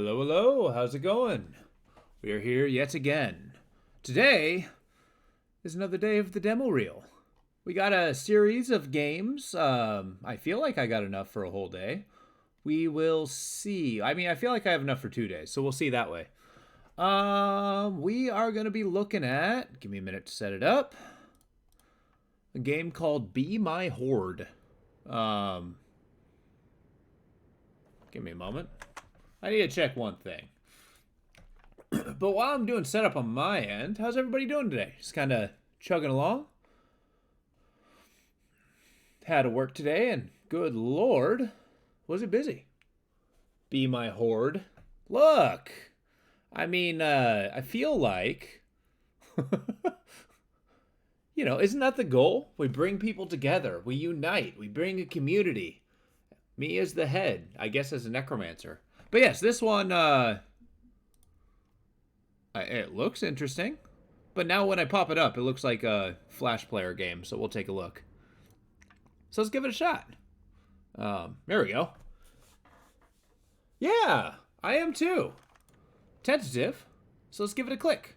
Hello, hello, how's it going? We are here yet again. Today is another day of the demo reel. We got a series of games. I feel like I got enough for a whole day. We will see. I mean, I feel like I have enough for 2 days, so we'll see that way. We are going to be looking at, give me a minute to set it up, a game called Be My Horde. Give me a moment. I need to check one thing. But while I'm doing setup on my end, how's everybody doing today? Just kind of chugging along. Had to work today, and good lord, was it busy. Be My Horde. Look! I mean, I feel like... you know, isn't that the goal? We bring people together. We unite. We bring a community. Me as the head, I guess as a necromancer. But yes, this one, it looks interesting. But now when I pop it up, it looks like a Flash player game, so we'll take a look. So let's give it a shot. There we go. Yeah, I am too. Tentative. So let's give it a click.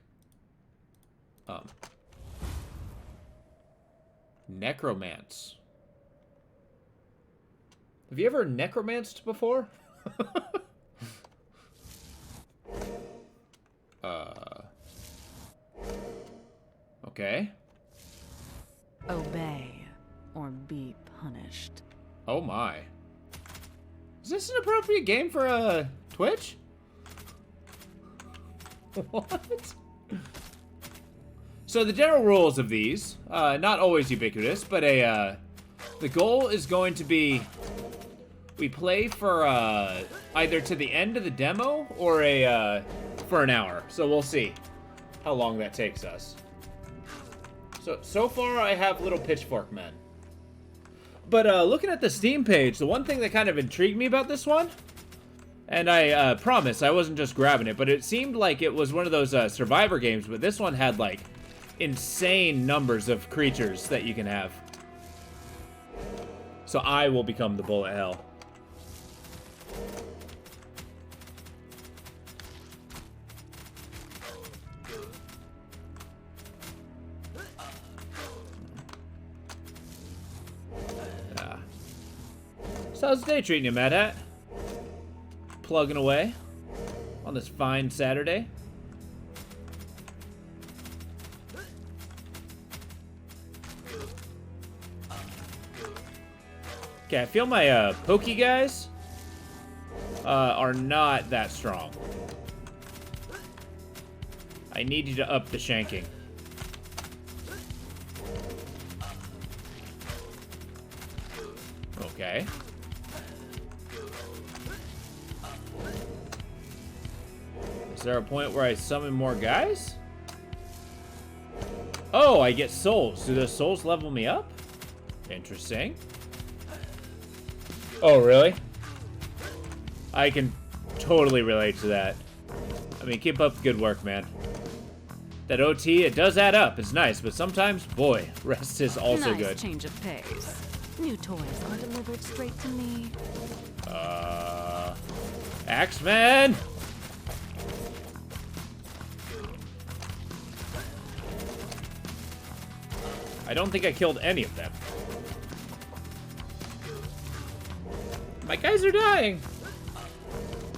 Necromance. Have you ever necromanced before? Okay. Obey or be punished. Oh my. Is this an appropriate game for Twitch? What? So the general rules of these, not always ubiquitous, but the goal is going to be we play for either to the end of the demo or for an hour. So we'll see how long that takes us. So far I have little pitchfork men. But looking at the Steam page, the one thing that kind of intrigued me about this one, and I promise I wasn't just grabbing it, but it seemed like it was one of those survivor games, but this one had like insane numbers of creatures that you can have. So I will become the bullet hell. So how's the day treating you, Mad Hat? Plugging away on this fine Saturday. Okay, I feel my pokey guys are not that strong. I need you to up the shanking. Okay. Is there a point where I summon more guys? Oh, I get souls. Do those souls level me up? Interesting. Oh, really? I can totally relate to that. I mean, keep up the good work, man. That OT, it does add up. It's nice, but sometimes, boy, rest is also nice good. Change of pace. New toys are delivered straight to me. Axeman! I don't think I killed any of them. My guys are dying.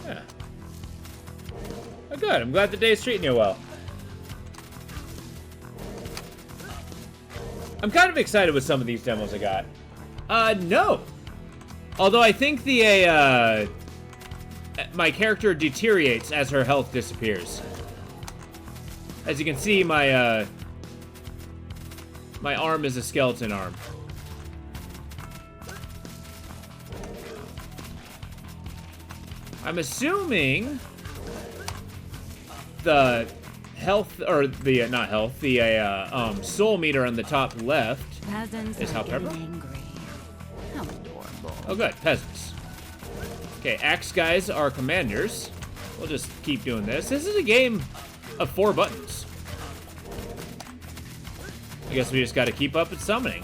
Yeah. Oh, good. I'm glad the day's treating you well. I'm kind of excited with some of these demos I got. No. Although I think the, my character deteriorates as her health disappears. As you can see, my arm is a skeleton arm. I'm assuming the health, or the, not health, the, soul meter on the top left is how pepper. Angry. How adorable. Oh, good. Peasants. Okay, axe guys are commanders. We'll just keep doing this. This is a game of 4 buttons. I guess we just gotta keep up at summoning.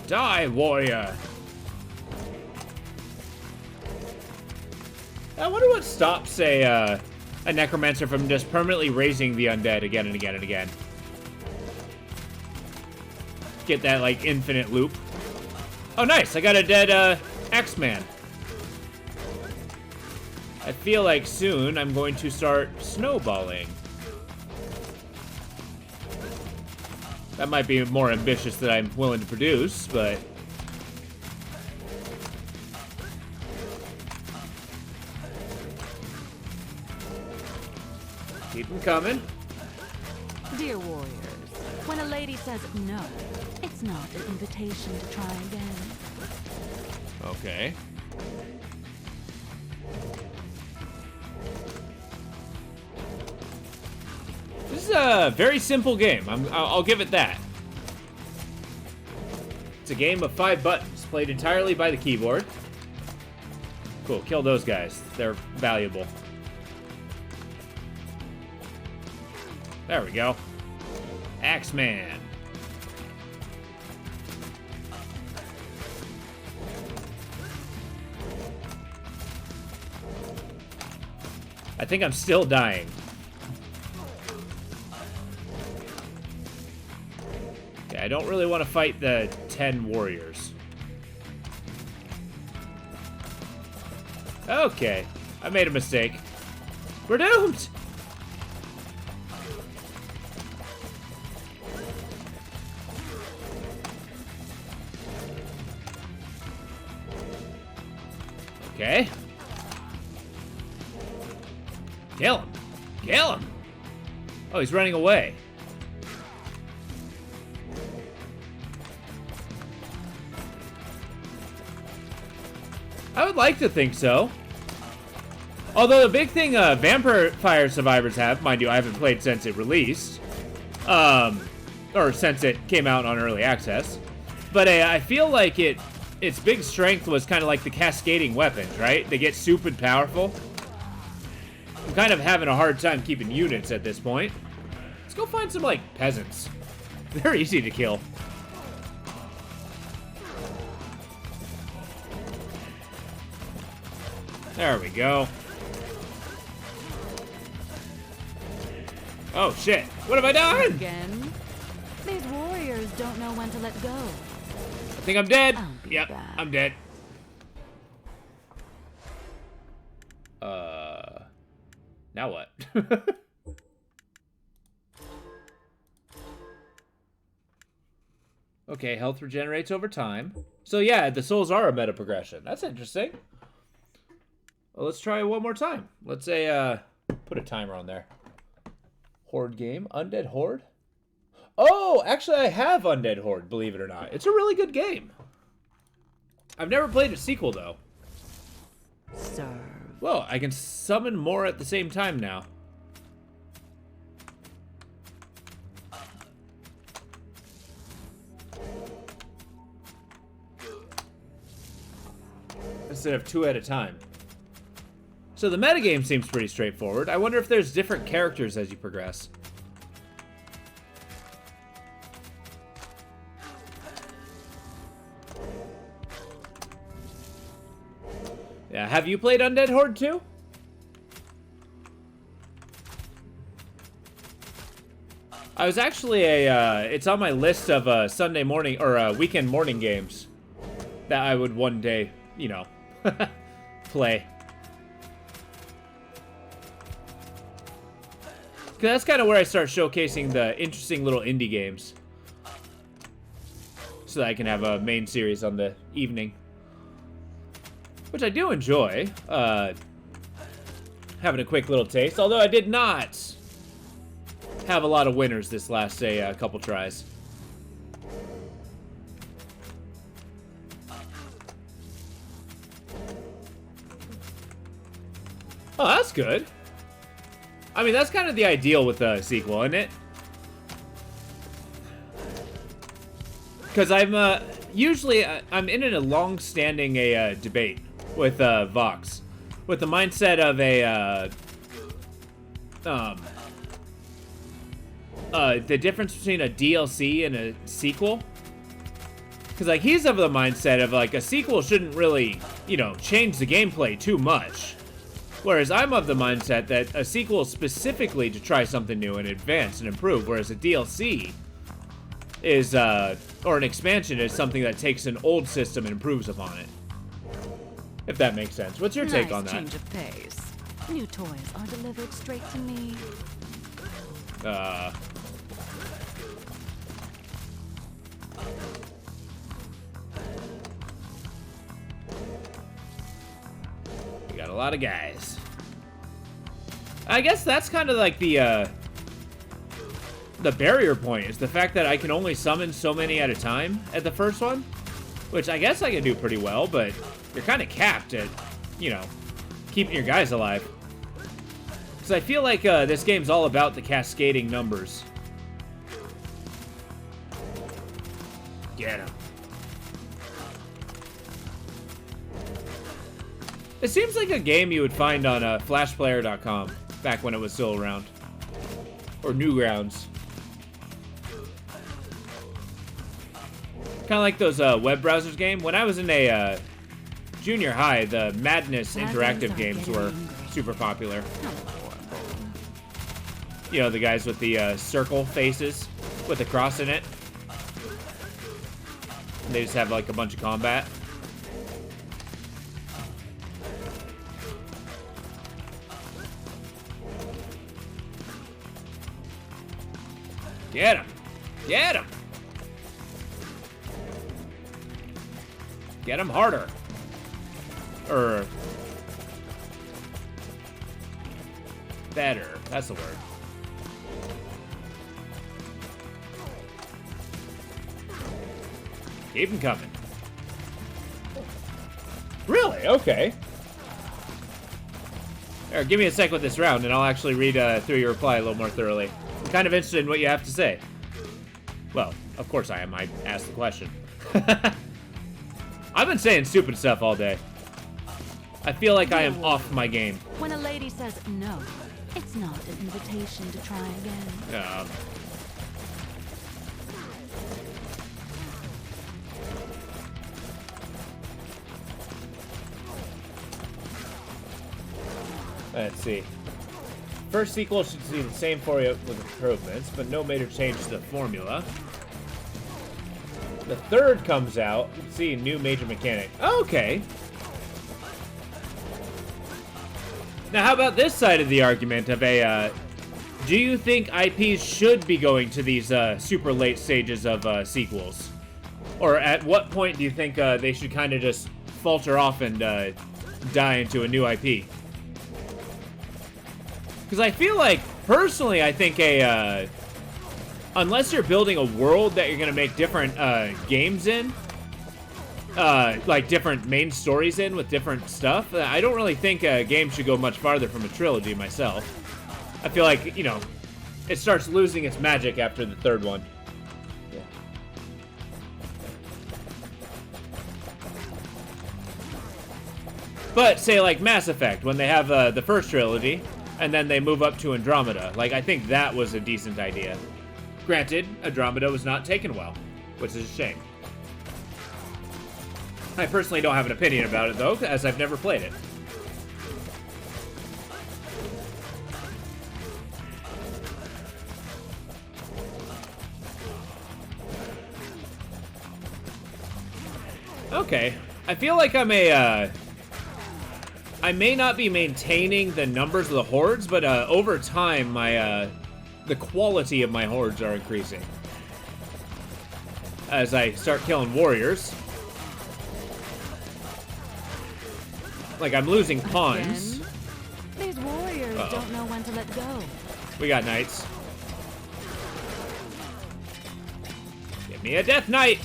Die, warrior! I wonder what stops a necromancer from just permanently raising the undead again and again and again. Get that, like, infinite loop. Oh, nice. I got a dead X-Man. I feel like soon I'm going to start snowballing. That might be more ambitious than I'm willing to produce, but... keep them coming. Dear warriors, when a lady says no, it's not an invitation to try again. Okay. This is a very simple game. I'll give it that. It's a game of 5 buttons, played entirely by the keyboard. Cool, kill those guys. They're valuable. There we go. Axeman. I think I'm still dying. Okay, I don't really want to fight the 10 warriors. Okay, I made a mistake. We're doomed! Okay. Kill him. Kill him. Oh, he's running away. I would like to think so. Although the big thing Vampire Survivors have, mind you, I haven't played since it released. Or since it came out on early access. But I feel like its big strength was kind of like the cascading weapons, right? They get stupid powerful. I'm kind of having a hard time keeping units at this point. Let's go find some, like, peasants. They're easy to kill. There we go. Oh, shit. What have I done? Again? These warriors don't know when to let go. I think I'm dead. Yep, back. I'm dead. Now what? Okay, health regenerates over time. So yeah, the souls are a meta progression. That's interesting. Well, let's try it one more time. Let's say, put a timer on there. Horde game, Undead Horde. Oh, actually I have Undead Horde, believe it or not. It's a really good game. I've never played a sequel though. Serve. Well, I can summon more at the same time now. Instead of 2 at a time. So the metagame seems pretty straightforward. I wonder if there's different characters as you progress. Yeah, have you played Undead Horde 2? I was actually it's on my list of Sunday morning or weekend morning games that I would one day, you know, play. Cause that's kind of where I start showcasing the interesting little indie games, so that I can have a main series on the evening. Which I do enjoy, having a quick little taste, although I did not have a lot of winners this last, say, couple tries. Oh, that's good. I mean, that's kind of the ideal with a sequel, isn't it? Because I'm, usually, I'm in a long-standing debate with Vox, with the mindset of the difference between a DLC and a sequel. Because, like, he's of the mindset of, like, a sequel shouldn't really, you know, change the gameplay too much. Whereas I'm of the mindset that a sequel is specifically to try something new and advance and improve, whereas a DLC is, or an expansion is something that takes an old system and improves upon it. If that makes sense. What's your take on that? Change of pace. New toys are delivered straight to me. We got a lot of guys. I guess that's kind of like the barrier point, is the fact that I can only summon so many at a time at the first one, which I guess I can do pretty well, but you're kind of capped at, you know, keeping your guys alive. Because I feel like this game's all about the cascading numbers. Get him. It seems like a game you would find on flashplayer.com back when it was still around. Or Newgrounds. Kind of like those web browsers game. When I was in a junior high, the Madness interactive games were super popular. You know, the guys with the circle faces with a cross in it. And they just have like a bunch of combat. Get him! Get him! Get him harder. Better. That's the word. Keep him coming. Really? Okay. Here, give me a sec with this round, and I'll actually read through your reply a little more thoroughly. I'm kind of interested in what you have to say. Well, of course I am. I asked the question. I've been saying stupid stuff all day. I feel like I am off my game. When a lady says no, it's not an invitation to try again. Let's see. First sequel should see the same for you with improvements, but no major change to the formula. The third comes out. Let's see, new major mechanic. Okay. Now, how about this side of the argument of a, do you think IPs should be going to these super late stages of sequels? Or at what point do you think they should kind of just falter off and die into a new IP? Because I feel like, personally, I think unless you're building a world that you're going to make different games in, like different main stories in with different stuff, I don't really think a game should go much farther from a trilogy myself. I feel like, you know, it starts losing its magic after the third one. Yeah. But, say, like Mass Effect, when they have the first trilogy, and then they move up to Andromeda, like, I think that was a decent idea. Granted, Andromeda was not taken well, which is a shame. I personally don't have an opinion about it, though, as I've never played it. Okay. I feel like I'm I may not be maintaining the numbers of the hordes, but over time, the quality of my hordes are increasing. As I start killing warriors. Like, I'm losing pawns. Again? These warriors don't know when to let go. We got knights. Give me a death knight!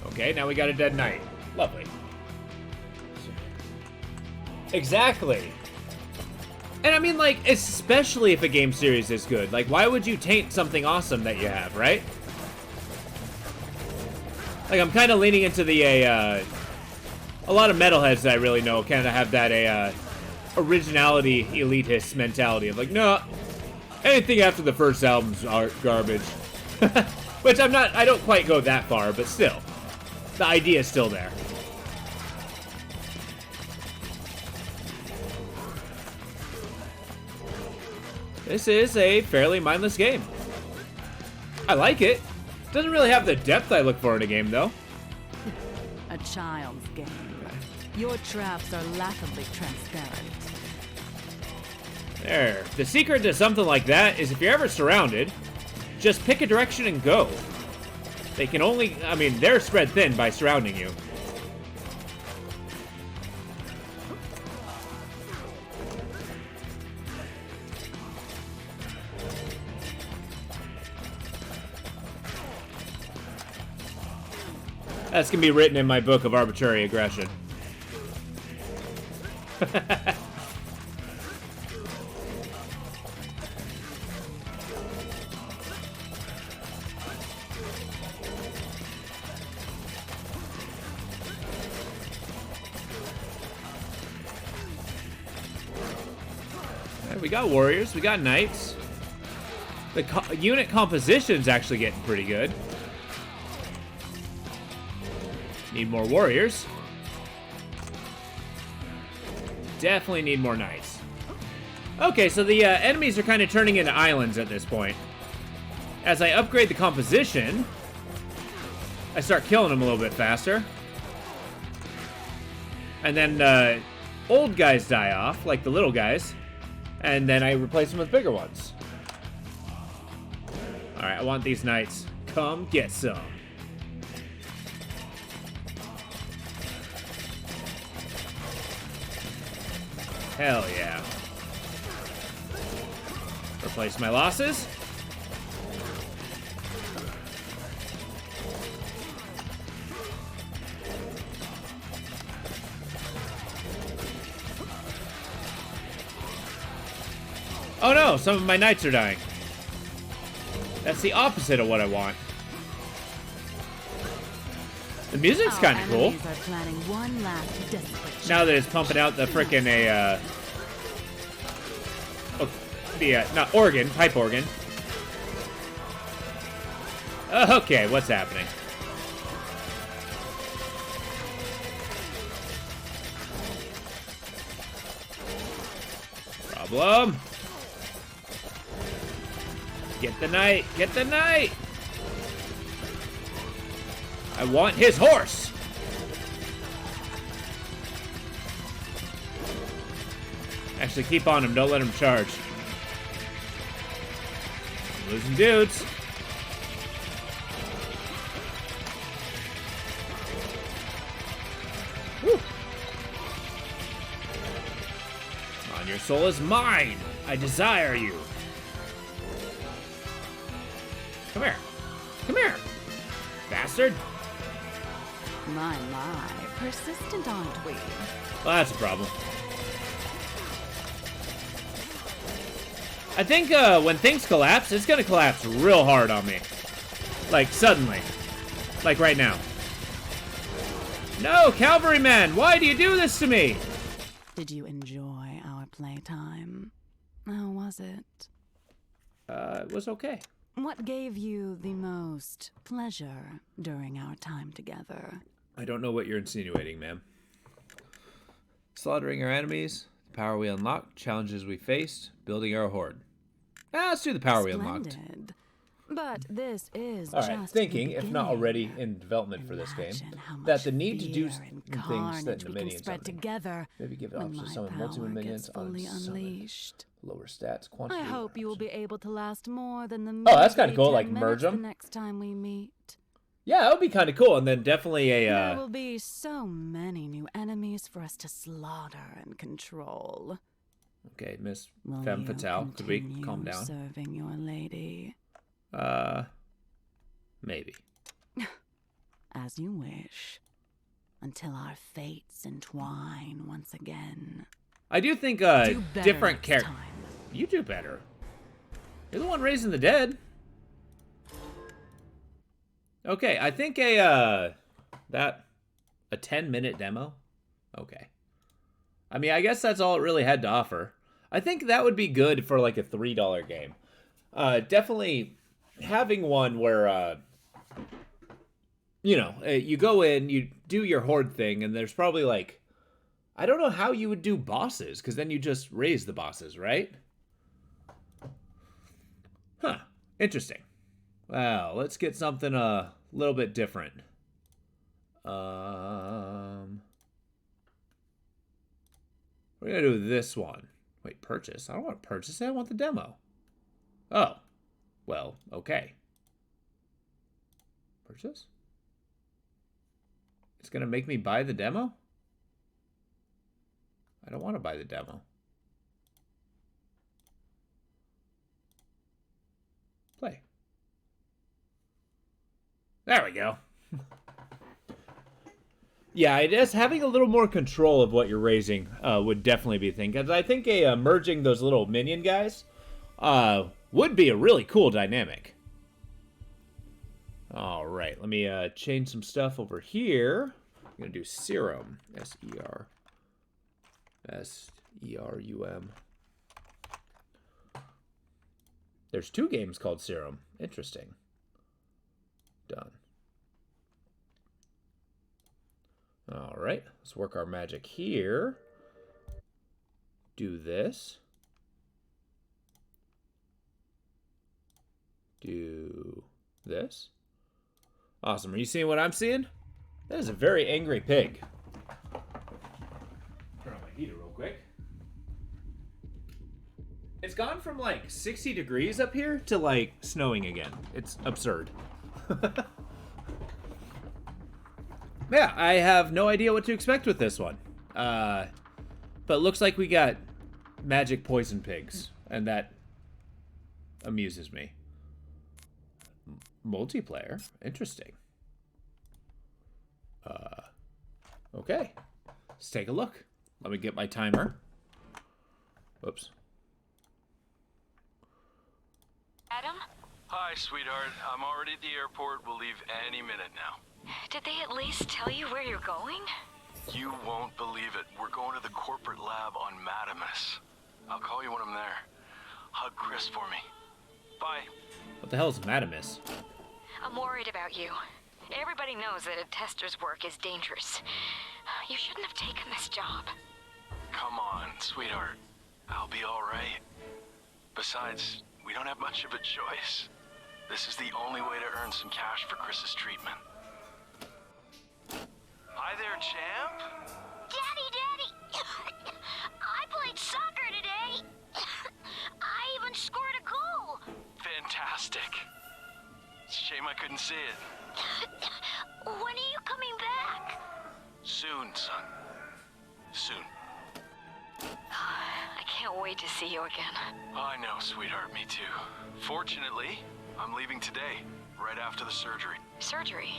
Okay, now we got a dead knight. Lovely. Exactly. And I mean, like, especially if a game series is good. Like, why would you taint something awesome that you have, right? Like, I'm kind of leaning into the, a lot of metalheads that I really know kind of have that, originality elitist mentality of like, no, anything after the first album's garbage. Which I don't quite go that far, but still. The idea is still there. This is a fairly mindless game. I like it. Doesn't really have the depth I look for in a game, though. A child's game. Your traps are laughably transparent. There. The secret to something like that is if you're ever surrounded, just pick a direction and go. They can only, I mean, they're spread thin by surrounding you. That's gonna be written in my book of arbitrary aggression. We got warriors, we got knights. The unit composition's actually getting pretty good. Need more warriors. Definitely need more knights. Okay, so the enemies are kind of turning into islands at this point. As I upgrade the composition, I start killing them a little bit faster. And then old guys die off, like the little guys. And then I replace them with bigger ones. Alright, I want these knights. Come get some. Hell yeah. Replace my losses. Oh no, some of my knights are dying. That's the opposite of what I want. The music's kind of cool. Now that it's pumping out the frickin' not organ, pipe organ. Okay, what's happening? Problem. Get the knight, get the knight. I want his horse. Actually, keep on him. Don't let him charge. I'm losing dudes. Woo. Come on, your soul is mine. I desire you. Come here. Come here. Bastard. My, persistent, aren't we? Well, that's a problem. I think when things collapse, it's gonna collapse real hard on me. Like, suddenly. Like right now. No, cavalryman! Why do you do this to me? Did you enjoy our playtime? How was it? It was okay. What gave you the most pleasure during our time together? I don't know what you're insinuating, ma'am. Slaughtering our enemies, the power we unlocked, challenges we faced, building our horde. Let's do the power we unlocked. But this is all right, just thinking, if not already in development for this game, that the need to do things that the minions spread together. Maybe give it options to summon multiple minions on unleashed. Lower stats, quantity. I hope you will be able to last more than the. Oh, that's kind of cool. Like merge them. The next time we meet. Yeah, that would be kind of cool, and then definitely a. There will be so many new enemies for us to slaughter and control. Okay, Miss Femme Fatale, could we calm down? Serving your lady. Maybe. As you wish. Until our fates entwine once again. I do think different character. You do better. You're the one raising the dead. Okay, I think a 10-minute demo. Okay. I mean, I guess that's all it really had to offer. I think that would be good for like a $3 game. Definitely having one where you know, you go in, you do your horde thing, and there's probably like, I don't know how you would do bosses, because then you just raise the bosses, right? Huh. Interesting. Well, let's get something a little bit different. We're gonna do this one. Wait, purchase? I don't want to purchase it. I want the demo. Oh. Well, okay. Purchase? It's gonna make me buy the demo? I don't want to buy the demo. Play. There we go. Yeah, it is having a little more control of what you're raising would definitely be a thing. Because I think merging those little minion guys would be a really cool dynamic. All right, let me change some stuff over here. I'm going to do Serum. S-E-R. S-E-R-U-M. There's 2 games called Serum. Interesting. Done. All right, let's work our magic here. Do this. Do this. Awesome. Are you seeing what I'm seeing? That is a very angry pig. Turn on my heater real quick. It's gone from like 60 degrees up here to like snowing again. It's absurd. Yeah, I have no idea what to expect with this one. But it looks like we got magic poison pigs, and that amuses me. Multiplayer? Interesting. Okay. Let's take a look. Let me get my timer. Whoops. Adam? Hi, sweetheart. I'm already at the airport. We'll leave any minute now. Did they at least tell you where you're going? You won't believe it. We're going to the corporate lab on Madamus. I'll call you when I'm there. Hug Chris for me. Bye. What the hell is Madamus? I'm worried about you. Everybody knows that a tester's work is dangerous. You shouldn't have taken this job. Come on, sweetheart. I'll be all right. Besides, we don't have much of a choice. This is the only way to earn some cash for Chris's treatment. Hi there, champ. Daddy! I played soccer today. I even scored a goal. Fantastic. It's a shame I couldn't see it. When are you coming back? Soon, son. Soon. I can't wait to see you again. I know, sweetheart. Me too. Fortunately, I'm leaving today, right after the surgery. Surgery?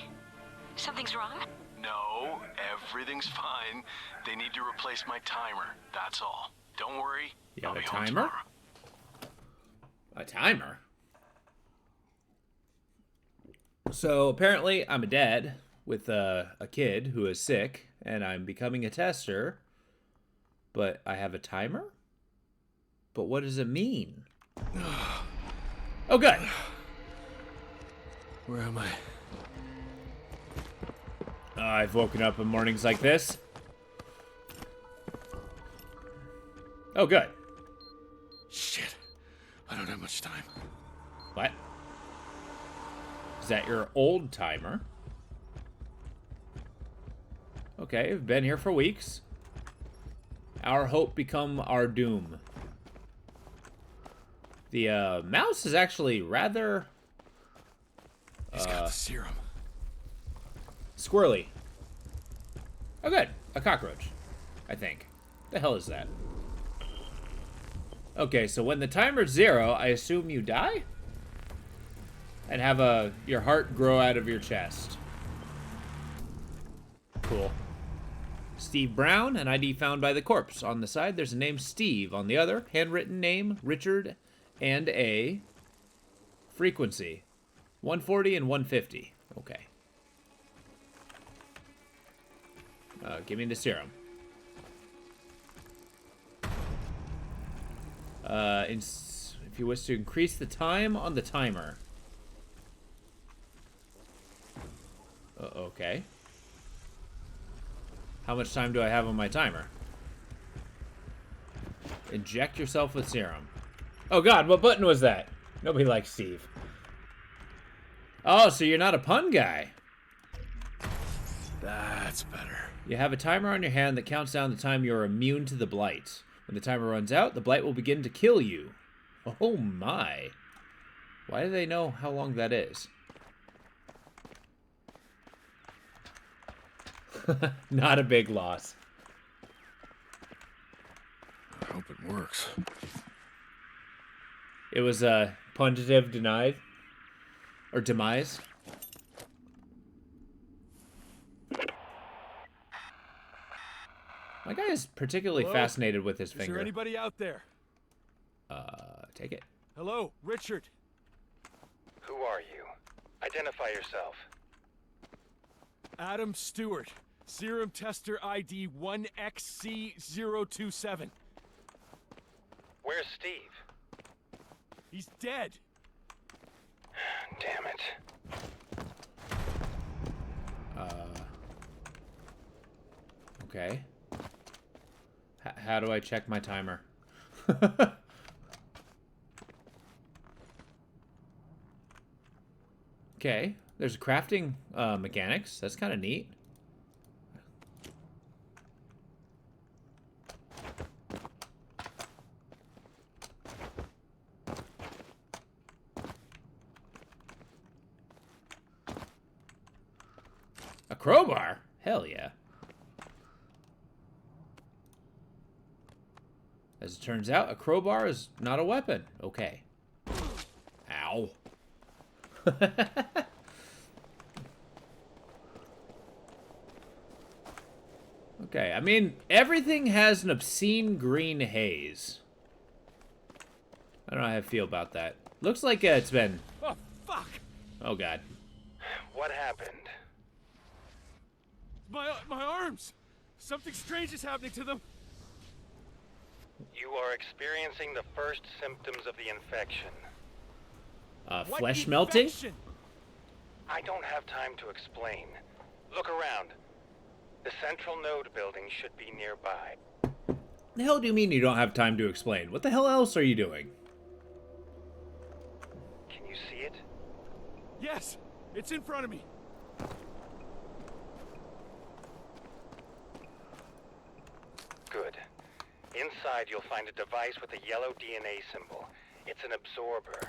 Something's wrong? No, everything's fine. They need to replace my timer. That's all. Don't worry. You have I'll a be home timer? tomorrow. A timer? So apparently I'm a dad with a kid who is sick, and I'm becoming a tester, but I have a timer? But what does it mean? Oh, good. Where am I? I've woken up in mornings like this. Oh, good. Shit. I don't have much time. What? Is that your old timer? Okay, we've been here for weeks. Our hope become our doom. The mouse is actually rather He's got the serum. squirrely. Oh, good. A cockroach, I think. The hell is that? Okay, so when the timer's 0, I assume you die? And have your heart grow out of your chest. Cool. Steve Brown, an ID found by the corpse. On the side, there's a name Steve. On the other, handwritten name Richard and a frequency. 140 and 150. Okay. Give me the serum. If you wish to increase the time on the timer. Okay. How much time do I have on my timer? Inject yourself with serum. Oh god, what button was that? Nobody likes Steve. Oh, so you're not a pun guy. That's better. You have a timer on your hand that counts down the time you're immune to the blight. When the timer runs out, the blight will begin to kill you. Oh my. Why do they know how long that is? Not a big loss. I hope it works. It was punitive denied. Or demise. My guy is particularly Hello? fascinated with his Is finger. there anybody out there? Take it. Hello, Richard. Who are you? Identify yourself. Adam Stewart. Serum tester ID 1XC027. Where's Steve? He's dead. Damn it. Okay. How do I check my timer? Okay. There's crafting mechanics. That's kind of neat. A crowbar? Hell yeah. As it turns out, a crowbar is not a weapon. Okay. Ow. Okay, I mean, everything has an obscene green haze. I don't know how I feel about that. Looks like it's been... Oh, fuck! Oh, God. What happened? My arms! Something strange is happening to them. You are experiencing the first symptoms of the infection. What Flesh melting? infection? I don't have time to explain. Look around. The central node building should be nearby. The hell do you mean you don't have time to explain? What the hell else are you doing? Can you see it? Yes, it's in front of me. Good. Inside, you'll find a device with a yellow DNA symbol. It's an absorber.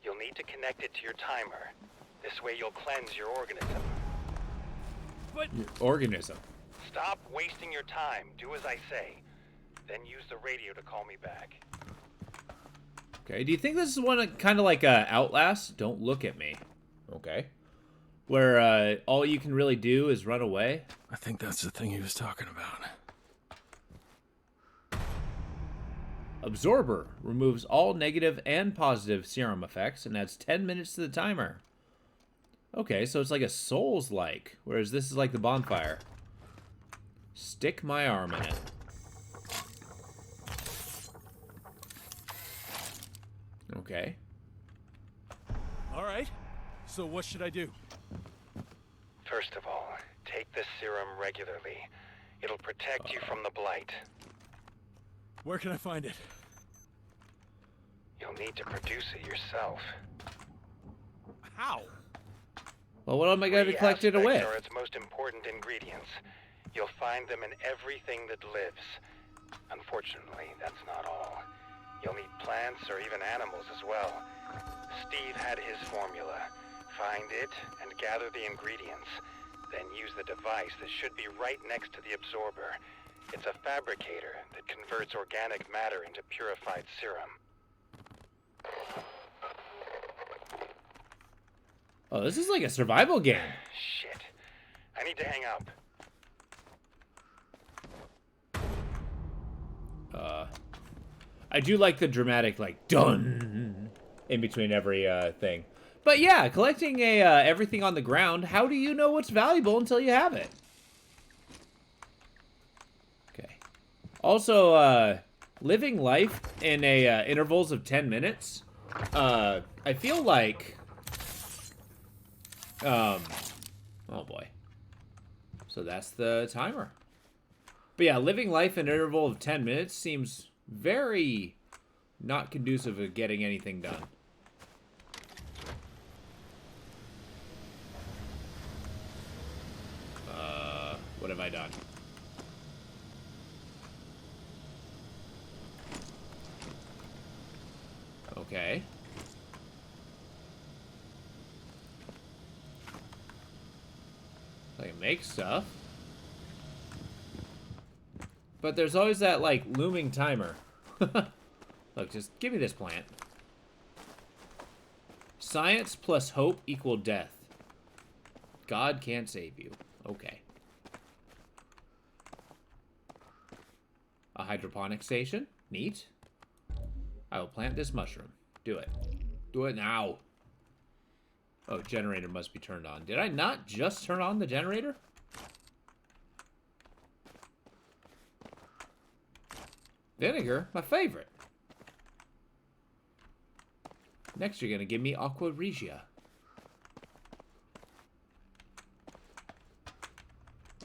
You'll need to connect it to your timer. This way you'll cleanse your organism. But Your organism. Stop wasting your time. Do as I say. Then use the radio to call me back. Okay, do you think this is one kind of like Outlast? Don't look at me. Okay. Where all you can really do is run away? I think that's the thing he was talking about. Absorber removes all negative and positive serum effects and adds 10 minutes to the timer. Okay, so it's like a Souls-like, whereas this is like the bonfire. Stick my arm in it. Okay. all right. So what should I do? First of all, take this serum regularly. It'll protect you from the blight. Where can I find it? You'll need to produce it yourself. How? Well, what am I going to Three collect it aspects with? are its most important ingredients. You'll find them in everything that lives. Unfortunately, that's not all. You'll need plants or even animals as well. Steve had his formula. Find it and gather the ingredients. Then use the device that should be right next to the absorber. It's a fabricator that converts organic matter into purified serum. Oh, this is like a survival game. Shit. I need to hang up. I do like the dramatic, like, done in between every thing. But yeah, collecting everything on the ground, how do you know what's valuable until you have it? Okay. Also, living life in intervals of 10 minutes, I feel like... oh boy. So that's the timer. But yeah, living life in an interval of 10 minutes seems very not conducive of getting anything done. What have I done? Okay. I can make stuff. But there's always that, like, looming timer. Look, just give me this plant. Science plus hope equal death. God can't save you. Okay. A hydroponic station. Neat. I will plant this mushroom. Do it. Do it now. Oh, generator must be turned on. Did I not just turn on the generator? Vinegar? My favorite. Next, you're going to give me Aqua Regia.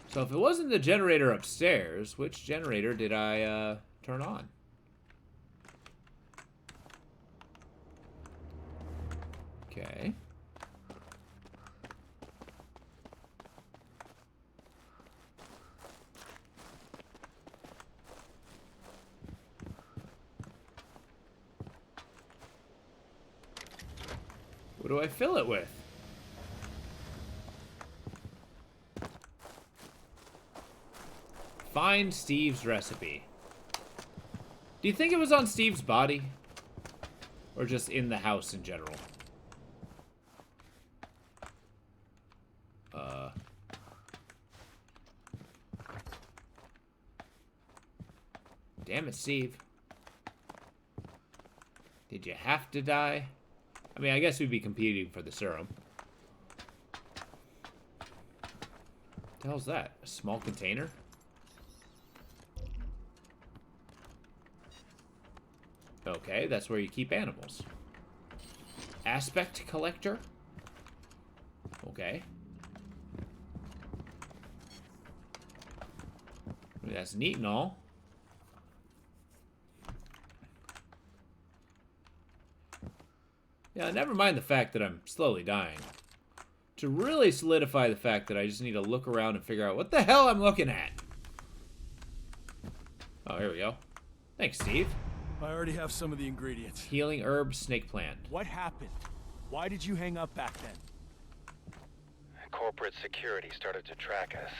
So if it wasn't the generator upstairs, which generator did I turn on? Okay. What do I fill it with? Find Steve's recipe. Do you think it was on Steve's body? Or just in the house in general? Damn it, Steve. Did you have to die? I mean, I guess we'd be competing for the serum. What the hell's that? A small container? Okay, that's where you keep animals. Aspect collector? Okay. I mean, that's neat and all. Yeah, never mind the fact that I'm slowly dying. To really solidify the fact that I just need to look around and figure out what the hell I'm looking at. Oh, here we go. Thanks, Steve. I already have some of the ingredients. Healing herb, snake plant. What happened? Why did you hang up back then? Corporate security started to track us.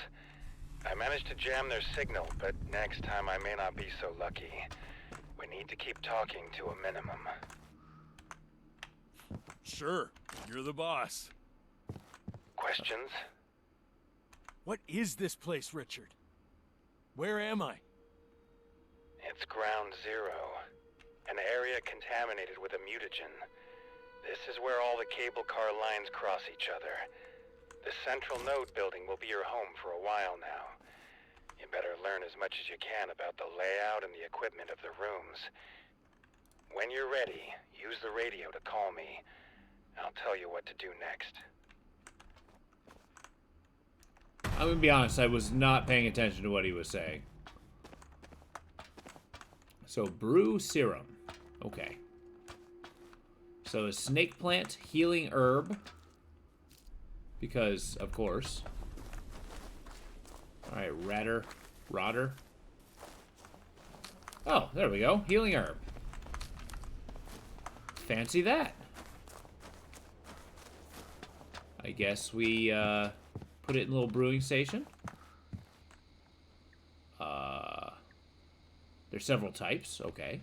I managed to jam their signal, but next time I may not be so lucky. We need to keep talking to a minimum. Sure, you're the boss. Questions? What is this place, Richard? Where am I? It's Ground Zero, an area contaminated with a mutagen. This is where all the cable car lines cross each other. The central node building will be your home for a while now. You better learn as much as you can about the layout and the equipment of the rooms. When you're ready, use the radio to call me. I'll tell you what to do next. I'm gonna be honest, I was not paying attention to what he was saying. So, brew serum. Okay. So, a snake plant, healing herb. Because, of course. Alright, rotter. Oh, there we go. Healing herb. Fancy that. I guess we put it in a little brewing station. There's several types. Okay.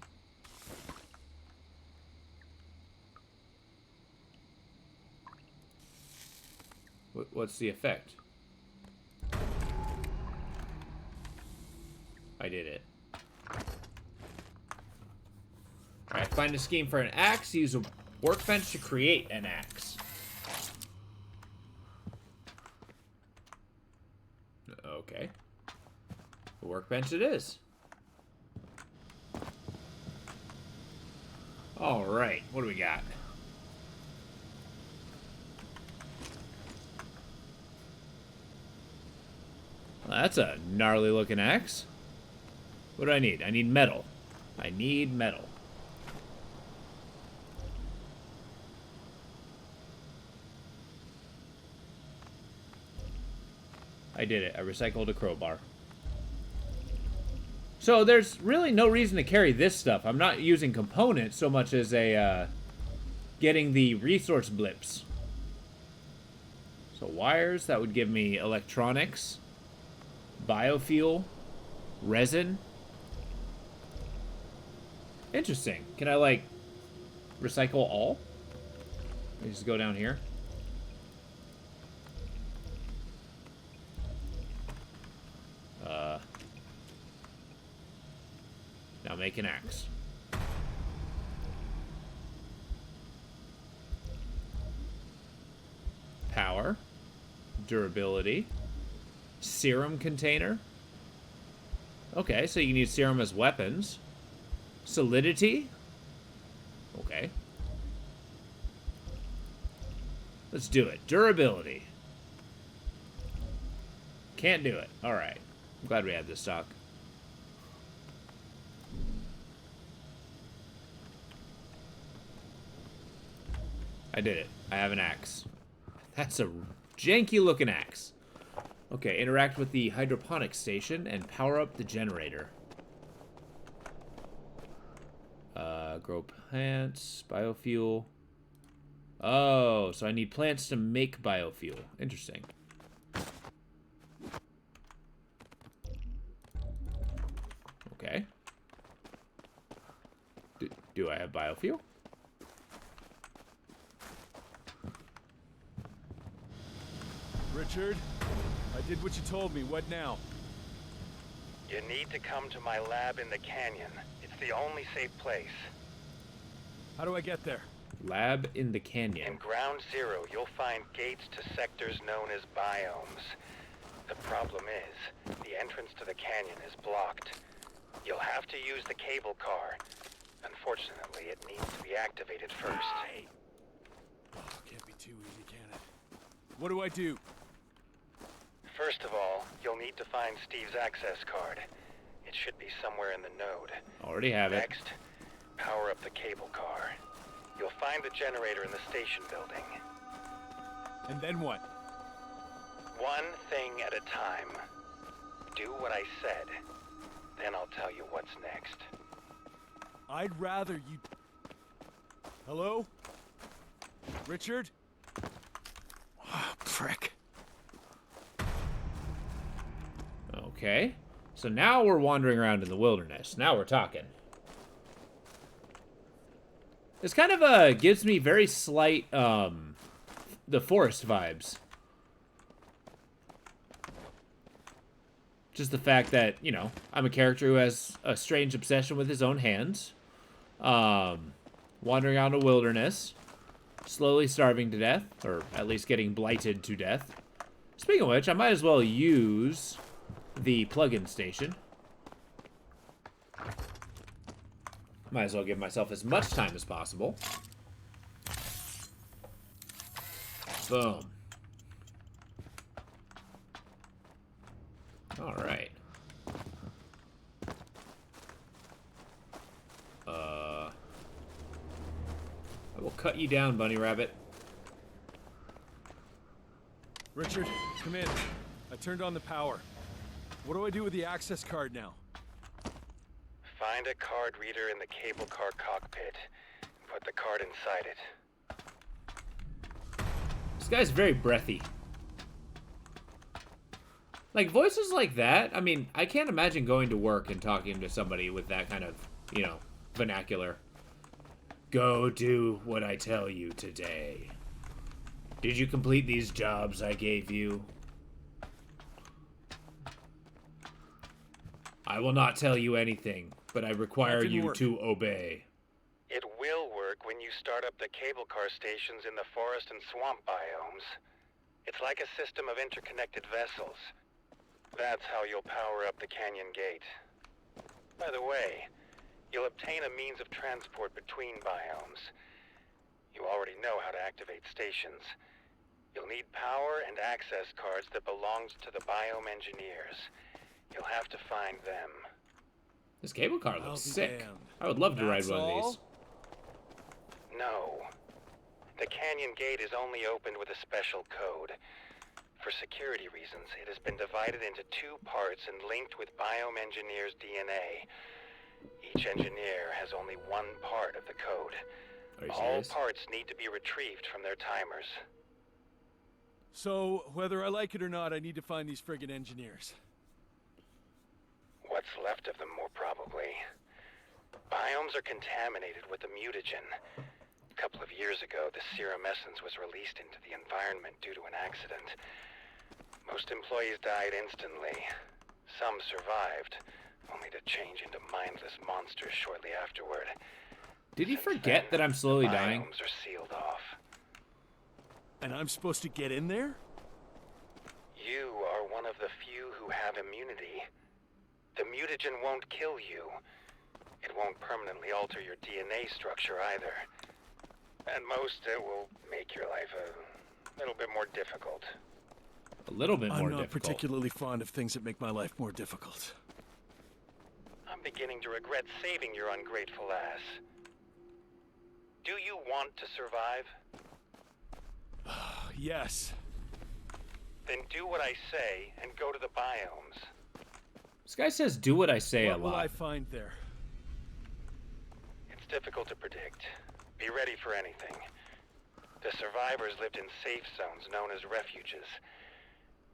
What's the effect? I did it. Alright, find a scheme for an axe. Use a workbench to create an axe. Okay. A workbench it is. Alright, what do we got? Well, that's a gnarly looking axe. What do I need? I need metal. I need metal. I I did it. I recycled a crowbar. So there's really no reason to carry this stuff. I'm not using components so much as a, getting the resource blips. So wires, that would give me electronics, biofuel, resin. Interesting. Can I, like, recycle all? Let me just go down here. Now make an axe. Power. Durability. Serum container. Okay, so you can use serum as weapons. Solidity. Okay. Let's do it. Durability. Can't do it. Alright. I'm glad we had this stock. I did it. I have an axe. That's a janky looking axe. Okay, interact with the hydroponics station and power up the generator. Grow plants, biofuel. Oh, so I need plants to make biofuel. Interesting. Okay. Do I have biofuel? Richard, I did what you told me. What now? You need to come to my lab in the canyon. It's the only safe place. How do I get there? Lab in the In canyon. Ground Zero, you'll find gates to sectors known as biomes. The problem is, the entrance to the canyon is blocked. You'll have to use the cable car. Unfortunately, it needs to be activated first. Oh, can't be too easy, can it? What do I do? First of all, you'll need to find Steve's access card. It should be somewhere in the node. Already have it. Next, power up the cable car. You'll find the generator in the station building. And then what? One thing at a time. Do what I said. Then I'll tell you what's next. I'd rather you... Hello? Richard? Oh, prick. Okay. So now we're wandering around in the wilderness. Now we're talking. This kind of gives me very slight the Forest vibes. Just the fact that, you know, I'm a character who has a strange obsession with his own hands. Wandering out in the wilderness. Slowly starving to death. Or at least getting blighted to death. Speaking of which, I might as well use the plug-in station. Might as well give myself as much time as possible. Boom. Alright. I will cut you down, Bunny Rabbit. Richard, come in. I turned on the power. What do I do with the access card now? Find a card reader in the cable car cockpit. Put the card inside it. This guy's very breathy. Like, voices like that, I mean, I can't imagine going to work and talking to somebody with that kind of, you know, vernacular. Go do what I tell you today. Did you complete these jobs I gave you? I will not tell you anything, but I require That didn't you work. to obey. It will work when you start up the cable car stations in the forest and swamp biomes. It's like a system of interconnected vessels. That's how you'll power up the canyon gate. By the way, you'll obtain a means of transport between biomes. You already know how to activate stations. You'll need power and access cards that belong to the biome engineers. You'll have to find them. This cable car I'll looks be sick. damned. I would love to ride That's one of all? these. No. The canyon gate is only opened with a special code. For security reasons, it has been divided into 2 parts and linked with Biome Engineer's DNA. Each engineer has only 1 part of the code. Are you All serious? parts need to be retrieved from their timers. So, whether I like it or not, I need to find these friggin' engineers. What's left of them, more probably. Biomes are contaminated with the mutagen. A couple of years ago, the serum essence was released into the environment due to an accident. Most employees died instantly. Some survived, only to change into mindless monsters shortly afterward. Did he Since forget then, that I'm slowly the dying? biomes are sealed off. And I'm supposed to get in there? You are one of the few who have immunity. The mutagen won't kill you. It won't permanently alter your DNA structure either. At most, it will make your life a little bit more difficult. A little bit more I'm not difficult. particularly fond of things that make my life more difficult. I'm beginning to regret saving your ungrateful ass. Do you want to survive? Yes. Then do what I say and go to the biomes. This guy says do what I say What a will lot. I find there? It's difficult to predict. Be ready for anything. The survivors lived in safe zones known as refuges.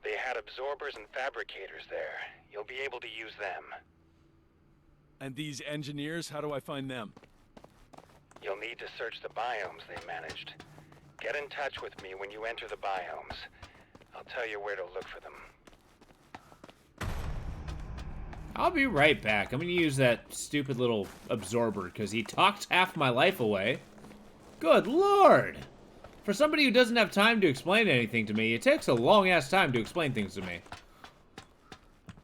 They had absorbers and fabricators there. You'll be able to use them. And these engineers, how do I find them? You'll need to search the biomes they managed. Get in touch with me when you enter the biomes. I'll tell you where to look for them. I'll be right back. I'm gonna use that stupid little absorber because he talked half my life away. Good lord! For somebody who doesn't have time to explain anything to me, it takes a long-ass time to explain things to me.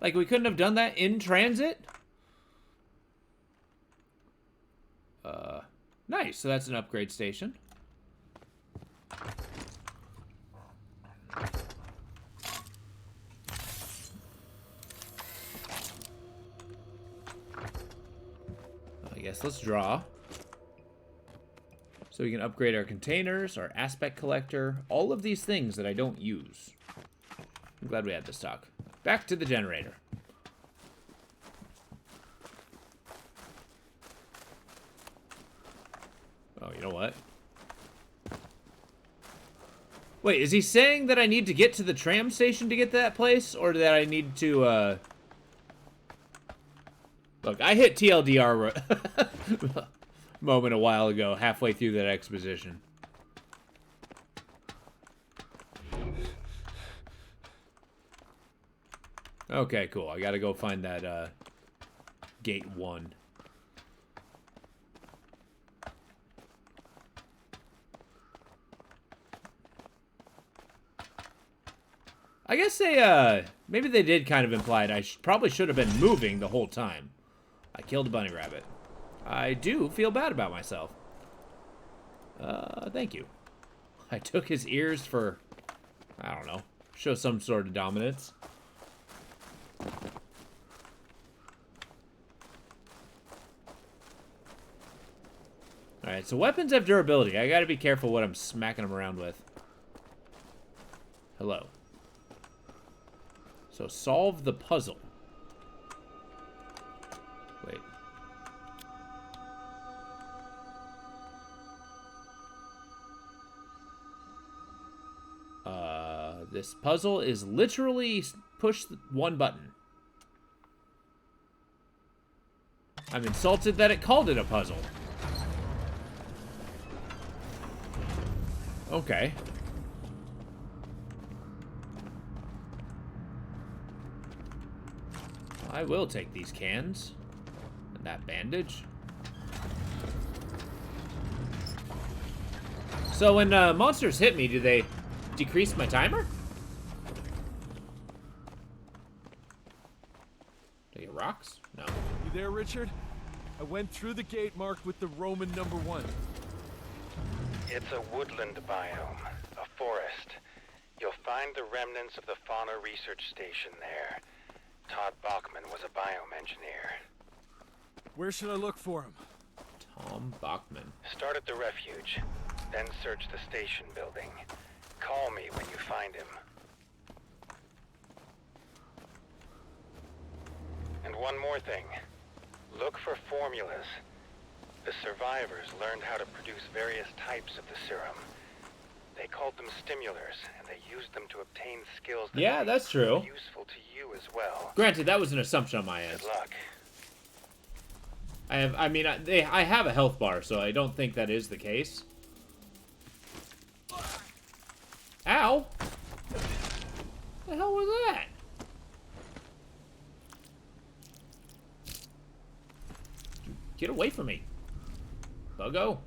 Like, we couldn't have done that in transit? Nice. So that's an upgrade station. I guess let's draw. So we can upgrade our containers, our aspect collector, all of these things that I don't use. I'm glad we had this talk. Back to the generator. Oh, you know what? Wait, is he saying that I need to get to the tram station to get to that place? Or that I need to, Look, I hit TLDR moment a while ago, halfway through that exposition. Okay, cool. I gotta go find that, gate 1. I guess they, maybe they did kind of imply it. I probably should have been moving the whole time. I killed a bunny rabbit. I do feel bad about myself. Thank you. I took his ears for, I don't know, show some sort of dominance. Alright, so weapons have durability. I gotta be careful what I'm smacking them around with. Hello. So solve the puzzle. Wait. This puzzle is literally push one button. I'm insulted that it called it a puzzle. Okay. I will take these cans. And that bandage. So when monsters hit me, do they decrease my timer? Do I get rocks? No. You there, Richard? I went through the gate marked with the Roman #1. It's a woodland biome, a forest. You'll find the remnants of the fauna research station there. Todd Bachman was a biome engineer. Where should I look for him? Tom Bachman. Start at the refuge, then search the station building. Call me when you find him. And one more thing. Look for formulas. The survivors learned how to produce various types of the serum. They called them stimulars, and they used them to obtain skills that Yeah, may that's prove true. useful to you as well. Granted, that was an assumption on my end. Good luck. I have a health bar, so I don't think that is the case. Ow! What the hell was that? Get away from me. Buggo.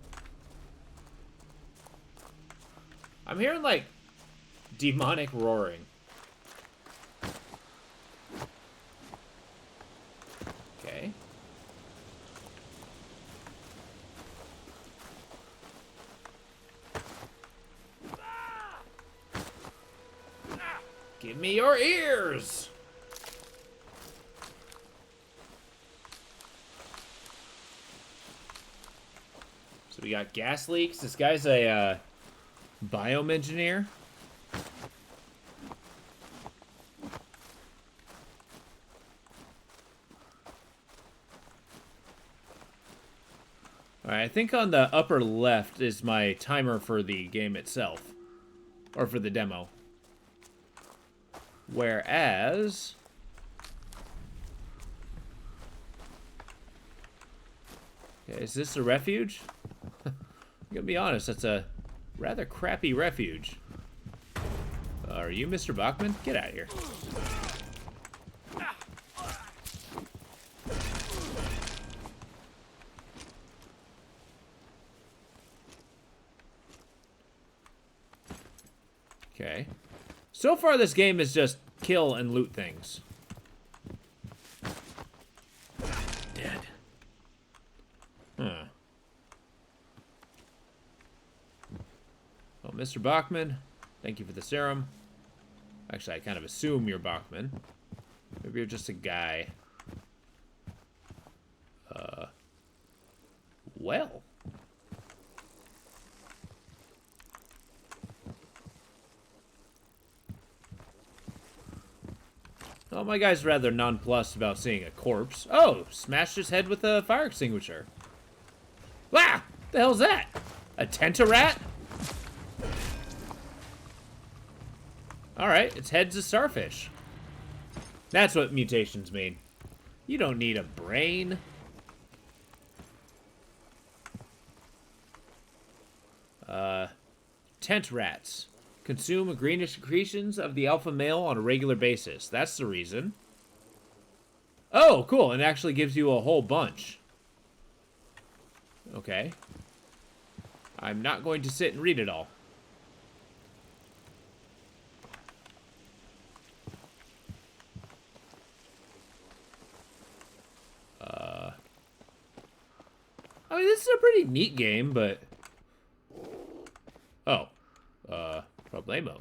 I'm hearing, like, demonic roaring. Okay. Give me your ears! So we got gas leaks. This guy's a biome engineer. Alright, I think on the upper left is my timer for the game itself. Or for the demo. Whereas... okay, is this a refuge? I'm gonna be honest, that's a rather crappy refuge. Are you Mr. Bachman? Get out of here. Okay. So far, this game is just kill and loot things. Dead. Huh. Well, Mr. Bachman, thank you for the serum. Actually, I kind of assume you're Bachman. Maybe you're just a guy. Well. Oh, my guy's rather nonplussed about seeing a corpse. Oh, smashed his head with a fire extinguisher. Wow! The hell's that? A tentarat? Alright, its head's a starfish. That's what mutations mean. You don't need a brain. Tent rats. Consume greenish secretions of the alpha male on a regular basis. That's the reason. Oh, cool. It actually gives you a whole bunch. Okay. I'm not going to sit and read it all. I mean, this is a pretty neat game, but... oh. Problemo.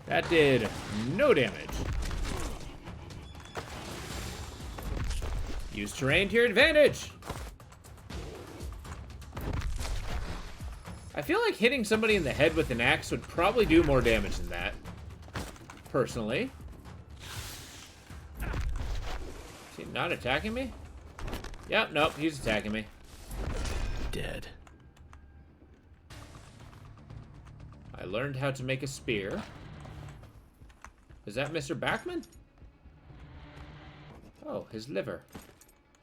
That did no damage. Use terrain to your advantage. I feel like hitting somebody in the head with an axe would probably do more damage than that. Personally. Is he not attacking me? Yep, nope, he's attacking me. Dead. I learned how to make a spear. Is that Mr. Bachman? Oh, his liver.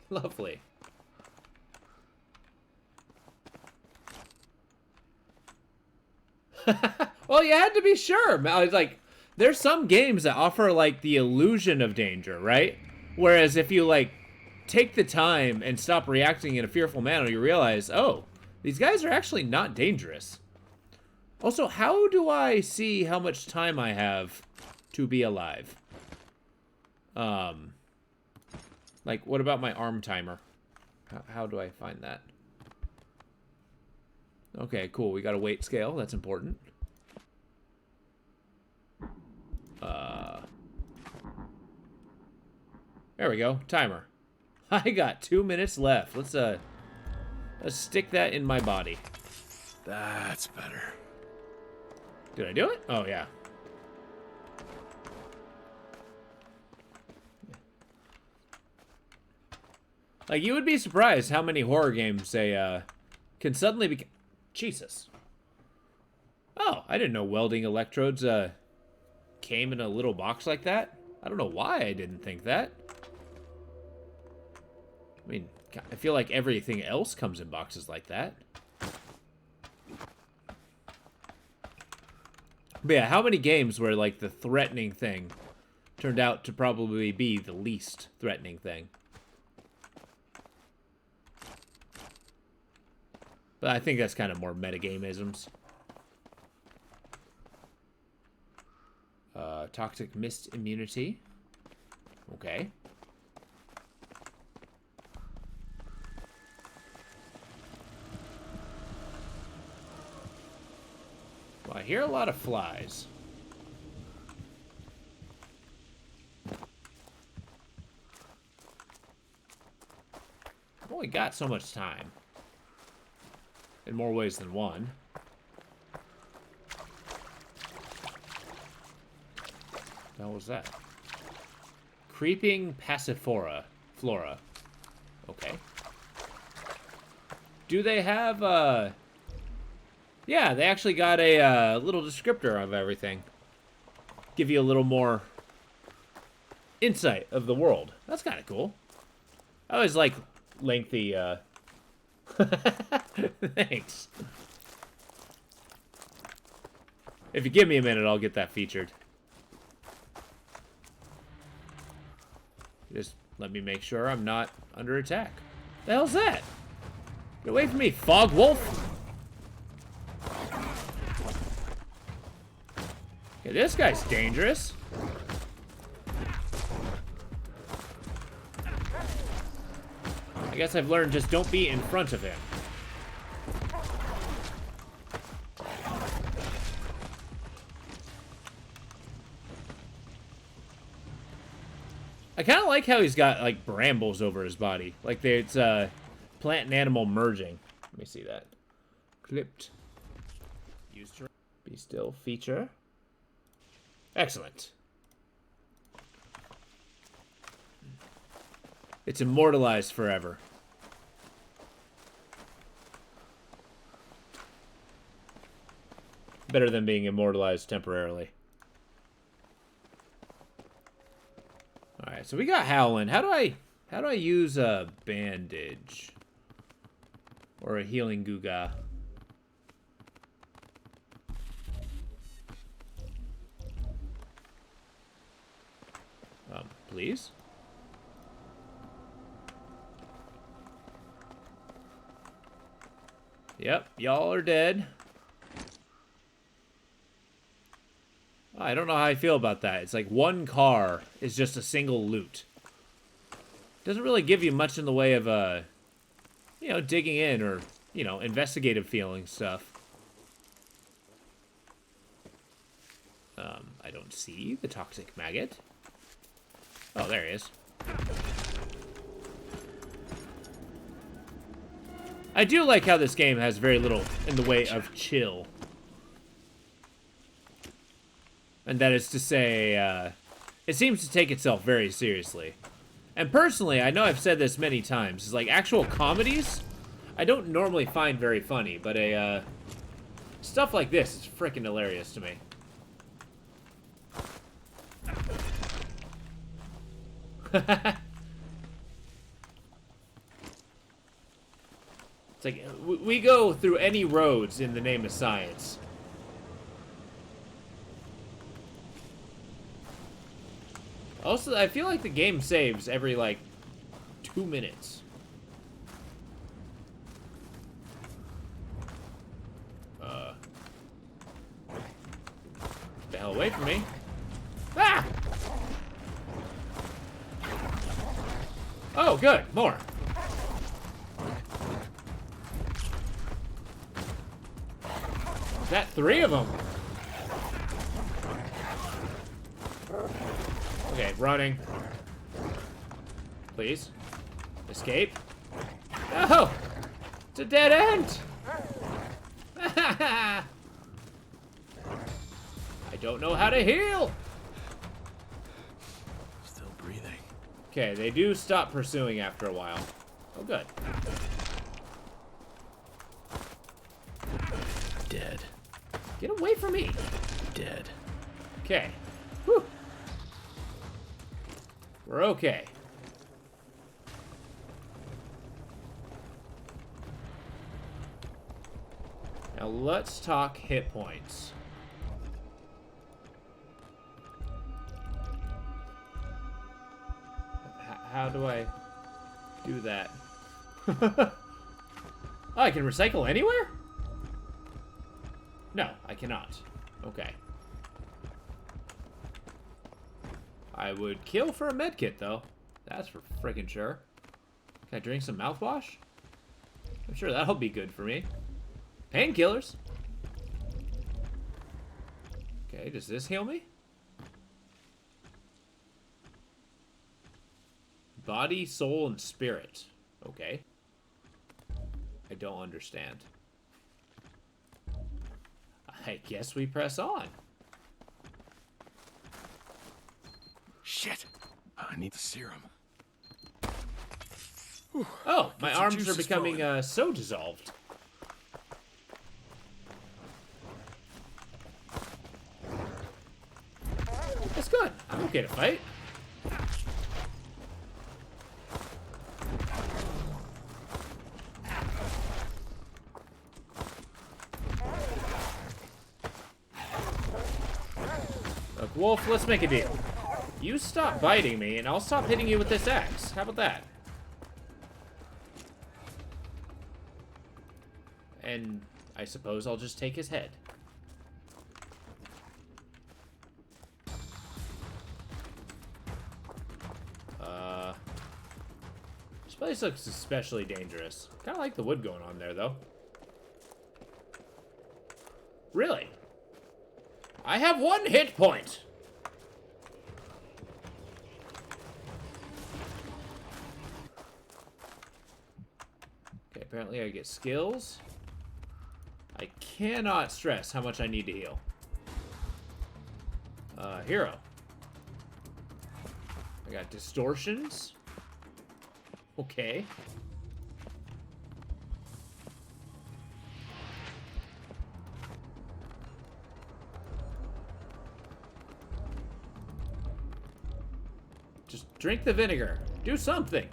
Lovely. Well, you had to be sure. I was like, there's some games that offer, like, the illusion of danger, right? Whereas if you, like, take the time and stop reacting in a fearful manner, you realize, oh, these guys are actually not dangerous. Also, how do I see how much time I have to be alive? Like, what about my arm timer? How do I find that? Okay, cool. We got a weight scale. That's important. There we go. Timer. I got 2 minutes left. Let's stick that in my body. That's better. Did I do it? Oh, yeah. Like, you would be surprised how many horror games they, can suddenly be... Jesus. Oh, I didn't know welding electrodes, came in a little box like that. I don't know why I didn't think that. I mean, I feel like everything else comes in boxes like that. But yeah, how many games where, like, the threatening thing turned out to probably be the least threatening thing? But I think that's kind of more metagame-isms. Toxic mist immunity. Okay. Well, I hear a lot of flies. I've only got so much time. In more ways than one. What the hell was that? Creeping Passiflora. Flora. Okay. Do they have, yeah, they actually got a little descriptor of everything. Give you a little more insight of the world. That's kind of cool. I always like lengthy, Thanks. If you give me a minute, I'll get that featured. Just let me make sure I'm not under attack. The hell's that? Get away from me, Fog Wolf! Okay, this guy's dangerous. I guess I've learned just don't be in front of him. I kind of like how he's got, like, brambles over his body. Like, it's, plant and animal merging. Let me see that. Clipped. Use to be still feature. Excellent. It's immortalized forever. Better than being immortalized temporarily. Alright, so we got Howlin'. How do I use a bandage? Or a healing Guga? Please? Yep, y'all are dead. I don't know how I feel about that. It's like one car is just a single loot. Doesn't really give you much in the way of, you know, digging in or, you know, investigative feeling stuff. I don't see the toxic maggot. Oh, there he is. I do like how this game has very little in the way of chill. And that is to say, it seems to take itself very seriously. And personally, I know I've said this many times, is like actual comedies, I don't normally find very funny, but stuff like this is freaking hilarious to me. It's like, we go through any roads in the name of science. Also, I feel like the game saves every, like, 2 minutes. Get the hell away from me. Ah! Oh, good. More. Is that 3 of them? Okay, running. Please. Escape. No! It's a dead end! I don't know how to heal! Still breathing. Okay, they do stop pursuing after a while. Oh, good. Dead. Get away from me. Dead. Okay. Whew. We're okay. Now let's talk hit points. How do I do that? Oh, I can recycle anywhere? No, I cannot. Okay. I would kill for a medkit, though. That's for friggin' sure. Can I drink some mouthwash? I'm sure that'll be good for me. Painkillers. Okay, does this heal me? Body, soul, and spirit. Okay. I don't understand. I guess we press on. Shit. I need the serum. Oh, my Get some arms are juices becoming flowing. so dissolved. That's good. I'm okay to fight. Look, Wolf, let's make a deal. You stop biting me, and I'll stop hitting you with this axe. How about that? And I suppose I'll just take his head. This place looks especially dangerous. Kind of like the wood going on there, though. Really? I have 1 hit point! Okay, apparently I get skills. I cannot stress how much I need to heal. Hero. I got distortions. Okay. Just drink the vinegar. Do something.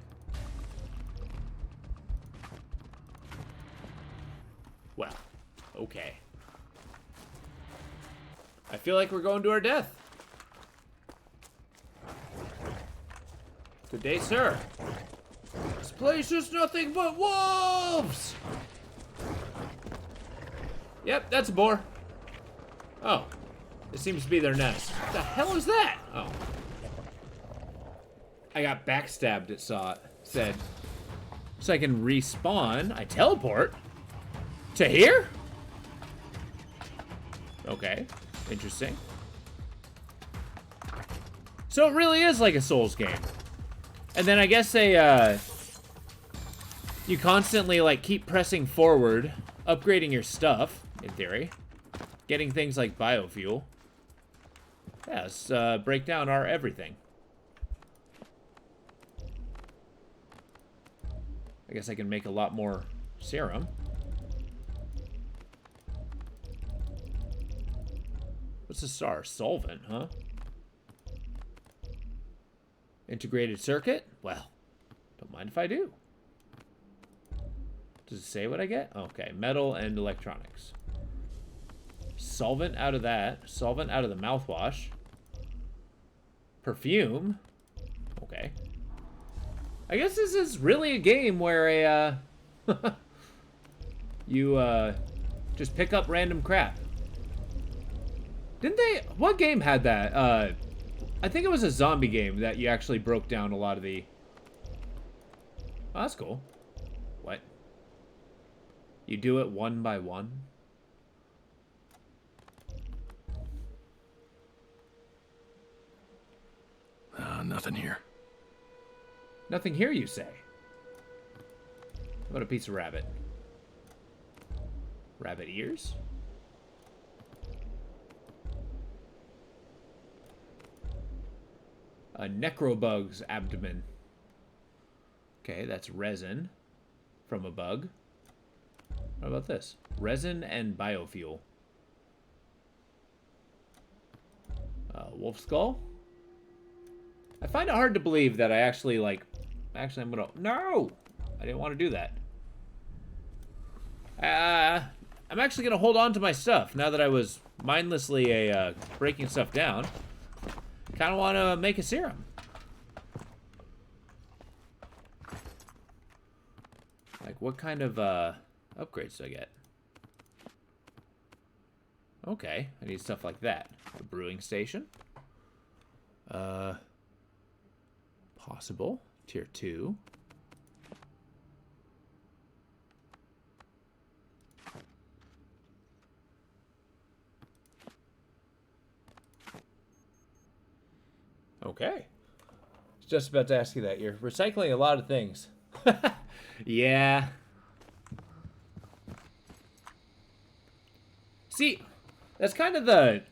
Well, okay. I feel like we're going to our death. Good day, sir. This place is nothing but wolves! Yep, that's a boar. Oh. This seems to be their nest. What the hell is that? Oh. I got backstabbed, it said. So I can respawn. I teleport. To here? Okay. Interesting. So it really is like a Souls game. And then I guess they, you constantly, like, keep pressing forward, upgrading your stuff, in theory. Getting things like biofuel. Yeah, let's, break down our everything. I guess I can make a lot more serum. What's the star? Solvent, huh? Integrated circuit? Well, don't mind if I do. Does it say what I get? Okay, metal and electronics. Solvent out of that. Solvent out of the mouthwash. Perfume. Okay. I guess this is really a game where a, you, just pick up random crap. Didn't they... What game had that? I think it was a zombie game that you actually broke down a lot of the... Oh, that's cool. What? You do it one by one? Nothing here. Nothing here, you say? How about a piece of rabbit? Rabbit ears? A necrobug's abdomen. Okay, that's resin from a bug. What about this? Resin and biofuel. Wolf skull. I find it hard to believe that I actually, like... Actually, I'm gonna... No! I didn't want to do that. I'm actually gonna hold on to my stuff now that I was mindlessly breaking stuff down. Kind of want to make a serum. Like, what kind of upgrades do I get? Okay, I need stuff like that. The brewing station. Possible. Tier 2. Okay. Just about to ask you that. You're recycling a lot of things. Yeah. See, that's kind of the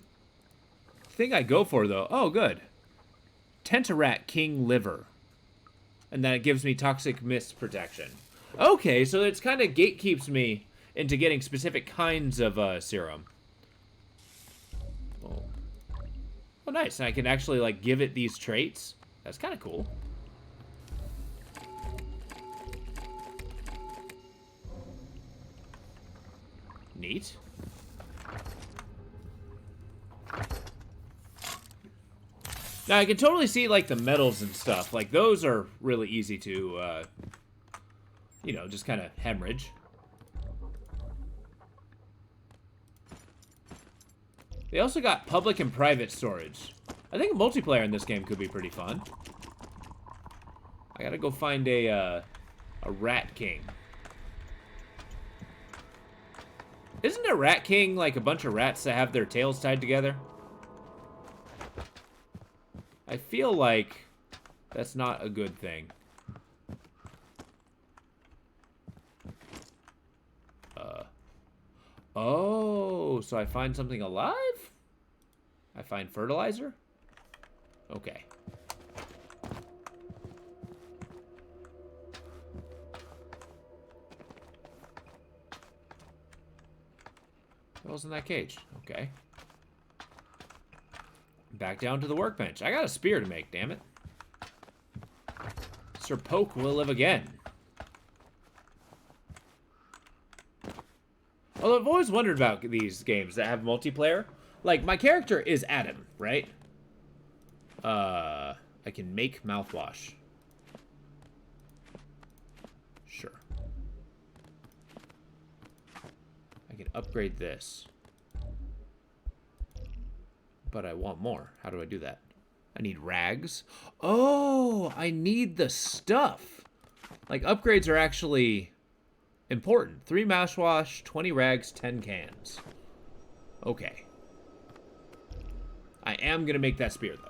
thing I go for, though. Oh, good. Tentarat King Liver. And then it gives me Toxic Mist protection. Okay, so it's kind of gatekeeps me into getting specific kinds of serum. Oh. Oh, nice. And I can actually, like, give it these traits. That's kind of cool. Neat. Now, I can totally see, like, the metals and stuff. Like, those are really easy to, you know, just kind of hemorrhage. They also got public and private storage. I think multiplayer in this game could be pretty fun. I gotta go find a Rat King. Isn't a Rat King like a bunch of rats that have their tails tied together? I feel like that's not a good thing. Oh, so I find something alive? I find fertilizer? Okay. What was in that cage? Okay. Back down to the workbench. I got a spear to make, damn it. Sir Poke will live again. Although I've always wondered about these games that have multiplayer. Like, my character is Adam, right? I can make mouthwash. Sure. I can upgrade this. But I want more. How do I do that? I need rags. Oh, I need the stuff. Like, upgrades are actually important. 3 mouthwash, 20 rags, 10 cans. Okay. I am going to make that spear, though.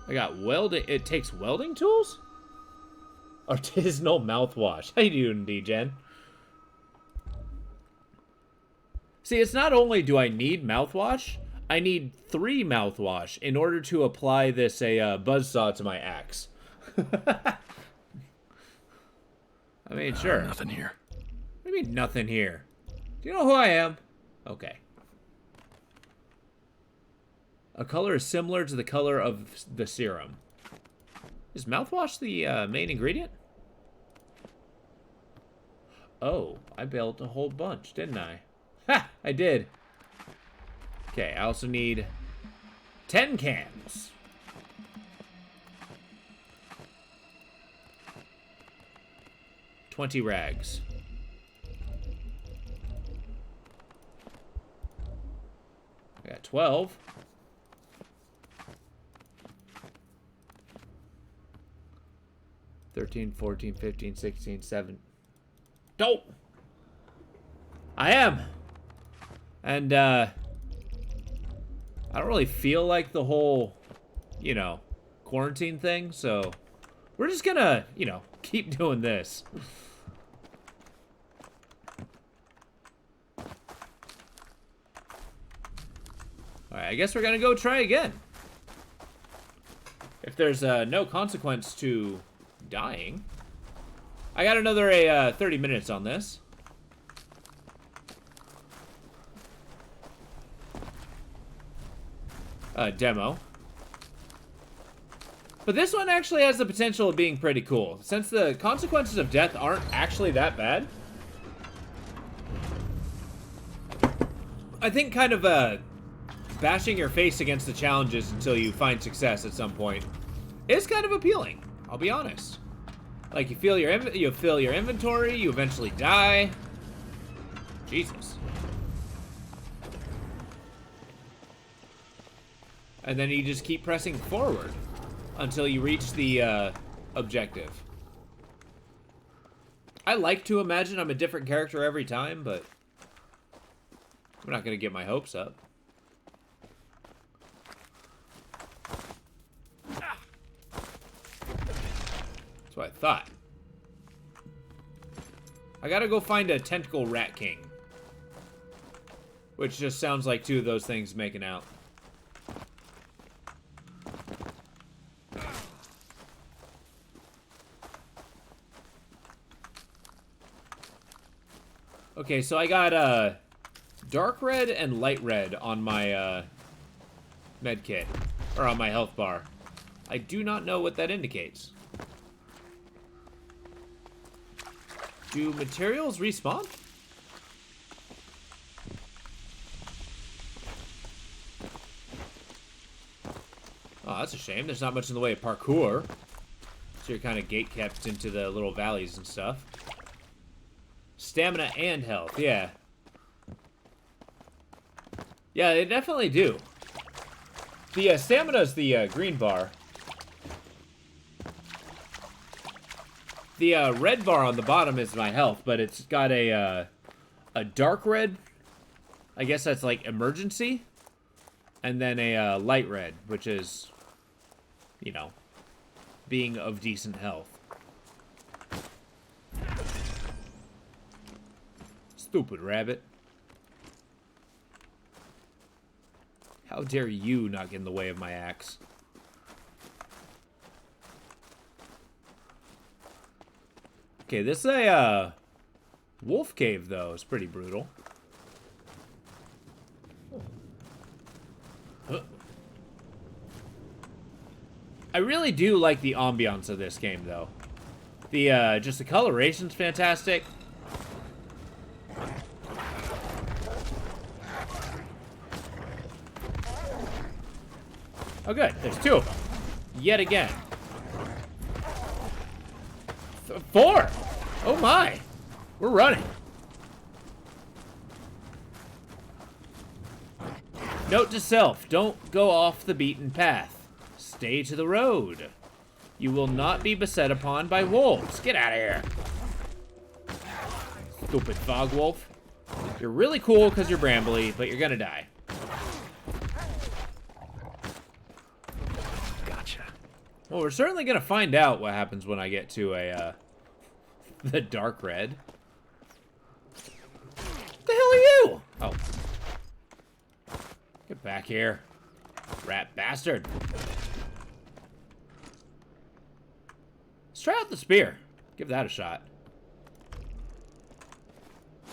I got welding. It takes welding tools? Artisanal mouthwash. How you doing, D-Gen? See, it's not only do I need mouthwash, I need 3 mouthwash in order to apply this buzzsaw to my axe. I mean, sure. Nothing here. What do you mean, nothing here? Do you know who I am? Okay. A color is similar to the color of the serum. Is mouthwash the main ingredient? Oh, I built a whole bunch, didn't I? Ha! I did. Okay, I also need 10 cans. $20 rags. I got 12. $13, $14, $15, $16, $7. Dope! I am! And, I don't really feel like the whole, you know, quarantine thing, so we're just gonna, you know, keep doing this. Alright, I guess we're gonna go try again. If there's no consequence to dying. I got another 30 minutes on this. Demo. But this one actually has the potential of being pretty cool. Since the consequences of death aren't actually that bad. I think kind of bashing your face against the challenges until you find success at some point is kind of appealing. I'll be honest. Like, you fill your inventory, you eventually die. Jesus. And then you just keep pressing forward until you reach the objective. I like to imagine I'm a different character every time, but I'm not gonna get my hopes up. That's what I thought. I gotta go find a tentacle rat king. Which just sounds like two of those things making out. Okay, so I got dark red and light red on my med kit, or on my health bar. I do not know what that indicates. Do materials respawn? Oh, that's a shame. There's not much in the way of parkour. So you're kind of gate-kept into the little valleys and stuff. Stamina and health, yeah. Yeah, they definitely do. The stamina's the green bar. The red bar on the bottom is my health, but it's got a dark red. I guess that's like emergency. And then a light red, which is, you know, being of decent health. Stupid rabbit. How dare you not get in the way of my axe? Okay, this is a wolf cave, though. It's pretty brutal. I really do like the ambiance of this game, though. The just the coloration's fantastic. Oh, good. There's two of them. Yet again. Four! Oh, my. We're running. Note to self. Don't go off the beaten path. Stay to the road. You will not be beset upon by wolves. Get out of here. Stupid fog wolf. You're really cool because you're brambly, but you're gonna die. Well, we're certainly gonna find out what happens when I get to a, the dark red. What the hell are you? Oh. Get back here, rat bastard. Let's try out the spear. Give that a shot.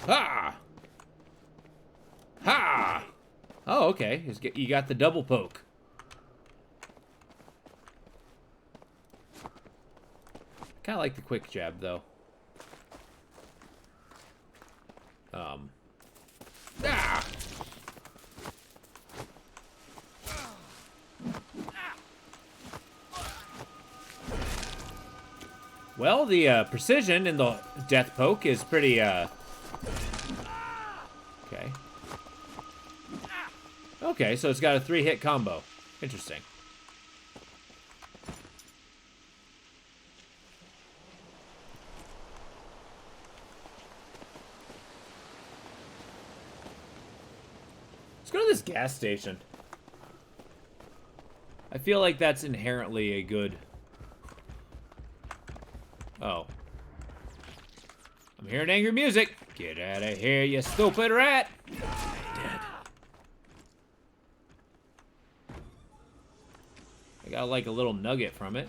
Ha! Ha! Oh, okay. You got the double poke. Kind of like the quick jab, though. Ah! Well, the precision in the death poke is pretty, okay. Okay, so it's got a 3-hit combo. Interesting. Let's go to this gas station. I feel like that's inherently a good... Oh. I'm hearing angry music. Get out of here, you stupid rat. Dead. Got like a little nugget from it.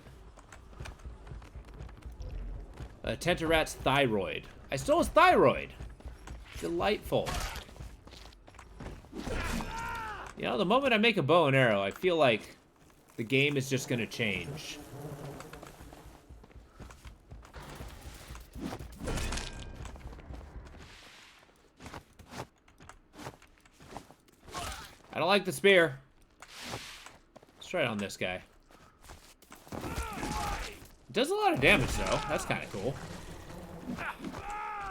Tentarat's thyroid. I stole his thyroid. Delightful. You know, the moment I make a bow and arrow, I feel like the game is just gonna change. I don't like the spear. Let's try it on this guy. It does a lot of damage, though. That's kind of cool.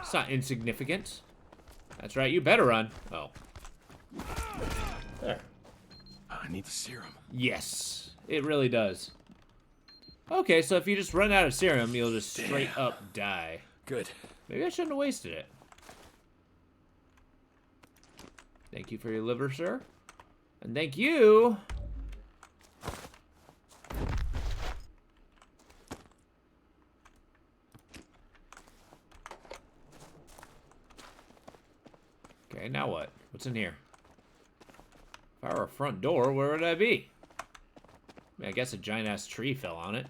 It's not insignificant. That's right, you better run. Oh. There. I need the serum. Yes, it really does. Okay, so if you just run out of serum, you'll just straight up die. Good. Maybe I shouldn't have wasted it. Thank you for your liver, sir. And thank you. Okay, now what? What's in here? If I were a front door, where would I be? I mean, I guess a giant-ass tree fell on it.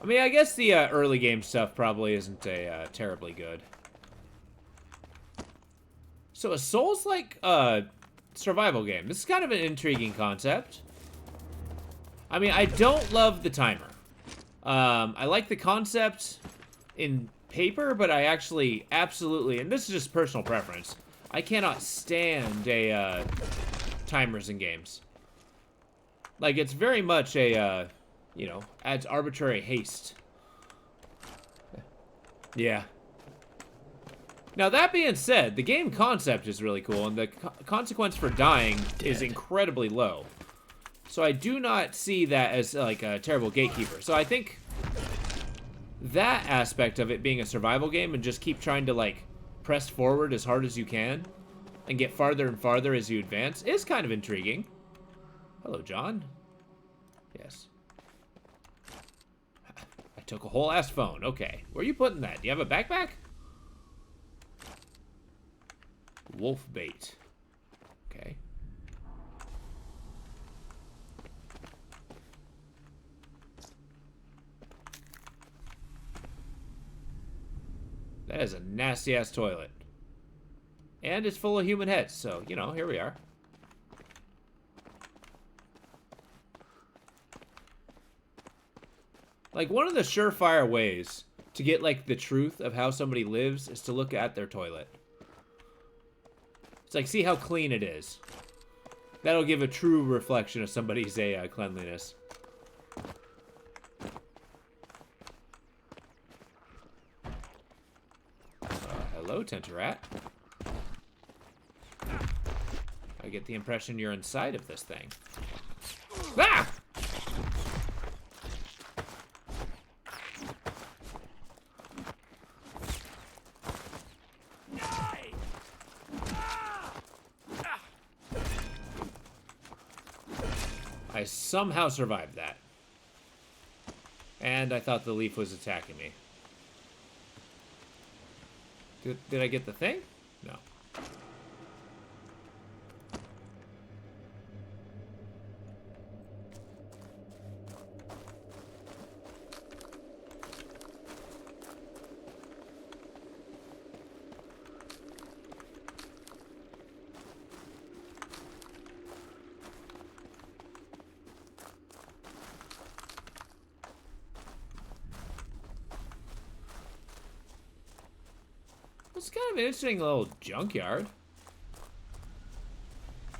I mean, I guess the early game stuff probably isn't terribly good. So a Souls-like survival game. This is kind of an intriguing concept. I mean, I don't love the timer. I like the concept in paper, but I actually absolutely, and this is just personal preference, I cannot stand timers in games. Like, it's very much a, you know, adds arbitrary haste. Yeah. Now, that being said, the game concept is really cool, and the consequence for dying is incredibly low. So I do not see that as, like, a terrible gatekeeper. So I think that aspect of it being a survival game and just keep trying to, like, press forward as hard as you can and get farther and farther as you advance is kind of intriguing. Hello, John. Yes. I took a whole ass phone. Okay. Where are you putting that? Do you have a backpack? Wolf bait. Okay. That is a nasty-ass toilet. And it's full of human heads, so, you know, here we are. Like, one of the surefire ways to get, like, the truth of how somebody lives is to look at their toilet. It's like, see how clean it is. That'll give a true reflection of somebody's cleanliness. Hello, Tentarat. I get the impression you're inside of this thing. Ah! I somehow survived that. And I thought the leaf was attacking me. Did I get the thing? No. It's kind of an interesting little junkyard.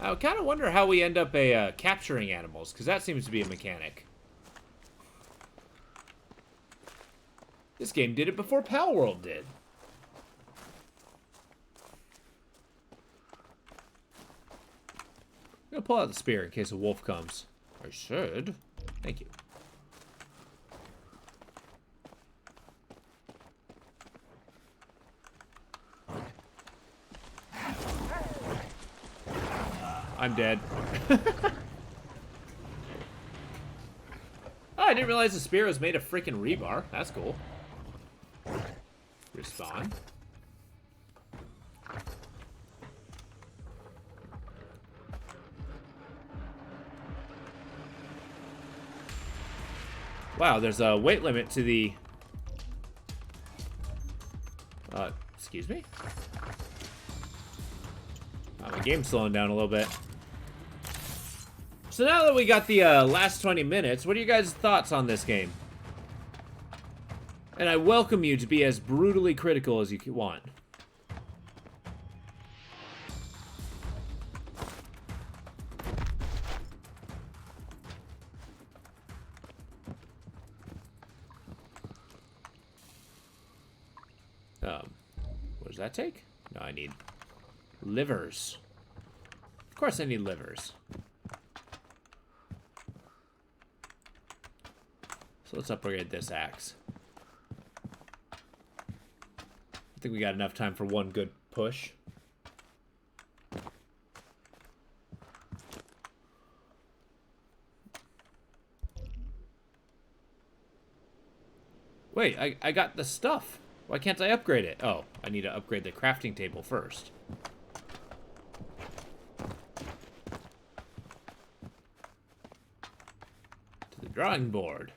I kind of wonder how we end up capturing animals, because that seems to be a mechanic. This game did it before Palworld did. I'm gonna pull out the spear in case a wolf comes. I should. Thank you. I'm dead. Oh, I didn't realize the spear was made of freaking rebar. That's cool. Respawn. Wow, there's a weight limit to the... excuse me? My game's slowing down a little bit. So now that we got the last 20 minutes, what are you guys' thoughts on this game? And I welcome you to be as brutally critical as you want. What does that take? No, I need livers. Of course I need livers. So let's upgrade this axe. I think we got enough time for one good push. Wait, I got the stuff. Why can't I upgrade it? Oh, I need to upgrade the crafting table first. To the drawing board.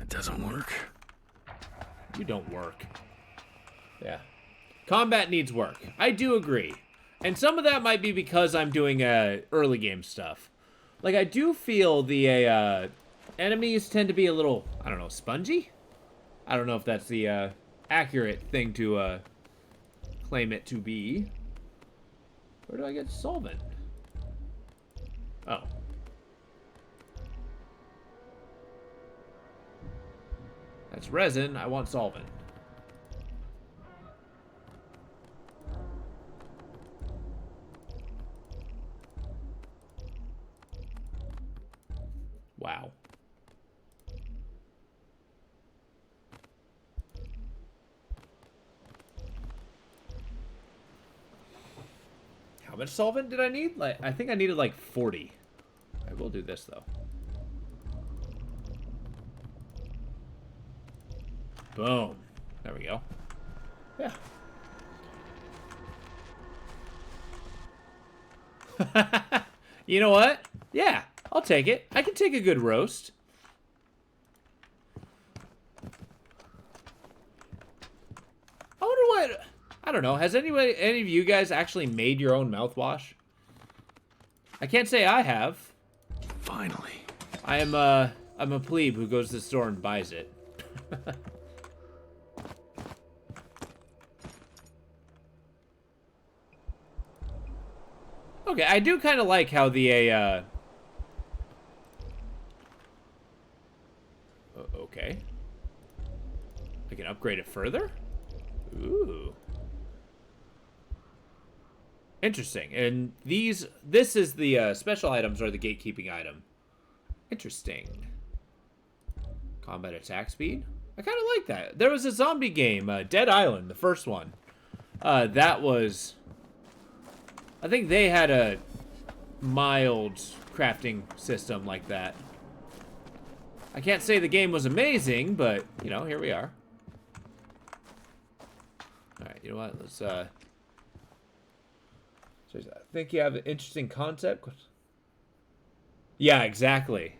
It doesn't work. You don't work. Yeah. Combat needs work. I do agree. And some of that might be because I'm doing early game stuff. Like, I do feel the enemies tend to be a little, I don't know, spongy? I don't know if that's the accurate thing to claim it to be. Where do I get solvent? Oh. That's resin. I want solvent. Wow. How much solvent did I need? Like, I think I needed like 40. I will do this though. Boom. There we go. Yeah. You know what? Yeah, I'll take it. I can take a good roast. I wonder what... I don't know. Has any of you guys actually made your own mouthwash? I can't say I have. Finally. I'm a plebe who goes to the store and buys it. Okay, I do kind of like how the okay. I can upgrade it further? Ooh. Interesting. And this is the special items or the gatekeeping item. Interesting. Combat attack speed? I kind of like that. There was a zombie game, Dead Island, the first one. That was... I think they had a mild crafting system like that. I can't say the game was amazing, but, you know, here we are. Alright, you know what? Let's, so I think you have an interesting concept. Yeah, exactly.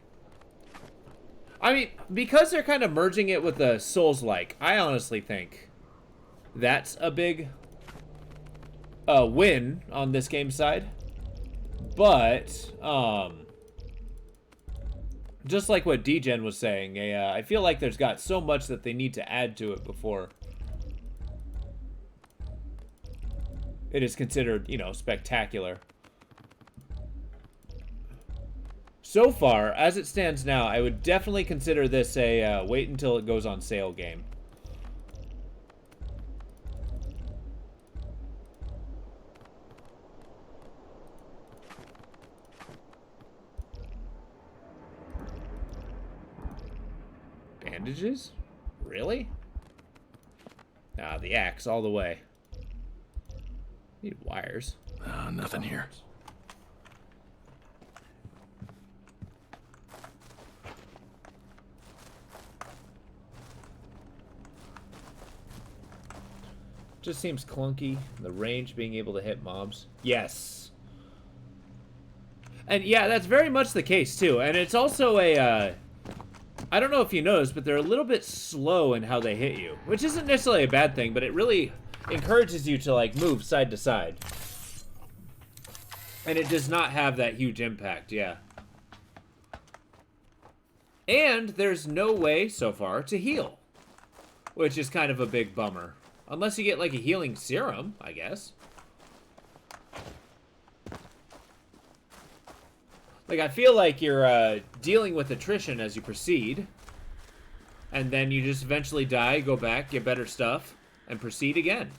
I mean, because they're kind of merging it with the Souls-like, I honestly think that's a big win on this game side. But, just like what D-Gen was saying, I feel like there's got so much that they need to add to it before it is considered, you know, spectacular. So far, as it stands now, I would definitely consider this a wait until it goes on sale game. Bandages? Really? Ah, the axe all the way. Need wires. Nothing here. Just seems clunky. The range being able to hit mobs. Yes. And yeah, that's very much the case too. And it's also a, I don't know if you noticed, but they're a little bit slow in how they hit you, which isn't necessarily a bad thing, but it really encourages you to like move side to side. And it does not have that huge impact, yeah. And there's no way so far to heal, which is kind of a big bummer. Unless you get like a healing serum, I guess. Like, I feel like you're dealing with attrition as you proceed. And then you just eventually die, go back, get better stuff, and proceed again.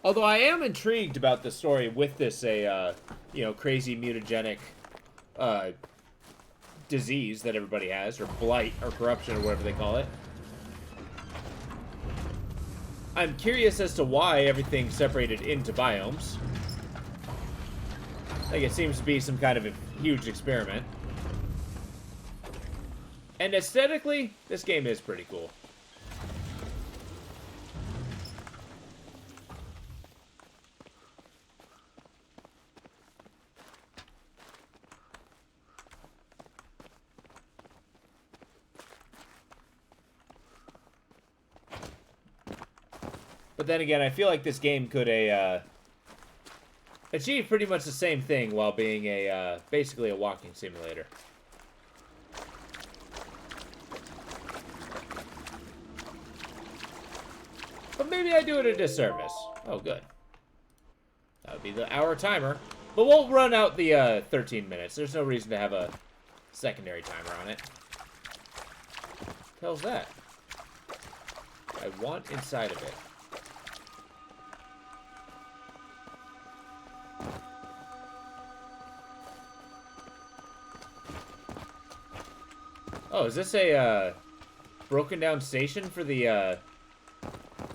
Although I am intrigued about the story with this, you know, crazy mutagenic disease that everybody has, or blight, or corruption, or whatever they call it. I'm curious as to why everything's separated into biomes. Like, it seems to be some kind of a huge experiment. And aesthetically, this game is pretty cool. But then again, I feel like this game could achieve pretty much the same thing while being basically a walking simulator. But maybe I do it a disservice. Oh, good. That would be the hour timer. But we'll run out the 13 minutes. There's no reason to have a secondary timer on it. What the hell's that? I want inside of it. Oh, is this a broken down station for the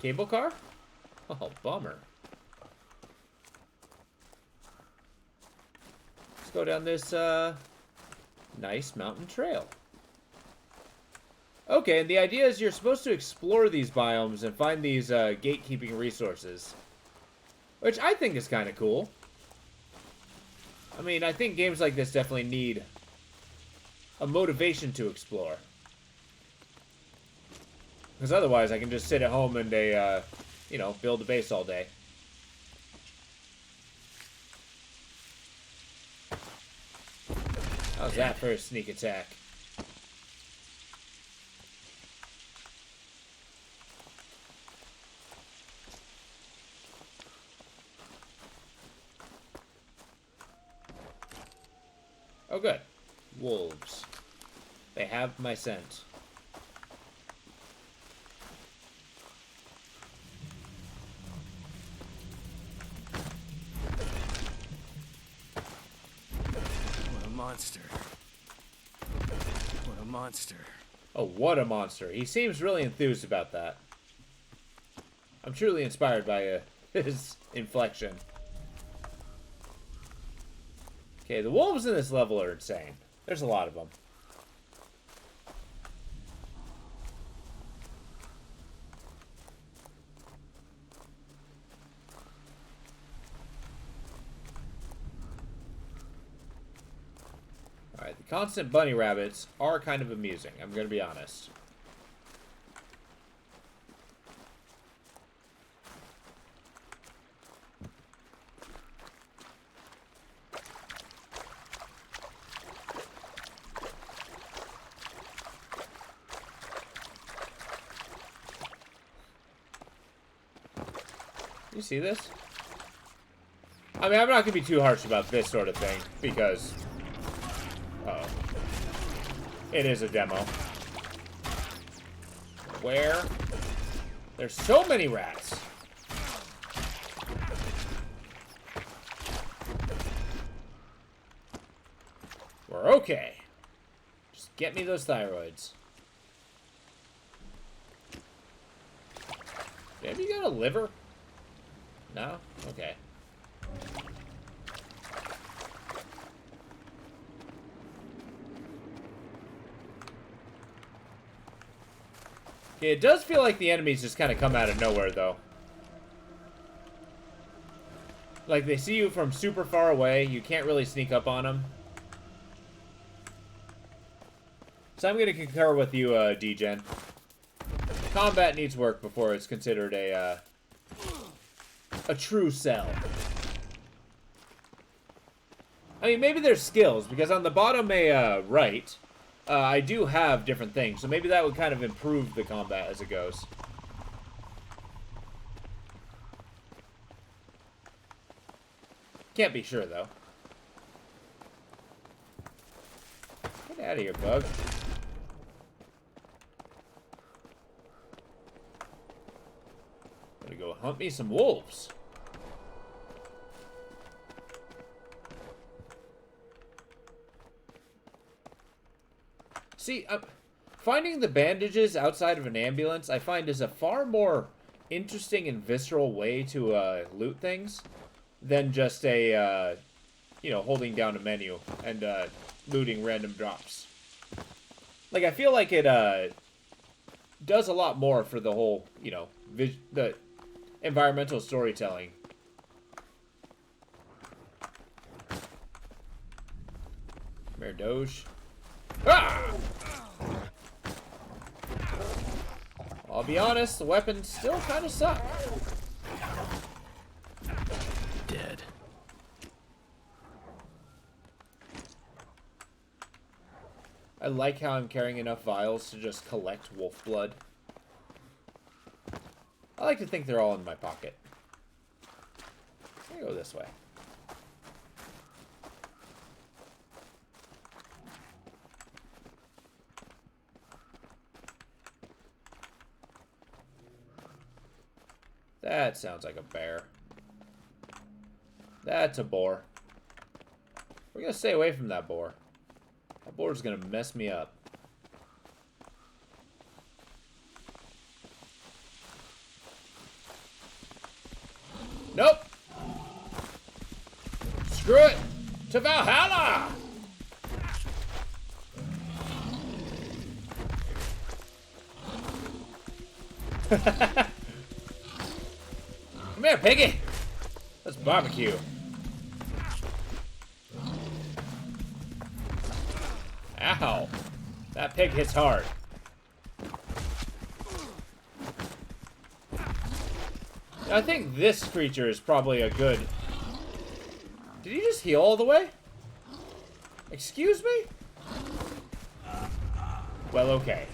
cable car? Oh, bummer. Let's go down this nice mountain trail. Okay, and the idea is you're supposed to explore these biomes and find these gatekeeping resources, which I think is kind of cool. I mean, I think games like this definitely need a motivation to explore. Because otherwise I can just sit at home and you know, build a base all day. How's that for a sneak attack? Oh, good. Wolves. They have my scent. What a monster. What a monster. Oh, what a monster. He seems really enthused about that. I'm truly inspired by his inflection. Okay, the wolves in this level are insane. There's a lot of them. Alright, the constant bunny rabbits are kind of amusing, I'm gonna be honest. You see this? I mean, I'm not gonna be too harsh about this sort of thing, because... Uh-oh. It is a demo. Where? There's so many rats! We're okay. Just get me those thyroids. Have you got a liver? No? Okay. Okay, it does feel like the enemies just kind of come out of nowhere, though. Like, they see you from super far away. You can't really sneak up on them. So I'm going to concur with you, D-Gen. Combat needs work before it's considered a true sell. I mean, maybe there's skills, because on the bottom right, I do have different things. So maybe that would kind of improve the combat as it goes. Can't be sure, though. Get out of here, bug. Gonna go hunt me some wolves. See, finding the bandages outside of an ambulance, I find is a far more interesting and visceral way to loot things than just a, you know, holding down a menu and looting random drops. Like, I feel like it does a lot more for the whole, you know, the environmental storytelling. Come here, Doge. Ah! I'll be honest, the weapons still kind of suck. Dead. I like how I'm carrying enough vials to just collect wolf blood. I like to think they're all in my pocket. I'm gonna go this way. That sounds like a bear. That's a boar. We're gonna stay away from that boar. That boar's gonna mess me up. Nope! Screw it! To Valhalla! Come here, piggy! Let's barbecue. Ow! That pig hits hard. I think this creature is probably a good... Did he just heal all the way? Excuse me? Well, okay.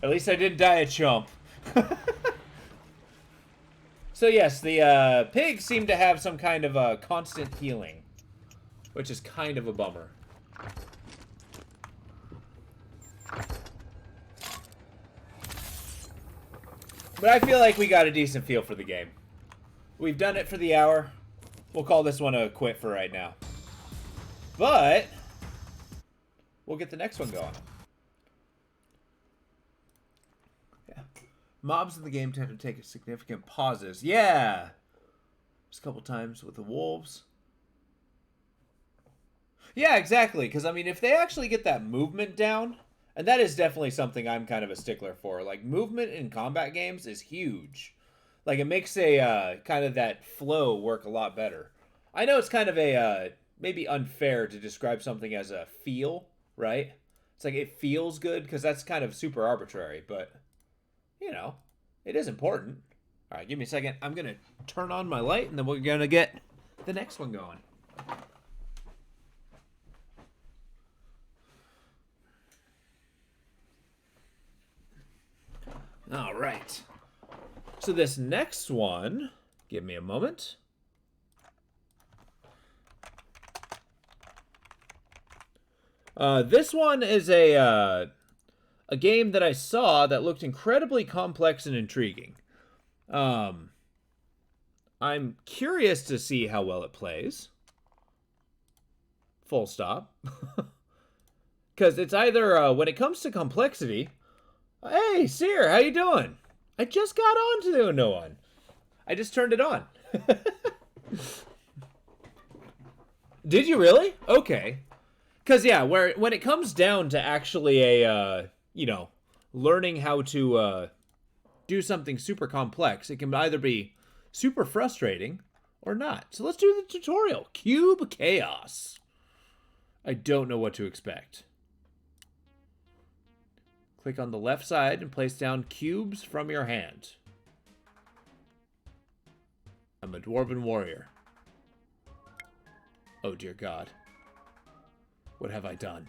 At least I didn't die a chump. So yes, the pigs seem to have some kind of constant healing, which is kind of a bummer. But I feel like we got a decent feel for the game. We've done it for the hour. We'll call this one a quit for right now. But we'll get the next one going. Yeah. Mobs in the game tend to take significant pauses. Yeah! Just a couple times with the wolves. Yeah, exactly. Because, I mean, if they actually get that movement down... And that is definitely something I'm kind of a stickler for. Like, movement in combat games is huge. Like, it makes a, kind of that flow work a lot better. I know it's kind of a, maybe unfair to describe something as a feel, right? It's like, it feels good, because that's kind of super arbitrary, but, you know, it is important. All right, give me a second. I'm going to turn on my light, and then we're going to get the next one going. All right. So this next one, give me a moment. This one is a game that I saw that looked incredibly complex and intriguing. I'm curious to see how well it plays. Full stop. Because it's either, when it comes to complexity... Hey, Seer, how you doing? I just got on to the no one. I just turned it on. Did you really? Okay. Because, yeah, when it comes down to actually a, you know, learning how to do something super complex. It can either be super frustrating or not. So let's do the tutorial. Cube Chaos. I don't know what to expect. Click on the left side and place down cubes from your hand. I'm a Dwarven warrior. Oh dear God. What have I done?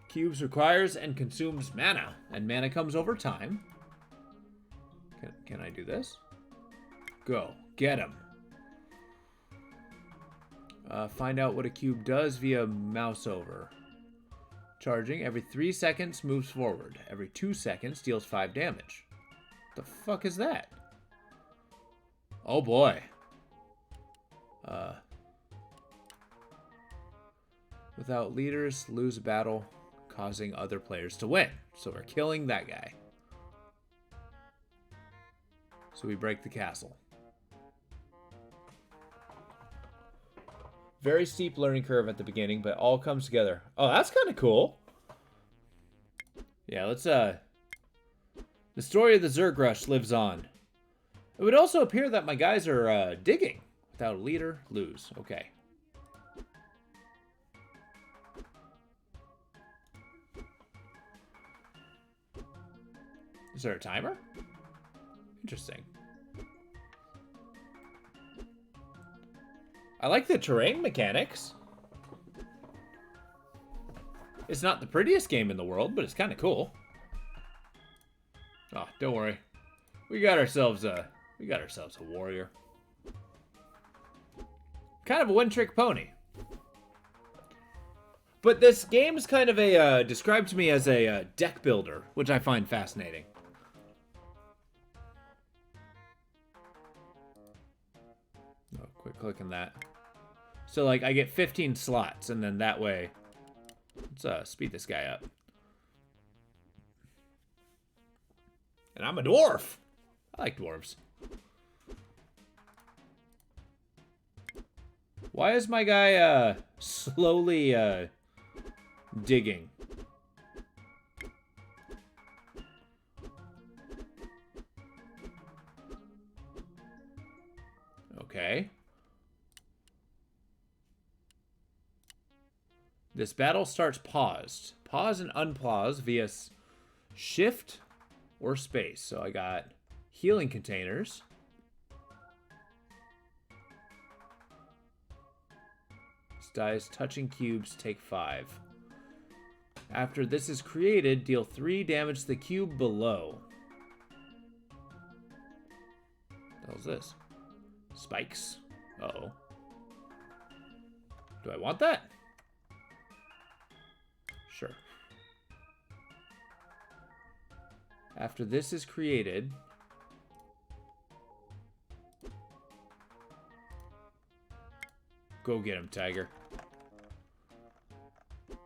Cubes requires and consumes mana, and mana comes over time. Can I do this? Go. Get him. Find out what a cube does via mouse over. Charging. Every 3 seconds moves forward. Every 2 seconds deals 5 damage. The fuck is that? Oh boy. Without leaders, lose a battle, causing other players to win. So we're killing that guy. So we break the castle. Very steep learning curve at the beginning, but all comes together. Oh, that's kind of cool. Yeah, let's, the story of the Zergrush lives on. It would also appear that my guys are, digging. Without a leader, lose. Okay. Is there a timer? Interesting. I like the terrain mechanics. It's not the prettiest game in the world, but it's kind of cool. Oh, don't worry. We got ourselves a warrior. Kind of a one-trick pony. But this game is kind of a described to me as a deck builder, which I find fascinating. Oh, quick click on that. So, like, I get 15 slots, and then that way... Let's speed this guy up. And I'm a dwarf! I like dwarves. Why is my guy, slowly, digging? Okay. This battle starts paused. Pause and unpause via shift or space. So I got healing containers. This dies touching cubes, take 5. After this is created, deal 3 damage to the cube below. What the hell is this? Spikes. Uh-oh. Do I want that? Sure. After this is created, go get him, Tiger. What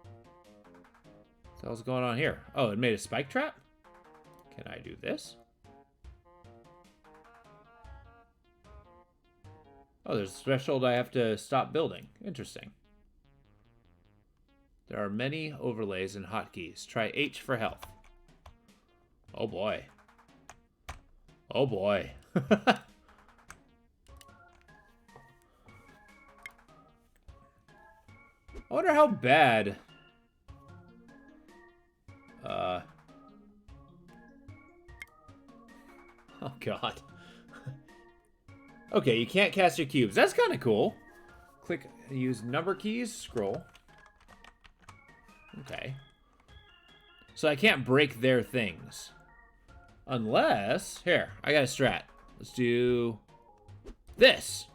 the hell's going on here? Oh, it made a spike trap? Can I do this? Oh, there's a threshold I have to stop building. Interesting. There are many overlays and hotkeys. Try H for health. Oh boy. Oh boy. I wonder how bad... Oh god. Okay, you can't cast your cubes. That's kind of cool. Click, use number keys, scroll. Okay. So I can't break their things. Unless... Here, I got a strat. Let's do... this.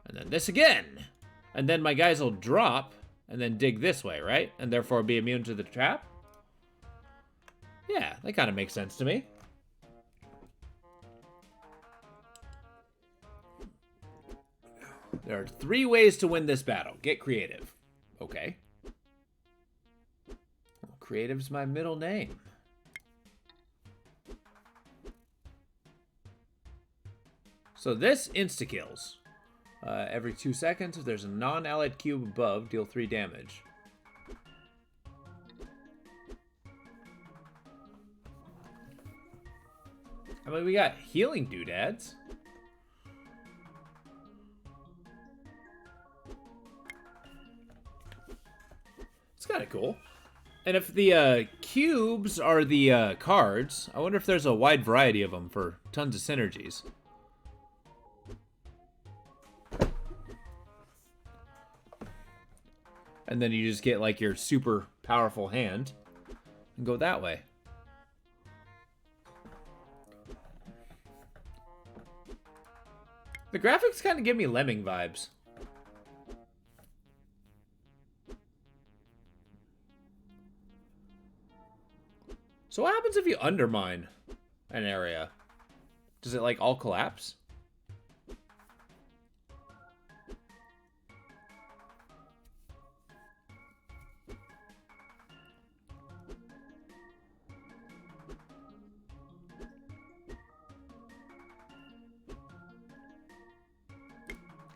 And then this again. And then my guys will drop and then dig this way, right? And therefore be immune to the trap? Yeah, that kind of makes sense to me. There are 3 ways to win this battle. Get creative. Okay. Well, creative's my middle name. So this insta-kills. Every 2 seconds, if there's a non-allied cube above, deal 3 damage. I mean, we got healing doodads. It's kind of cool. And if the cubes are the cards, I wonder if there's a wide variety of them for tons of synergies. And then you just get like your super powerful hand and go that way. The graphics kind of give me Lemming vibes. So what happens if you undermine an area? Does it like all collapse?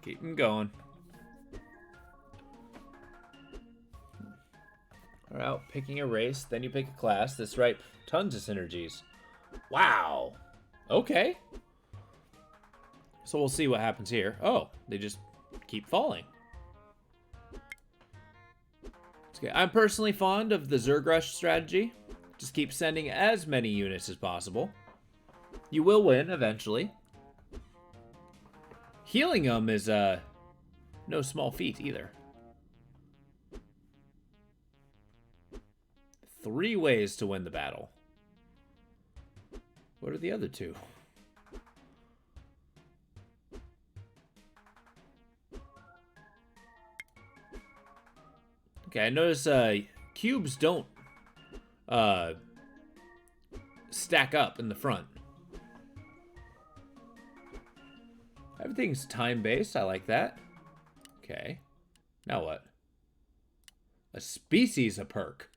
Keep them going. All right, picking a race, then you pick a class. That's right, tons of synergies. Wow. Okay. So we'll see what happens here. Oh, they just keep falling. Okay. I'm personally fond of the Zerg Rush strategy. Just keep sending as many units as possible. You will win eventually. Healing them is no small feat either. 3 ways to win the battle. What are the other 2? Okay, I notice cubes don't stack up in the front. Everything's time-based. I like that. Okay. Now what? A species, a perk.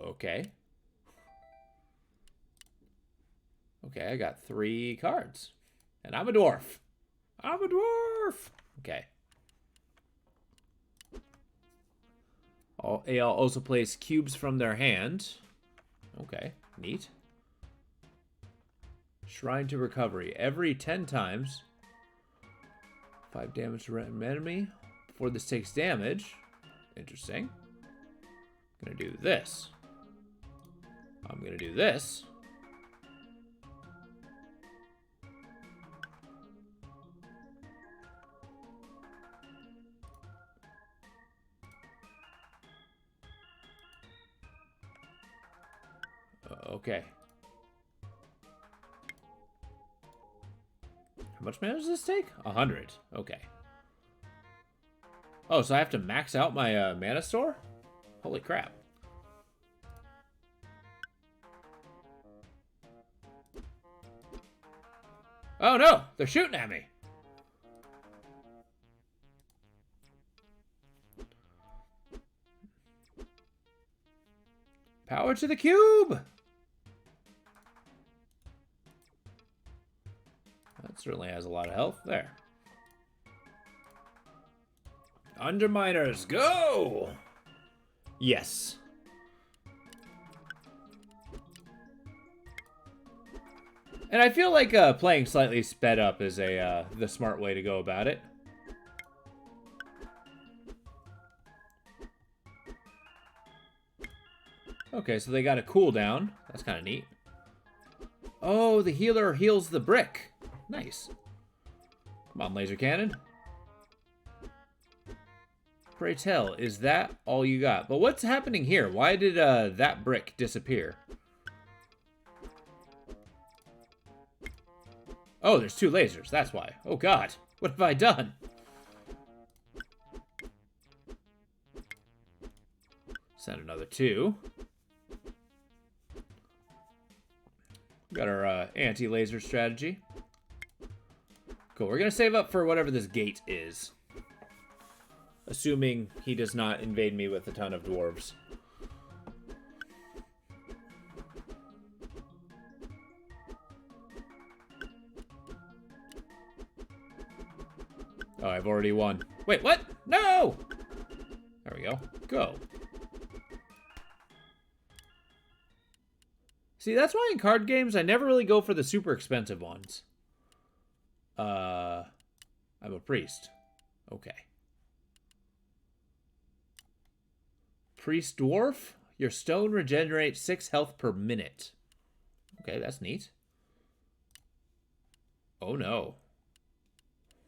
Okay. Okay, I got 3 cards. And I'm a dwarf. I'm a dwarf! Okay. AL also plays cubes from their hand. Okay, neat. Shrine to Recovery. Every 10 times. 5 damage to random enemy. Before this takes damage. Interesting. I'm gonna do this. I'm gonna do this. Okay. How much mana does this take? 100. Okay. Oh, so I have to max out my mana store? Holy crap. Oh no! They're shooting at me! Power to the cube! That certainly has a lot of health. There. Underminers, go! Yes. And I feel like playing slightly sped up is the smart way to go about it. Okay, so they got a cooldown. That's kind of neat. Oh, the healer heals the brick. Nice. Come on, laser cannon. Pray tell, is that all you got? But what's happening here? Why did that brick disappear? Oh, there's 2 lasers. That's why. Oh, God. What have I done? Send another 2. Got our anti-laser strategy. Cool. We're going to save up for whatever this gate is. Assuming he does not invade me with a ton of dwarves. Oh, I've already won. Wait, what? No! There we go. Go. See, that's why in card games, I never really go for the super expensive ones. I'm a priest. Okay. Priest Dwarf. Your stone regenerates 6 health per minute. Okay, that's neat. Oh, no.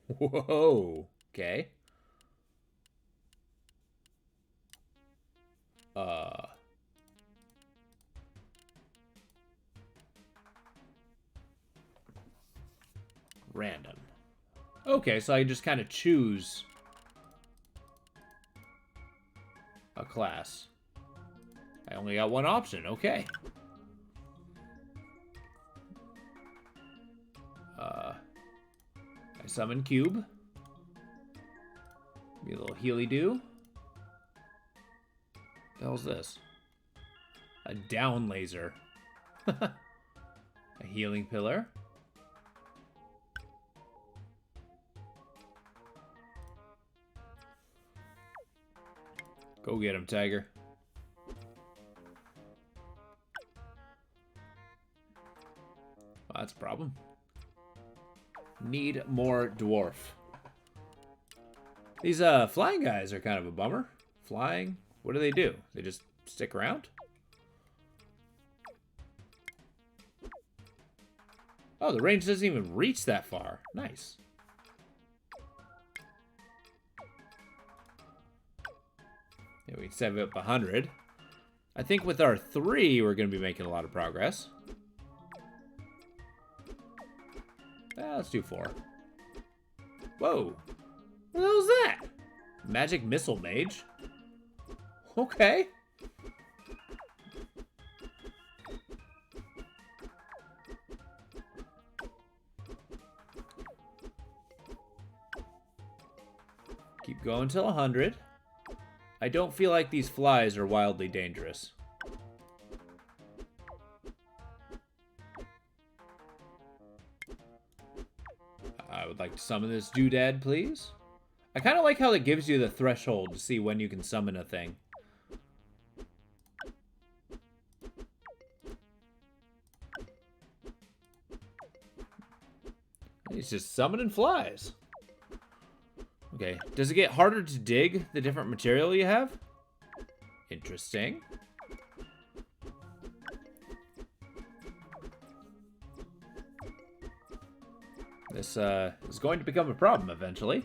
Whoa. Okay. Random. Okay, so I just kind of choose a class. I only got one option. Okay. I summon Cube. Be a little healy do. The hell's this? A down laser. A healing pillar. Go get him, Tiger. Well, that's a problem. Need more dwarf. These flying guys are kind of a bummer. Flying, what do? They just stick around? Oh, the range doesn't even reach that far. Nice. Yeah, we can set it up 100. I think with our 3, we're going to be making a lot of progress. Let's do 4. Whoa. What the hell is that? Magic Missile Mage? Okay. Keep going till 100. I don't feel like these flies are wildly dangerous. I would like to summon this doodad, please. I kind of like how it gives you the threshold to see when you can summon a thing. He's just summoning flies. Okay, does it get harder to dig the different material you have? Interesting. This is going to become a problem eventually.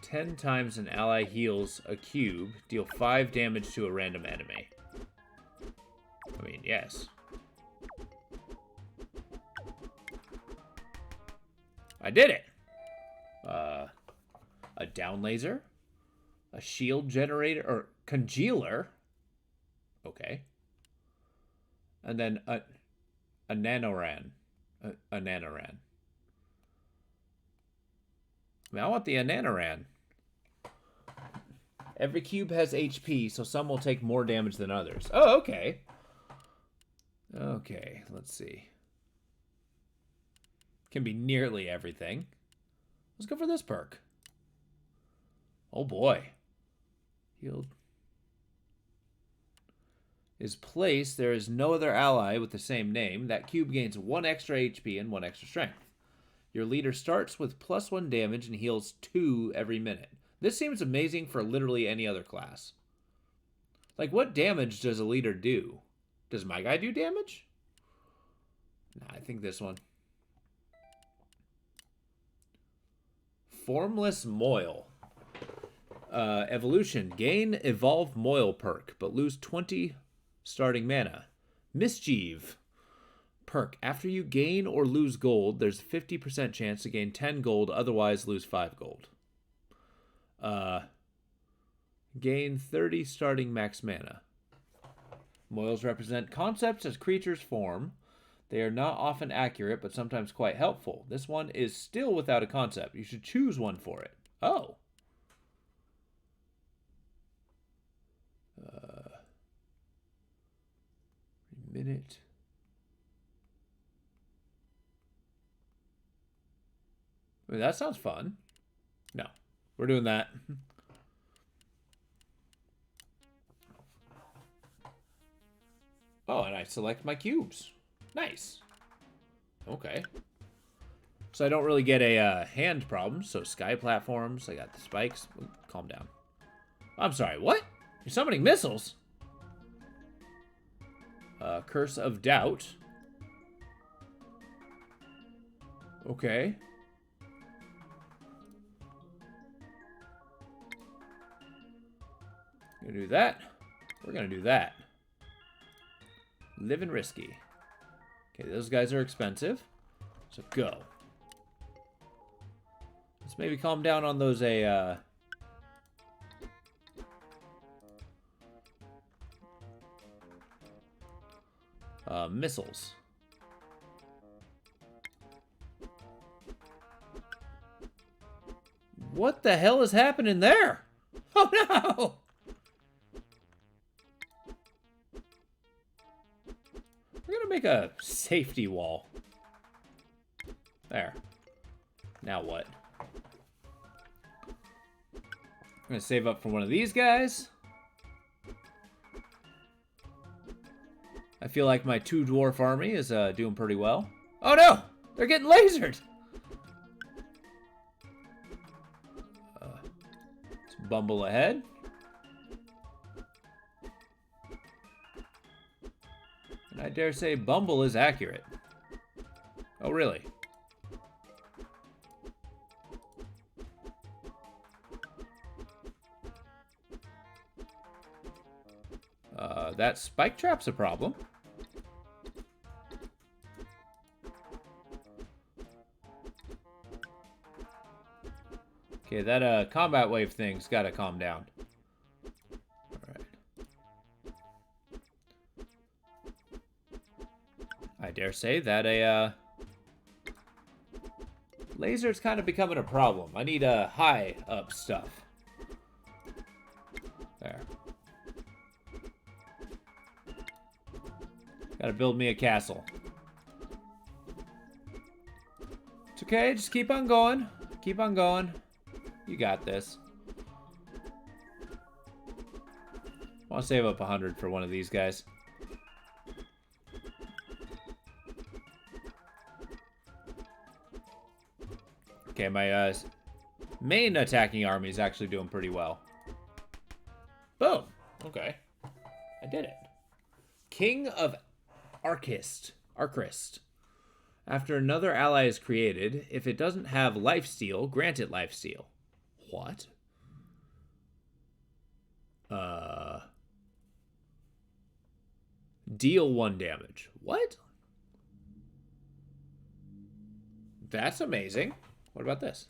Ten times an ally heals a cube, deal 5 damage to a random enemy. I mean, yes. I did it! A down laser, a shield generator, or congealer. Okay. And then a nanoran. A nanoran. I mean, I want the Ananoran. Every cube has HP, so some will take more damage than others. Oh, okay. Okay, let's see. Can be nearly everything. Let's go for this perk. Oh boy. Healed. Is placed, there is no other ally with the same name. That cube gains 1 extra HP and 1 extra strength. Your leader starts with +1 damage and heals 2 every minute. This seems amazing for literally any other class. Like, what damage does a leader do? Does my guy do damage? Nah, I think this one. Formless Moil. Evolution. Gain Evolve Moil perk, but lose 20 starting mana. Mischief. Perk. After you gain or lose gold, there's a 50% chance to gain 10 gold, otherwise lose 5 gold. Gain 30 starting max mana. Moils represent concepts as creatures form. They are not often accurate, but sometimes quite helpful. This one is still without a concept. You should choose one for it. Oh. Minute. I mean, that sounds fun. No, we're doing that. Oh, and I select my cubes. Nice. Okay. So I don't really get a hand problem. So sky platforms. I got the spikes. Ooh, calm down. I'm sorry, what? You're summoning missiles? Curse of Doubt. Okay. Gonna do that. We're gonna do that. Living risky. Okay, those guys are expensive. So go. Let's maybe calm down on those missiles. What the hell is happening there? Oh no! We're gonna make a safety wall. There. Now what? I'm gonna save up for one of these guys. I feel like my 2 dwarf army is doing pretty well. Oh no! They're getting lasered! Let's bumble ahead. And I dare say Bumble is accurate. Oh really? That spike trap's a problem. Okay, that combat wave thing's gotta calm down. Alright. I dare say that a laser's kind of becoming a problem. I need high up stuff. There. Gotta build me a castle. It's okay, just keep on going. Keep on going. You got this. I want to save up 100 for one of these guys. Okay, my main attacking army is actually doing pretty well. Boom. Okay. I did it. King of Arcist. After another ally is created, if it doesn't have lifesteal, grant it lifesteal. What? Deal 1 damage. What? That's amazing. What about this?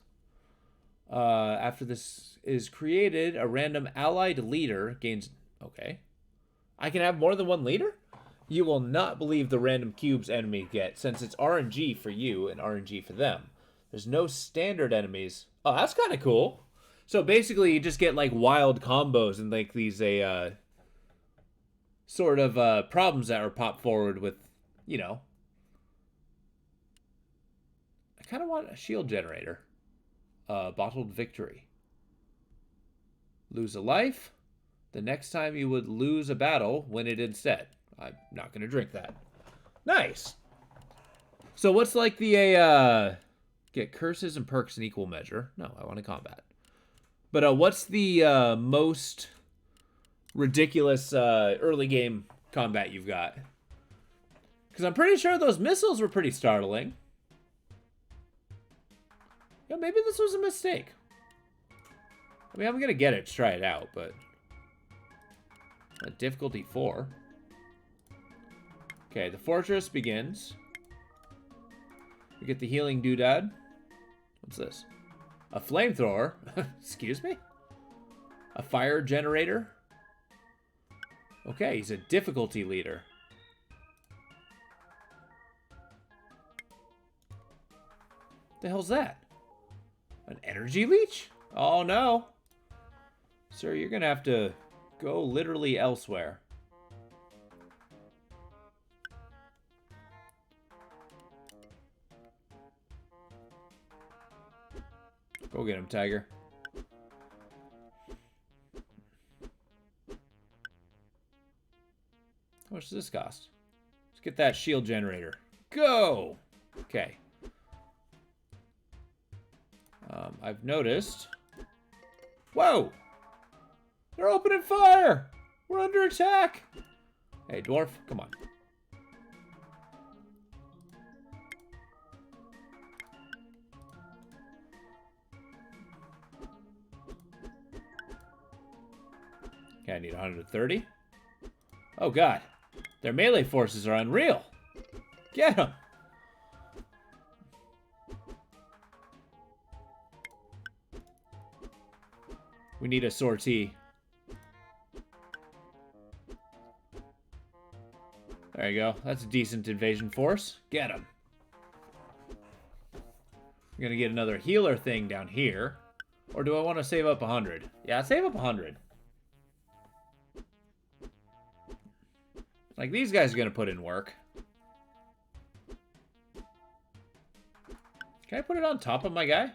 After this is created, a random allied leader gains... Okay. I can have more than one leader? You will not believe the random cubes enemy get, since it's RNG for you and RNG for them. There's no standard enemies. Oh, that's kind of cool. So basically, you just get like wild combos and like these sort of problems that are popped forward with, you know. I kind of want a shield generator. Bottled victory. Lose a life. The next time you would lose a battle, win it instead. I'm not going to drink that. Nice. So what's like the, get curses and perks in equal measure. No, I want to combat. But what's the most ridiculous early game combat you've got? Because I'm pretty sure those missiles were pretty startling. Yeah, maybe this was a mistake. I mean, I'm going to get it to try it out, but... difficulty 4. Okay, the fortress begins. We get the healing doodad. What's this? A flamethrower? Excuse me? A fire generator? Okay, he's a difficulty leader. The hell's that? An energy leech? Oh no. Sir, you're gonna have to go literally elsewhere. Go get him, Tiger. How much much does this cost? Let's get that shield generator. Go! Okay. I've noticed... Whoa! They're opening fire! We're under attack! Hey, dwarf, come on. Okay, I need 130. Oh, God. Their melee forces are unreal. Get them! We need a sortie. There you go. That's a decent invasion force. Get him. I'm gonna get another healer thing down here. Or do I want to save up 100? Yeah, save up 100. Like, these guys are gonna put in work. Can I put it on top of my guy?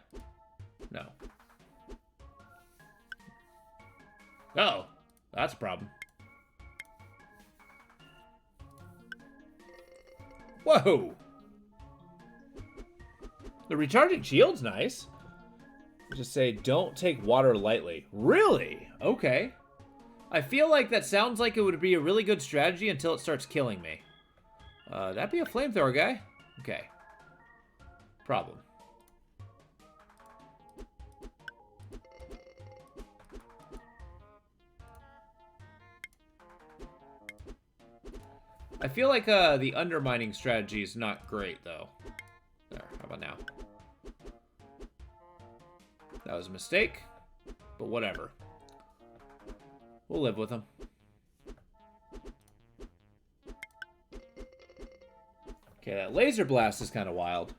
No. Oh, that's a problem. Whoa! The recharging shield's nice. Just say, don't take water lightly. Really? Okay. I feel like that sounds like it would be a really good strategy until it starts killing me. That'd be a flamethrower guy? Okay. Problem. I feel like the undermining strategy is not great, though. There, how about now? That was a mistake, but whatever. We'll live with them. Okay, that laser blast is kind of wild.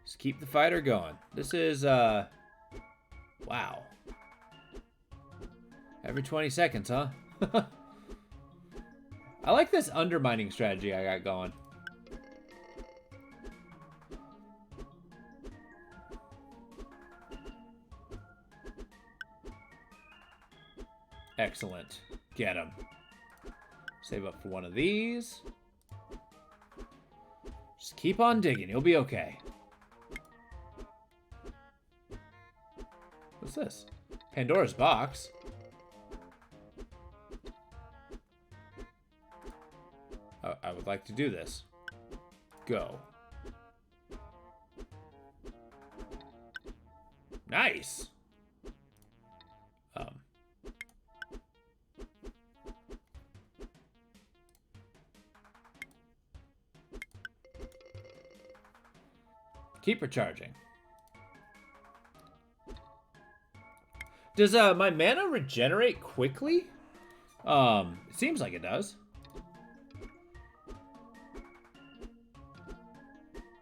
Just keep the fighter going. This is, wow. Every 20 seconds, huh? I like this undermining strategy I got going. Excellent. Get him. Save up for one of these. Just keep on digging. You'll be okay. What's this? Pandora's box. I would like to do this. Go. Nice. Keep recharging. Does my mana regenerate quickly? It seems like it does.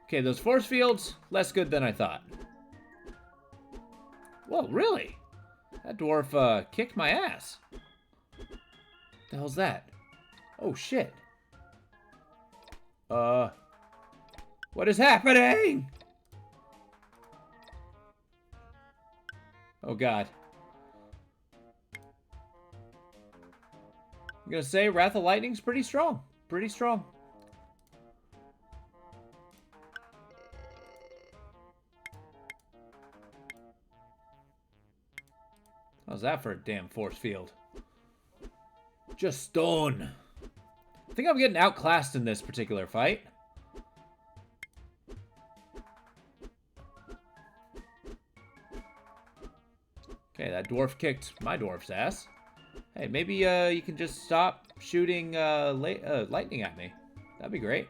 Okay, those force fields, less good than I thought. Whoa, really? That dwarf kicked my ass. The hell's that? Oh shit. What is happening? Oh god. I'm gonna say Wrath of Lightning's pretty strong. Pretty strong. How's that for a damn force field? Just stone. I think I'm getting outclassed in this particular fight. Okay, that dwarf kicked my dwarf's ass. Hey, maybe you can just stop shooting lightning at me. That'd be great.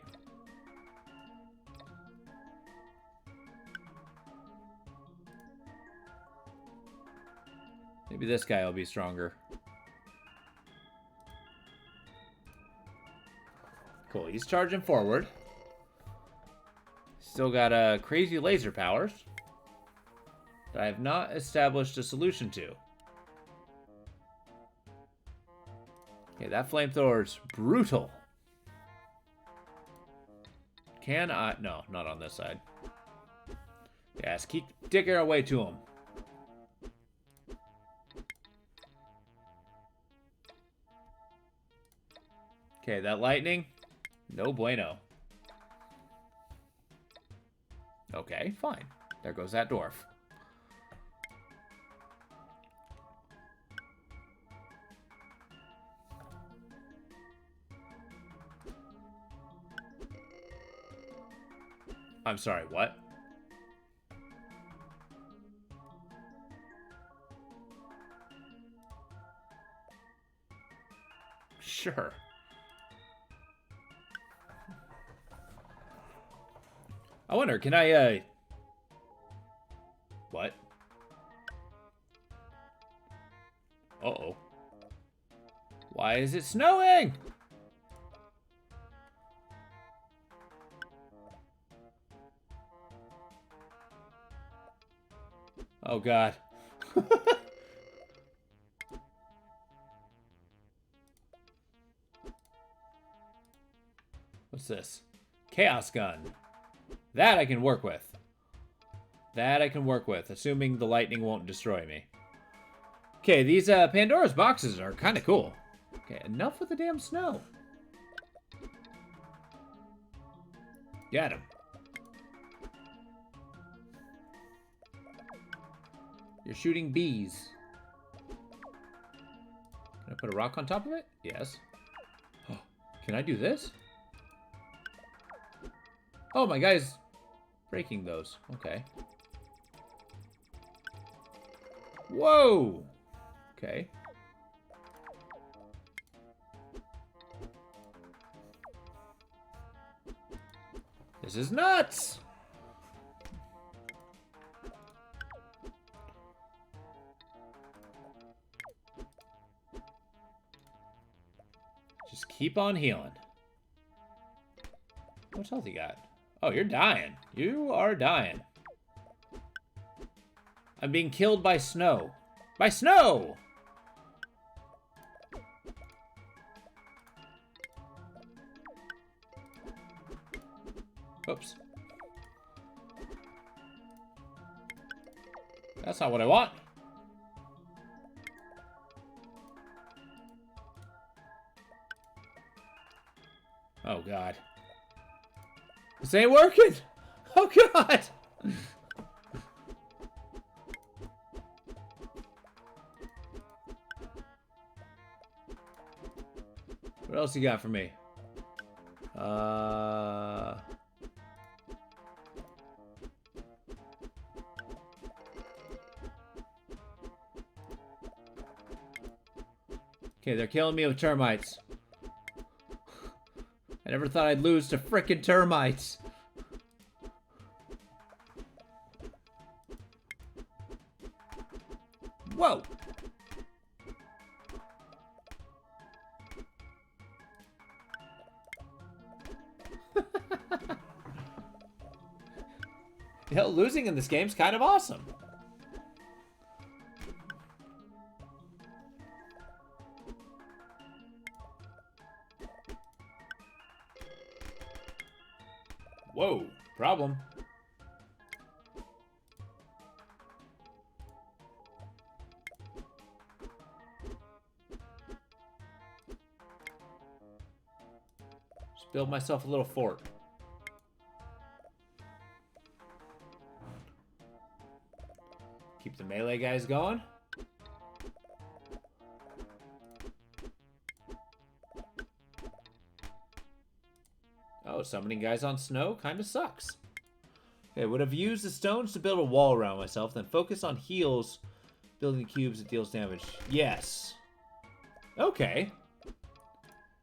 Maybe this guy will be stronger. Cool, he's charging forward. Still got crazy laser powers that I have not established a solution to. Okay, that flamethrower's brutal. Can I? No, not on this side. Yes, keep digging our way to him. Okay, that lightning, no bueno. Okay, fine. There goes that dwarf. I'm sorry, what? Sure. I wonder, can I, what? Uh-oh. Why is it snowing? Oh, God. What's this? Chaos gun. That I can work with. That I can work with, assuming the lightning won't destroy me. Okay, these Pandora's boxes are kind of cool. Okay, enough with the damn snow. Got him. You're shooting bees. Can I put a rock on top of it? Yes. Oh, can I do this? Oh, my guy's breaking those. Okay. Whoa! Okay. This is nuts! Just keep on healing. How much health you got? Oh, you're dying. You are dying. I'm being killed by snow. By snow! Oops. That's not what I want. Oh, God. This ain't working! Oh, God! What else you got for me? Okay, they're killing me with termites. I never thought I'd lose to frickin' termites. Whoa! You know, losing in this game's kind of awesome. Whoa, problem. Just build myself a little fort. Keep the melee guys going. Oh, summoning guys on snow kind of sucks. Okay, would have used the stones to build a wall around myself, then focus on heals, building cubes that deals damage. Yes. Okay.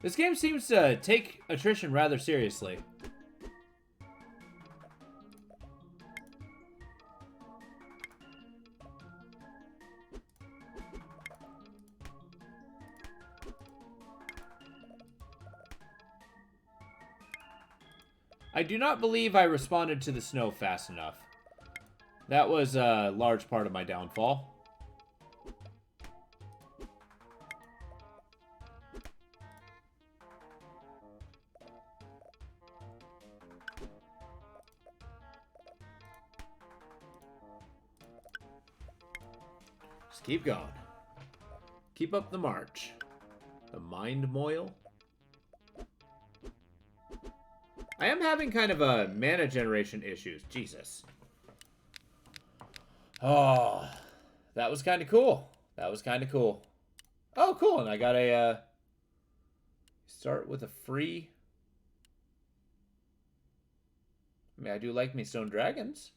This game seems to take attrition rather seriously. I do not believe I responded to the snow fast enough. That was a large part of my downfall. Just keep going. Keep up the march. The mind moil. I am having kind of a mana generation issues. Jesus. Oh, that was kind of cool. That was kind of cool. Oh, cool. And I got a, start with a free. I mean, I do like me stone dragons.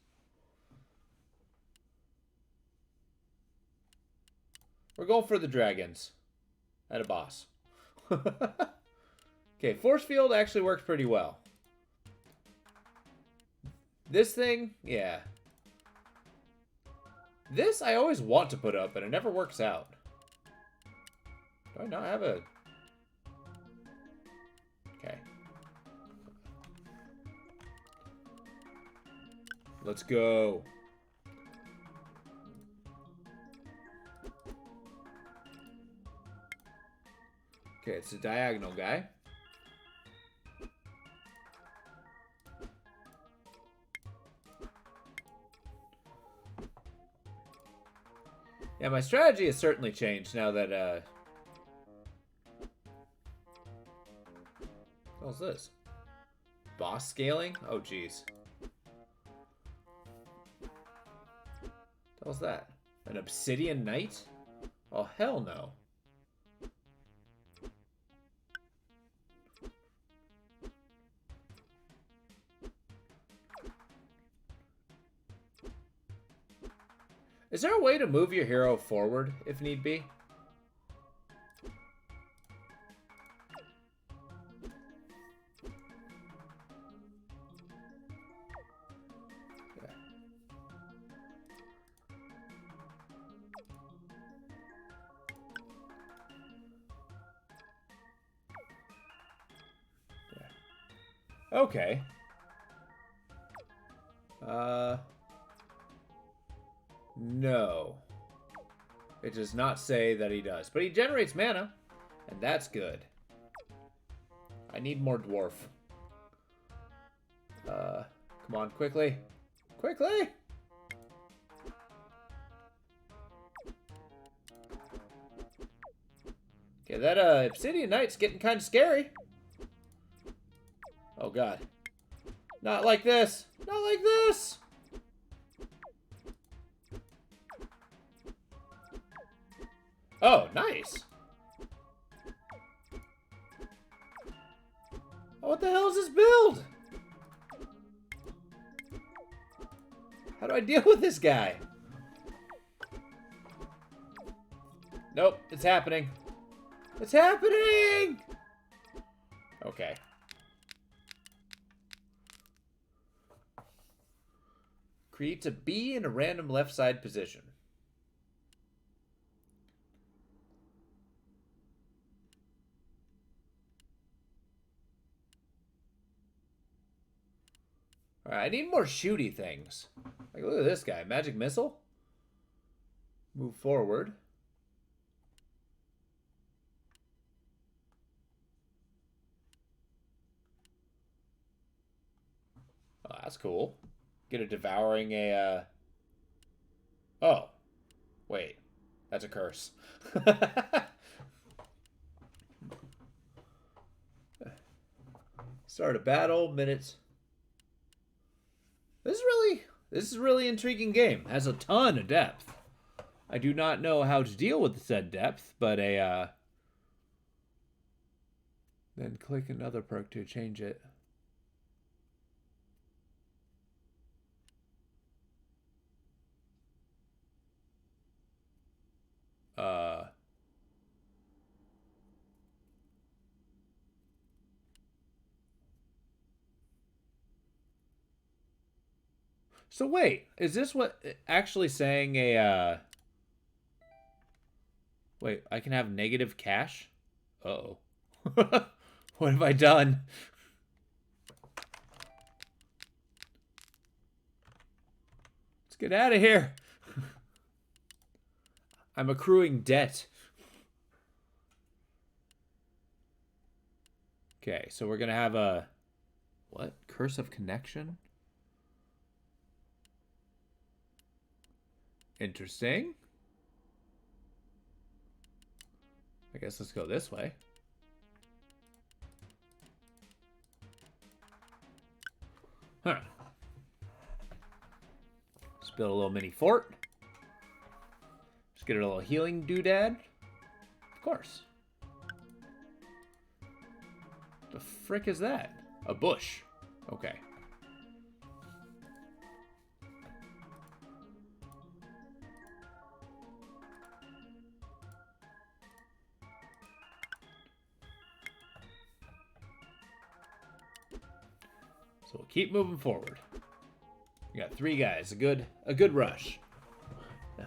We're going for the dragons. At a boss. Okay, force field actually works pretty well. This thing, yeah. This I always want to put up, but it never works out. Do I not have a... Okay. Let's go. Okay, it's a diagonal guy. Yeah, my strategy has certainly changed now that, What's this? Boss scaling? Oh, jeez. What was that? An obsidian knight? Oh, hell no. Is there a way to move your hero forward, if need be? Yeah. Yeah. Okay. No. It does not say that he does. But he generates mana. And that's good. I need more dwarf. Come on, quickly. Quickly! Okay, that Obsidian Knight's getting kind of scary. Oh, God. Not like this! Not like this! Oh, nice. Oh, what the hell is this build? How do I deal with this guy? Nope, it's happening. It's happening! Okay. Creates a B in a random left side position. Alright, I need more shooty things. Like, look at this guy. Magic missile? Move forward. Oh, that's cool. Get a devouring a, Oh. Wait. That's a curse. Start a battle, minutes. This is really intriguing game. Has a ton of depth. I do not know how to deal with said depth, but then click another perk to change it. So wait, is this what actually saying a wait, I can have negative cash? Uh-oh. What have I done? Let's get out of here. I'm accruing debt. Okay, so we're gonna have a what? Curse of connection? Interesting. I guess let's go this way. Huh. Let's build a little mini fort. Just get a little healing doodad. Of course. The frick is that? A bush. Okay. So we'll keep moving forward. We got 3 guys. A good rush. Yeah.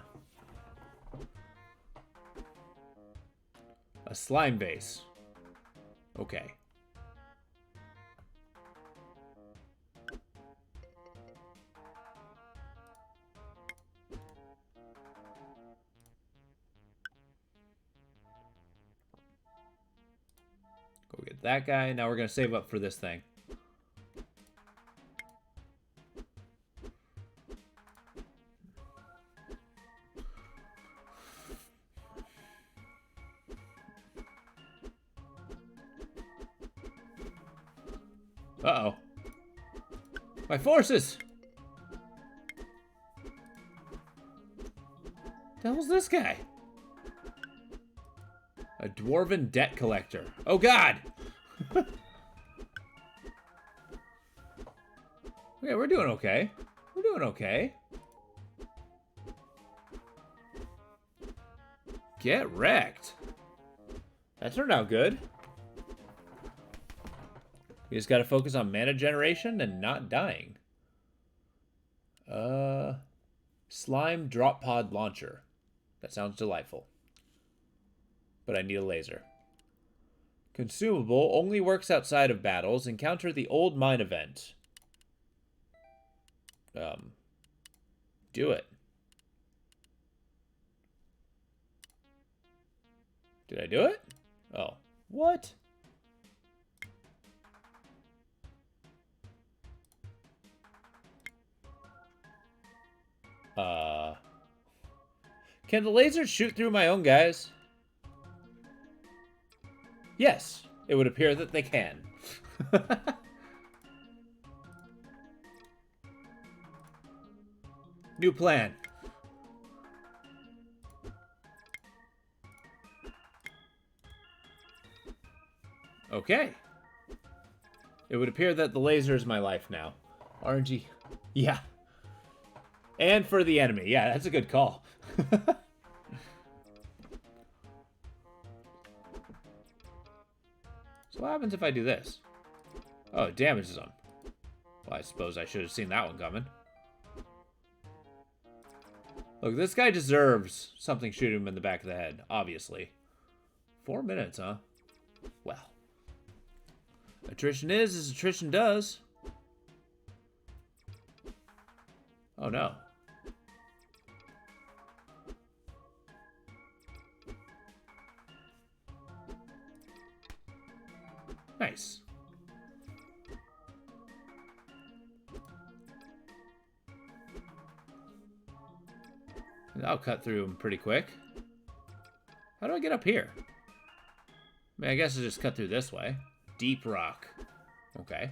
A slime base. Okay. Go get that guy. Now we're gonna save up for this thing. Uh-oh. My forces! The hell's this guy? A dwarven debt collector. Oh god! Okay, we're doing okay. We're doing okay. Get wrecked. That turned out good. We just gotta focus on mana generation and not dying. Slime drop pod launcher. That sounds delightful. But I need a laser. Consumable only works outside of battles. Encounter the old mine event. Do it. Did I do it? Oh. What? Can the lasers shoot through my own guys? Yes, it would appear that they can. New plan. Okay. It would appear that the laser is my life now. RNG. Yeah. And for the enemy. Yeah, that's a good call. So what happens if I do this? Oh, it damages them. Well, I suppose I should have seen that one coming. Look, this guy deserves something shooting him in the back of the head, obviously. 4 minutes, huh? Well. Attrition is as attrition does. Oh, no. Nice. I'll cut through them pretty quick. How do I get up here? I mean, I guess I just cut through this way. Deep rock. Okay.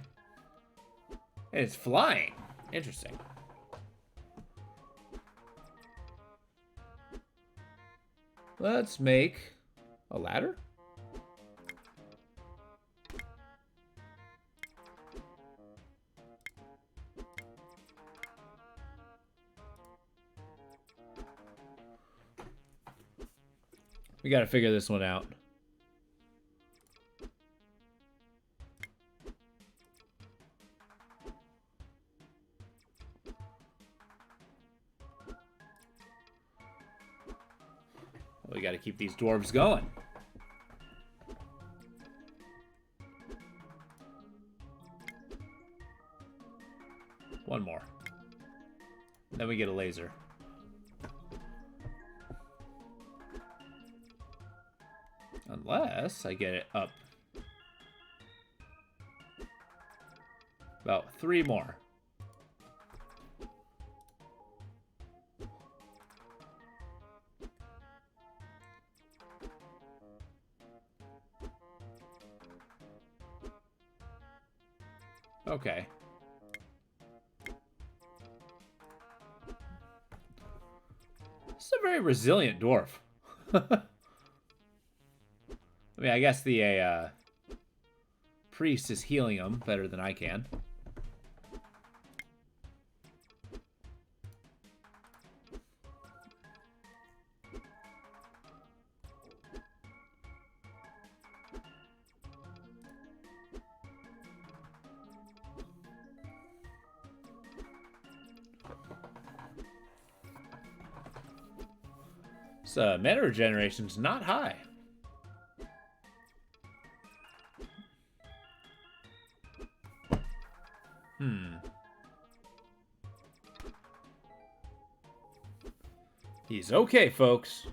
And it's flying. Interesting. Let's make a ladder. We gotta figure this one out. We gotta keep these dwarves going. One more. Then we get a laser. Unless I get it up. About 3 more. Okay. very resilient dwarf. I mean, I guess the priest is healing him better than I can. So, mana regeneration's not high. He's okay, folks.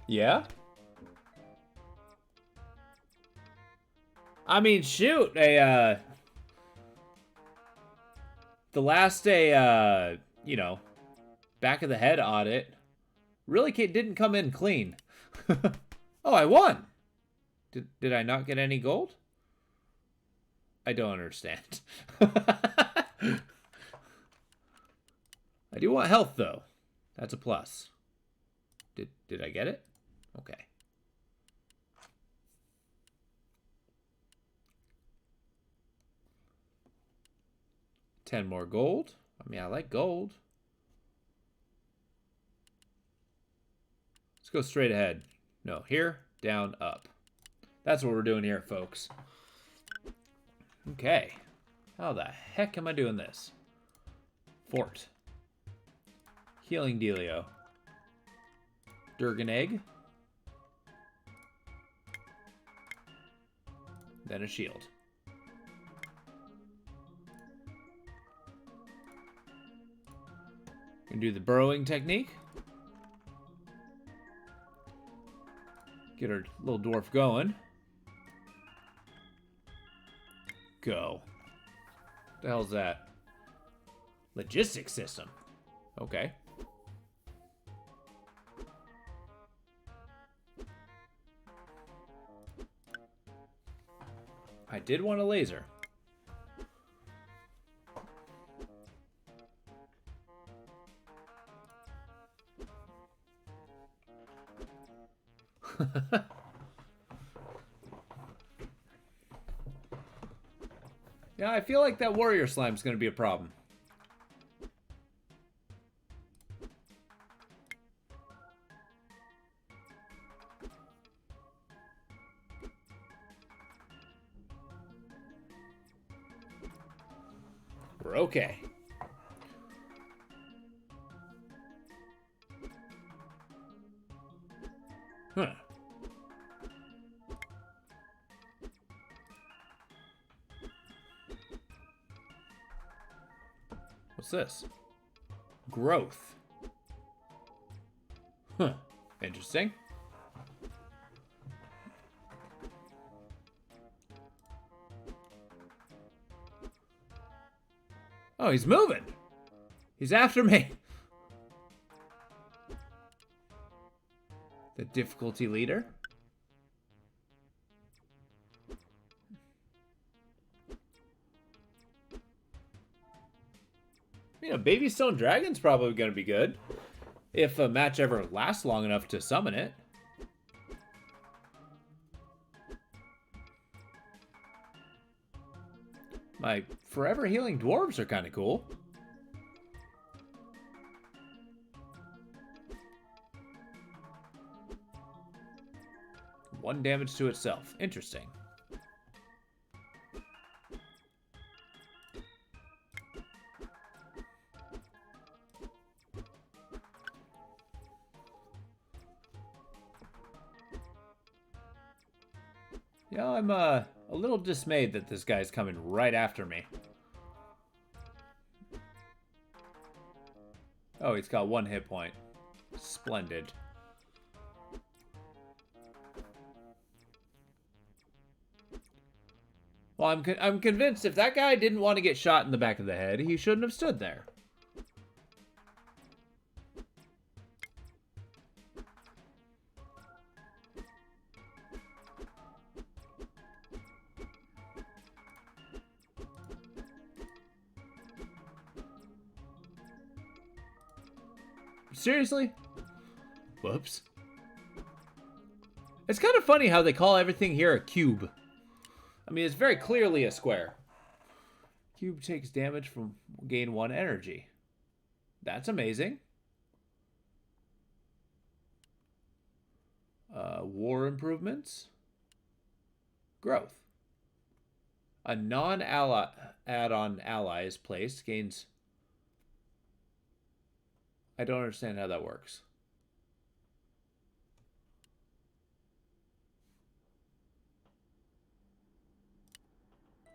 Yeah? I mean, shoot, the last you know, back of the head audit really didn't come in clean. Oh, I won. Did I not get any gold? I don't understand. I do want health though. That's a plus. Did I get it? Okay. $10 more gold. I mean, I like gold. Let's go straight ahead. No, here, down, up. That's what we're doing here, folks. Okay. How the heck am I doing this? Fort. Healing Dealio. Durgan Egg. Then a shield. Gonna do the burrowing technique. Get our little dwarf going. Go. What the hell's that? Logistics system. Okay. I did want a laser. Yeah, I feel like that warrior slime's gonna be a problem. We're okay. Huh. What's this? Growth. Huh. Interesting. Oh, he's moving. He's after me. The difficulty leader. You know, Baby Stone Dragon's probably going to be good. If a match ever lasts long enough to summon it. My forever healing dwarves are kind of cool. One damage to itself. Interesting. Yeah, I'm a little dismayed that this guy's coming right after me. Oh, he's got 1 hit point. Splendid. Well, I'm convinced if that guy didn't want to get shot in the back of the head, he shouldn't have stood there. seriously? Whoops. It's kind of funny how they call everything here a cube. I mean, it's very clearly a square. Cube takes damage from gain 1 energy. That's amazing. War improvements. Growth. A non-ally add-on ally is placed, gains... I don't understand how that works.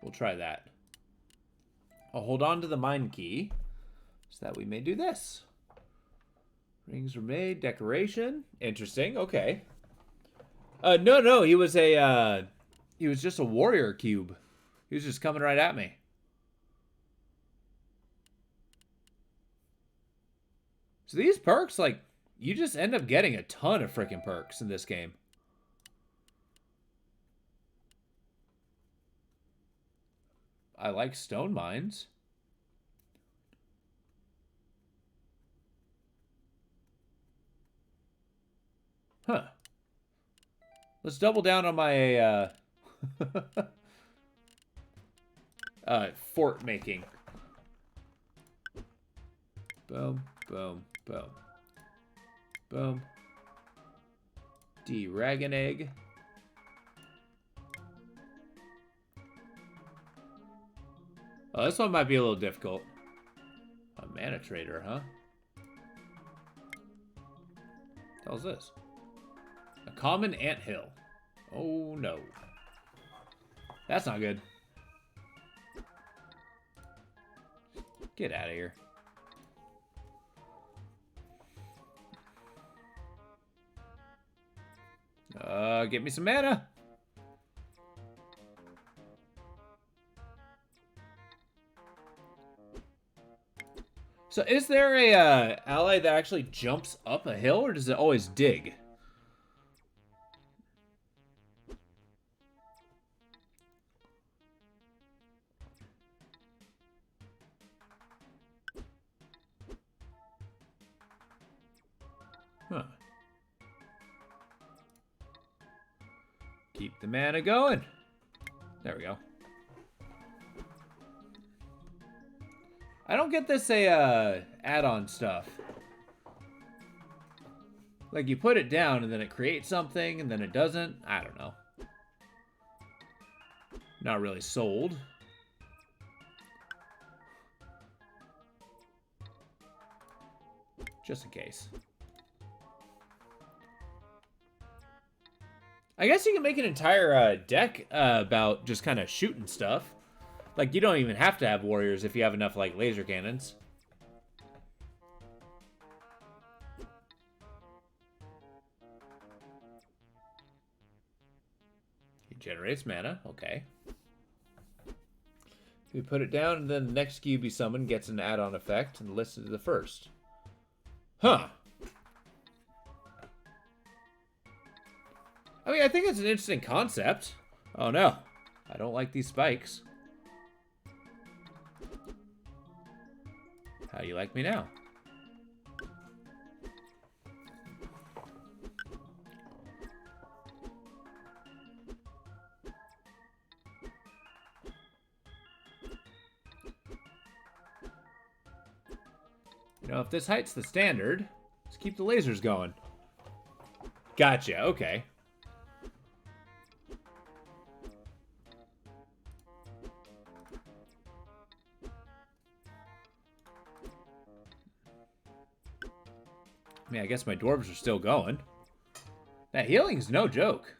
We'll try that. I'll hold on to the mind key so that we may do this. Rings were made, decoration. Interesting, okay. No, he was just a warrior cube. He was just coming right at me. So these perks, like, you just end up getting a ton of freaking perks in this game. I like stone mines. Huh. Let's double down on my fort making. Boom, boom, boom. Boom. Dragon egg. Oh, this one might be a little difficult. A mana trader, huh? What the hell's this? A common anthill. Oh no. That's not good. Get out of here. Get me some mana. So is there a ally that actually jumps up a hill, or does it always dig? Huh. Keep the mana going. There we go. I don't get this add-on stuff. Like, you put it down and then it creates something and then it doesn't. I don't know. Not really sold. Just in case. I guess you can make an entire deck about just kind of shooting stuff. Like, you don't even have to have warriors if you have enough, like, laser cannons. He generates mana, okay. We put it down, and then the next cube you summon gets an add-on effect and listed to the first. Huh. I mean, I think it's an interesting concept. Oh no, I don't like these spikes. How do you like me now? You know, if this height's the standard, let's keep the lasers going. Gotcha, okay. I mean, I guess my dwarves are still going. That healing's no joke.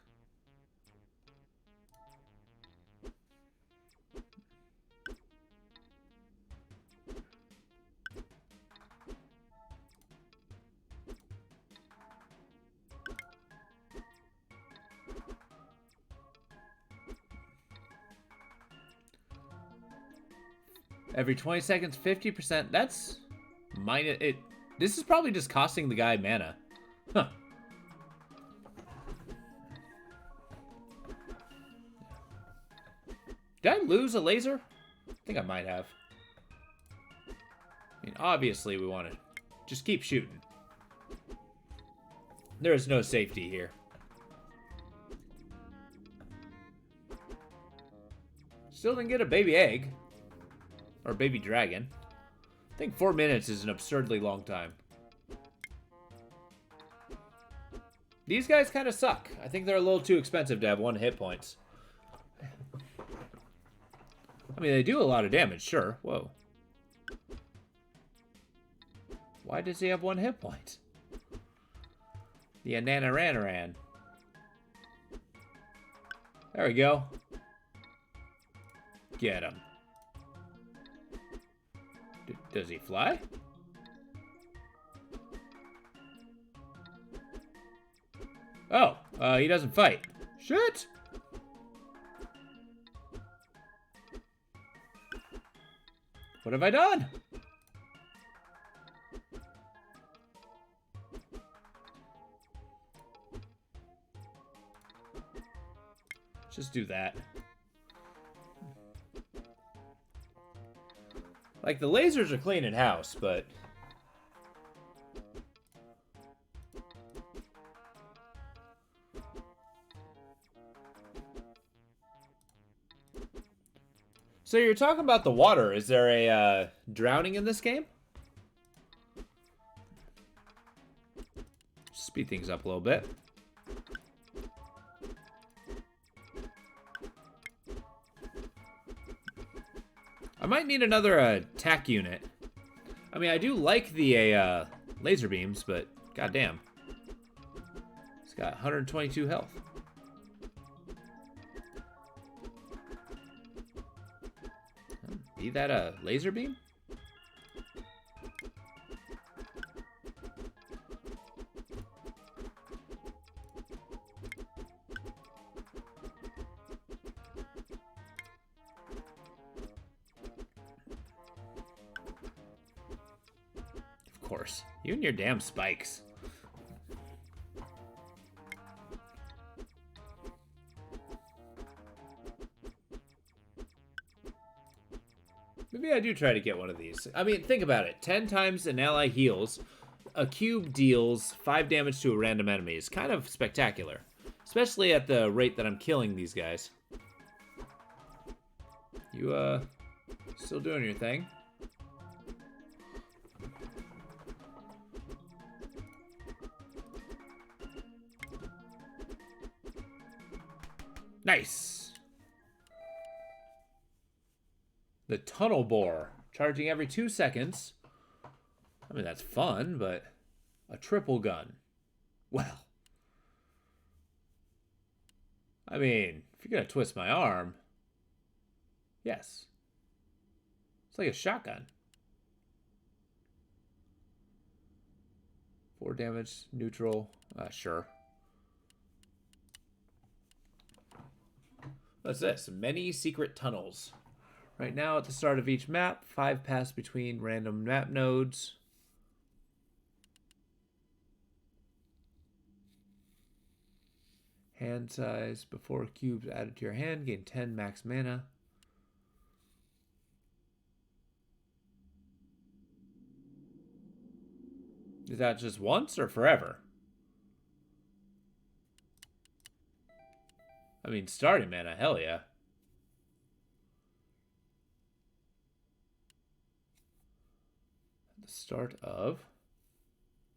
Every 20 seconds, 50%. That's minus it. This is probably just costing the guy mana. Huh. Did I lose a laser? I think I might have. I mean, obviously we want to just keep shooting. There is no safety here. Still didn't get a baby egg. Or baby dragon. I think 4 minutes is an absurdly long time. These guys kind of suck. I think they're a little too expensive to have 1 hit points. I mean, they do a lot of damage, sure. Whoa. Why does he have 1 hit point? The Ananaranaran. There we go. Get him. Does he fly? Oh, he doesn't fight. Shit! What have I done? Let's just do that. Like, the lasers are cleaning house, but... So you're talking about the water. Is there a drowning in this game? Speed things up a little bit. I might need another attack unit. I mean, I do like the laser beams, but goddamn. It's got 122 health. Be that a laser beam? Of course. You and your damn spikes. Maybe I do try to get one of these. I mean, think about it. 10 times an ally heals, a cube deals 5 damage to a random enemy. It's kind of spectacular. Especially at the rate that I'm killing these guys. You, still doing your thing? Nice! The tunnel bore, charging every 2 seconds. I mean, that's fun, but a triple gun. Well. I mean, if you're gonna twist my arm, yes. It's like a shotgun. 4 damage, neutral, sure. What's this? Many secret tunnels. Right now, at the start of each map, 5 pass between random map nodes. Hand size before cubes added to your hand. Gain 10 max mana. Is that just once or forever? I mean, starting mana, hell yeah. The start of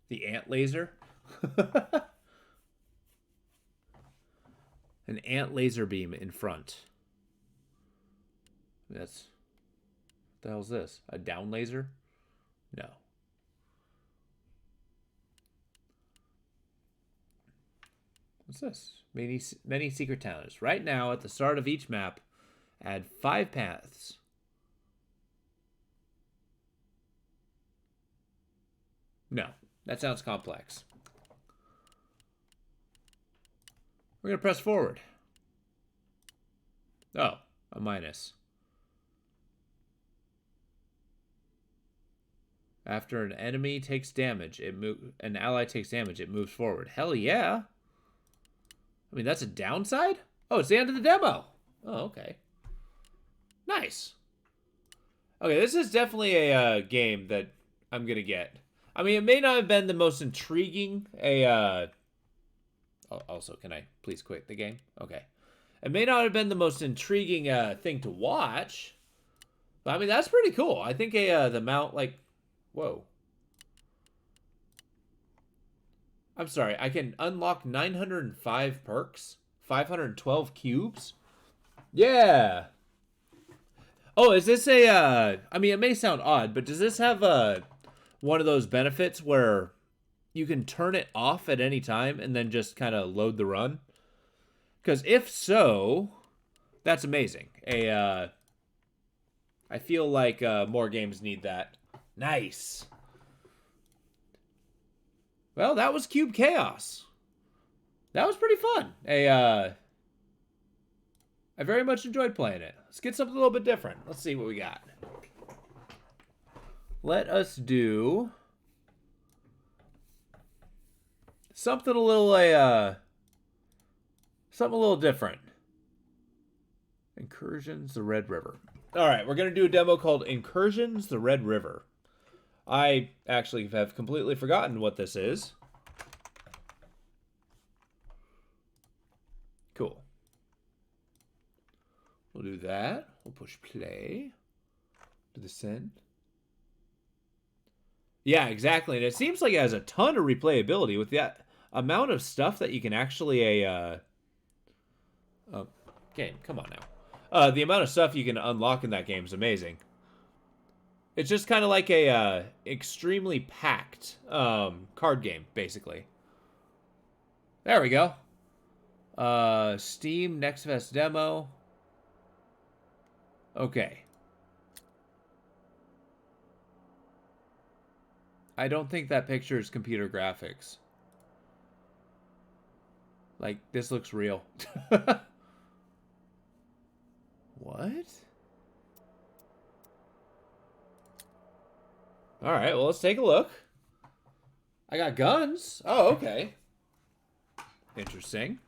the ant laser. An ant laser beam in front. That's... What the hell is this? A down laser? No. What's this? Many secret tunnels. Right now, at the start of each map, add 5 paths. No, that sounds complex. We're going to press forward. Oh, a minus. After an enemy takes damage, an ally takes damage, it moves forward. Hell yeah. I mean, that's a downside? Oh, it's the end of the demo. Oh, okay. Nice. Okay, this is definitely a game that I'm going to get. I mean, it may not have been the most intriguing Also, can I please quit the game? Okay. It may not have been the most intriguing thing to watch, but I mean, that's pretty cool. I think the mount, like, whoa. I'm sorry, I can unlock 905 perks, 512 cubes. Yeah. Oh, is this a, I mean, it may sound odd, but does this have one of those benefits where you can turn it off at any time and then just kind of load the run? Because if so, that's amazing. I feel like more games need that. Nice. Well, that was Cube Chaos. That was pretty fun. I very much enjoyed playing it. Let's get something a little bit different. Let's see what we got. Let us do something a little different. Incursions, the Red River. All right, we're going to do a demo called Incursions, the Red River. I actually have completely forgotten what this is. Cool. We'll do that. We'll push play. Do the send. Yeah, exactly. And it seems like it has a ton of replayability with that amount of stuff that you can actually game. Come on now. The amount of stuff you can unlock in that game is amazing. It's just kind of like a extremely packed card game, basically. There we go. Steam Next Fest demo. Okay. I don't think that picture is computer graphics. Like, this looks real. What? Alright, well, let's take a look. I got guns. Oh, okay. Interesting.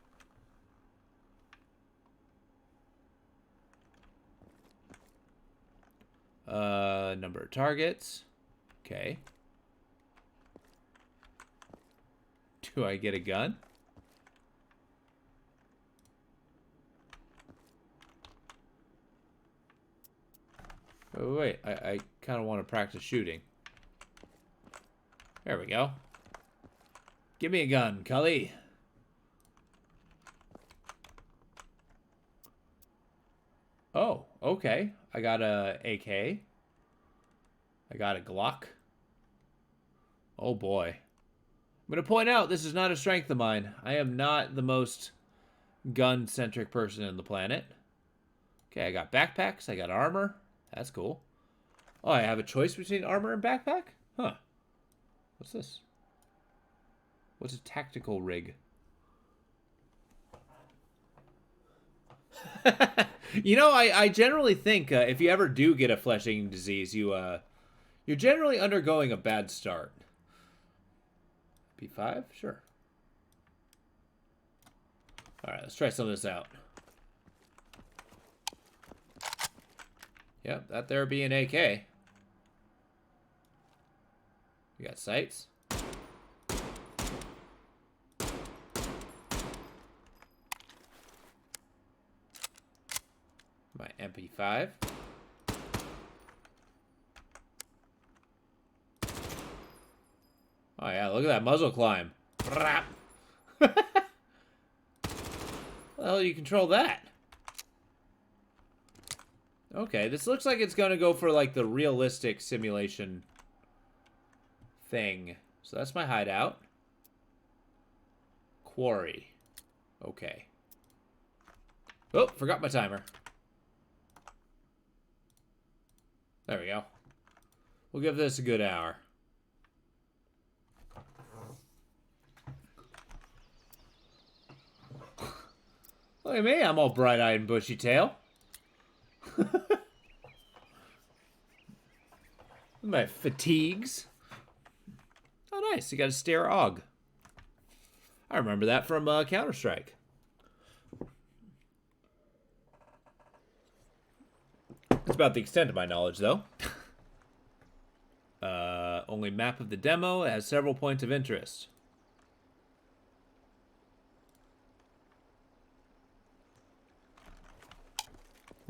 Number of targets. Okay. Do I get a gun? Oh, wait, I kind of want to practice shooting. There we go. Give me a gun, Cully. Oh, okay. I got a AK. I got a Glock. Oh boy. I'm going to point out this is not a strength of mine. I am not the most gun-centric person on the planet. Okay, I got backpacks. I got armor. That's cool. Oh, I have a choice between armor and backpack? Huh. What's this? What's a tactical rig? You know, I generally think if you ever do get a flesh-eating disease, you're generally undergoing a bad start. P5? Sure. Alright, let's try some of this out. Yep, that there be an AK. You got sights? My MP5. Oh yeah, look at that muzzle climb. How the hell do you control that? Okay, this looks like it's gonna go for like the realistic simulation thing. So that's my hideout. Quarry. Okay. Oh, forgot my timer. There we go. We'll give this a good hour. Look at me, I'm all bright-eyed and bushy-tail. My fatigues. Oh, nice. You got a Stare AUG. I remember that from Counter-Strike. That's about the extent of my knowledge, though. Only map of the demo. It has several points of interest.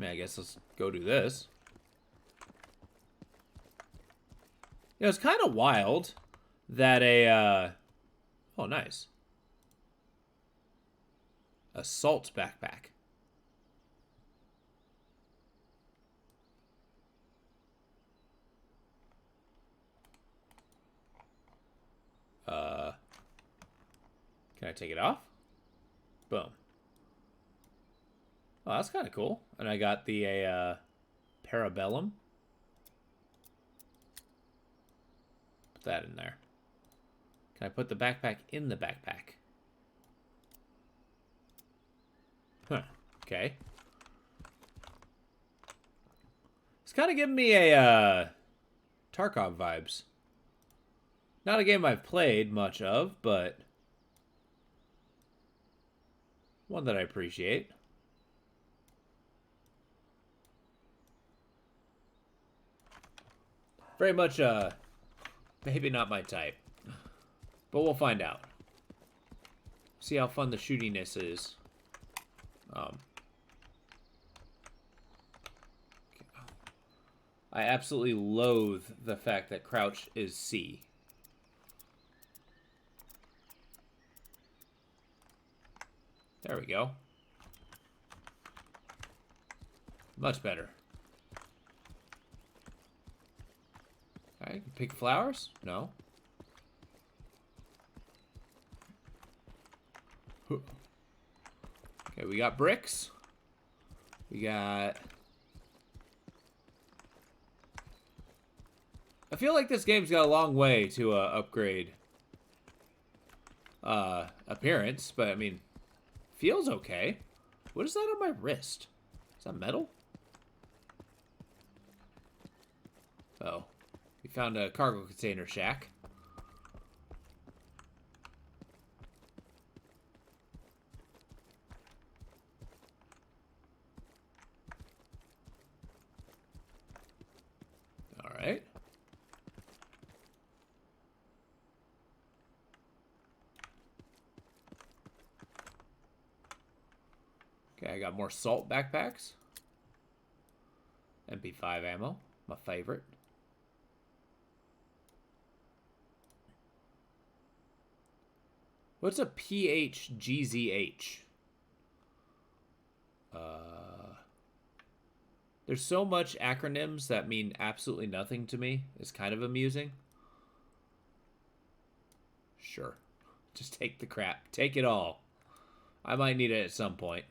I mean, I guess let's go do this. You know, it's kind of wild that a, oh, nice. Assault backpack. Can I take it off? Boom. Oh, that's kind of cool. And I got the Parabellum. Put that in there. Can I put the backpack in the backpack? Huh. Okay. It's kind of giving me a Tarkov vibes. Not a game I've played much of, but one that I appreciate. Very much, maybe not my type. But we'll find out. See how fun the shootiness is. I absolutely loathe the fact that crouch is C. There we go. Much better. Alright, pick flowers? No. Okay, we got bricks. We got... I feel like this game's got a long way to upgrade appearance, but I mean, feels okay. What is that on my wrist? Is that metal? Oh. We found a cargo container shack. Alright. Okay, I got more salt backpacks. MP5 ammo, my favorite. What's a PHGZH? There's so much acronyms that mean absolutely nothing to me. It's kind of amusing. Sure. Just take the crap. Take it all. I might need it at some point.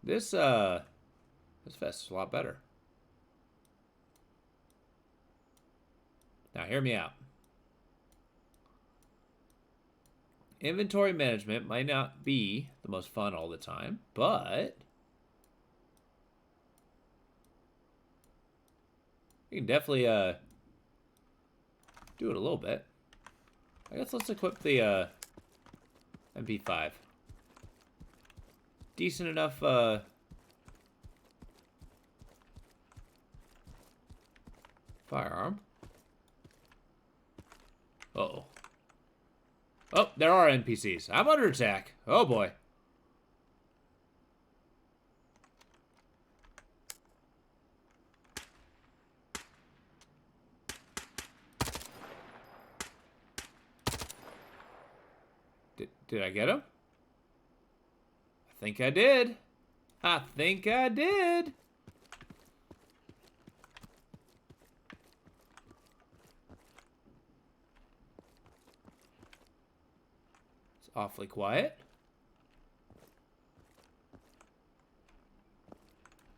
This vest is a lot better. Now, hear me out. Inventory management might not be the most fun all the time, but you can definitely do it a little bit. I guess let's equip the MP5. Decent enough firearm. Uh-oh. Oh, there are NPCs. I'm under attack. Oh, boy. Did I get him? I think I did. I think I did. Awfully quiet.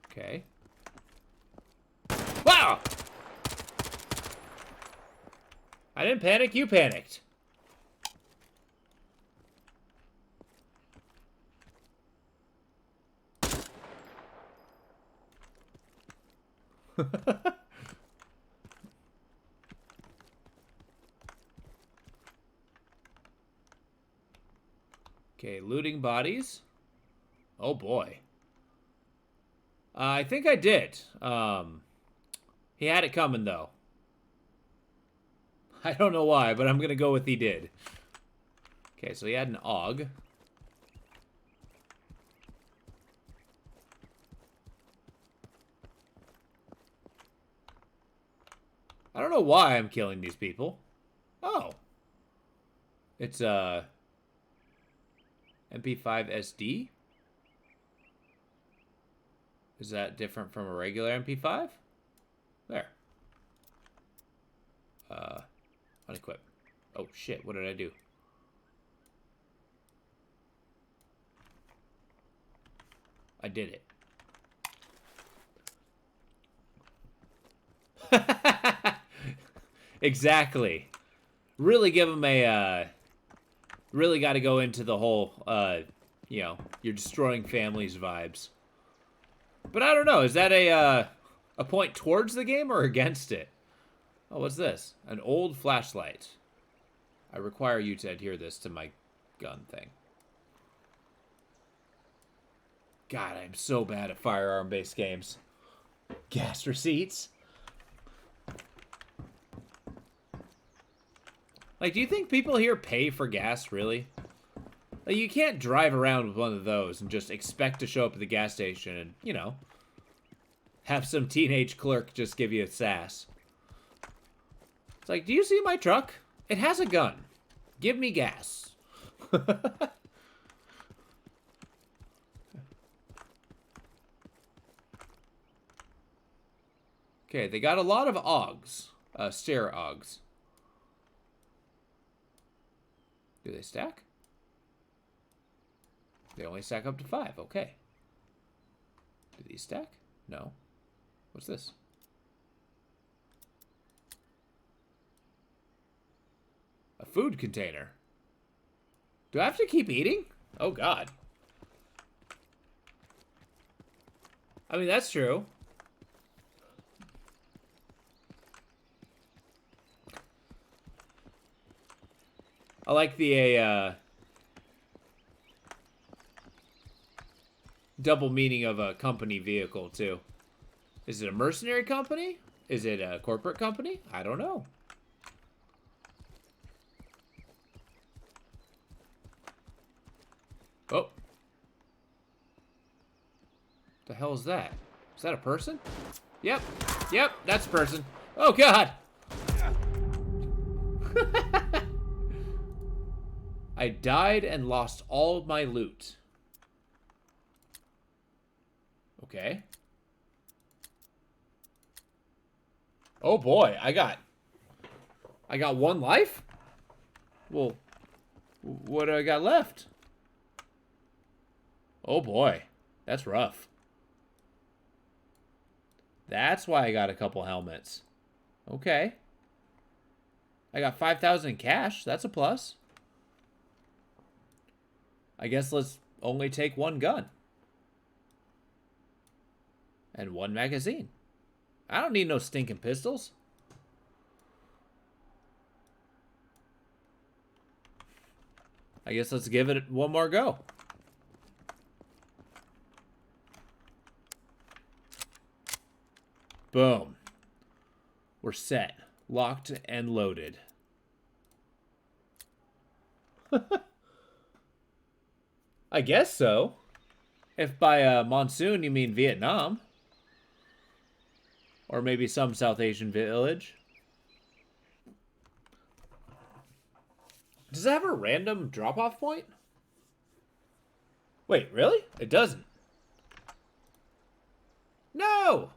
Okay. Wow! I didn't panic, you panicked. Okay, looting bodies. Oh boy. I think I did. He had it coming though. I don't know why, but I'm gonna go with he did. Okay, so he had an AUG. I don't know why I'm killing these people. Oh. It's, MP5 SD? Is that different from a regular MP5? There. Unequip. Oh, shit. What did I do? I did it. Exactly. Really give them a, really got to go into the whole, you know, you're destroying families vibes. But I don't know, is that a point towards the game or against it? Oh, what's this? An old flashlight. I require you to adhere this to my gun thing. God, I'm so bad at firearm-based games. Gas receipts. Like, do you think people here pay for gas, really? Like, you can't drive around with one of those and just expect to show up at the gas station and, you know, have some teenage clerk just give you a sass. It's like, do you see my truck? It has a gun. Give me gas. Okay, they got a lot of AUGs. Stair AUGs. Do they stack? They only stack up to 5. Okay. Do these stack? No. What's this? A food container. Do I have to keep eating? Oh, God. I mean, that's true. I like the double meaning of a company vehicle, too. Is it a mercenary company? Is it a corporate company? I don't know. Oh. The hell is that? Is that a person? Yep. Yep, that's a person. Oh, God. I died and lost all my loot. Okay. Oh boy, I got 1 life? Well, what do I got left? Oh boy, that's rough. That's why I got a couple helmets. Okay. I got 5,000 cash, that's a plus. I guess let's only take 1 gun. And 1 magazine. I don't need no stinking pistols. I guess let's give it 1 more go. Boom. We're set. Locked and loaded. I guess so. If by monsoon you mean Vietnam. Or maybe some South Asian village. Does it have a random drop-off point? Wait, really? It doesn't. No!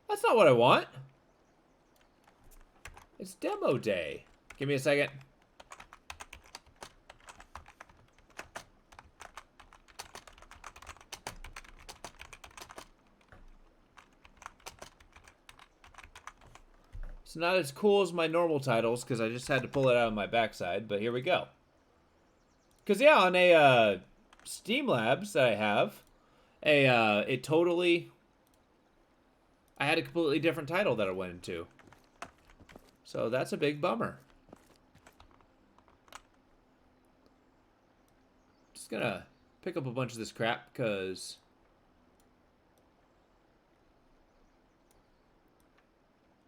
That's not what I want. It's demo day. Give me a second. It's not as cool as my normal titles because I just had to pull it out of my backside, but here we go. Because, yeah, on a Steam Labs that I have, it totally... I had a completely different title that it went into. So that's a big bummer. Just gonna pick up a bunch of this crap because...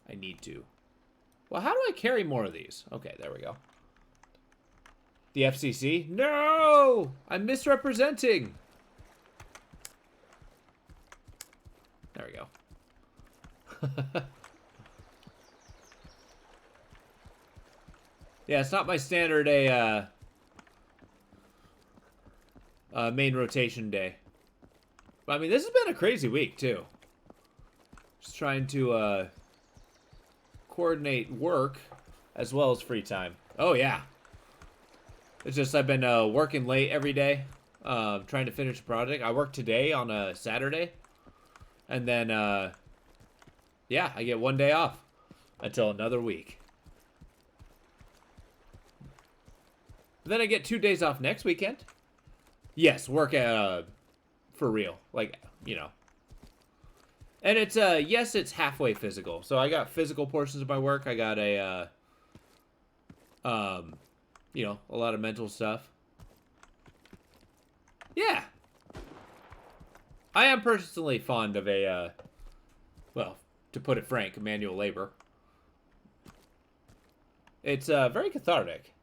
I need to. Well, how do I carry more of these? Okay, there we go. The FCC? No! I'm misrepresenting! There we go. Yeah, it's not my standard main rotation day. But, I mean, this has been a crazy week, too. Just trying to coordinate work as well as free time. Oh, yeah. It's just I've been working late every day, trying to finish a project. I work today on a Saturday. And then, yeah, I get one day off until another week. Then I get 2 days off next weekend. Yes, work for real. Like, you know. And it's, yes, it's halfway physical. So I got physical portions of my work. I got a, you know, a lot of mental stuff. Yeah. I am personally fond of a, well, to put it frank, manual labor. It's, very cathartic.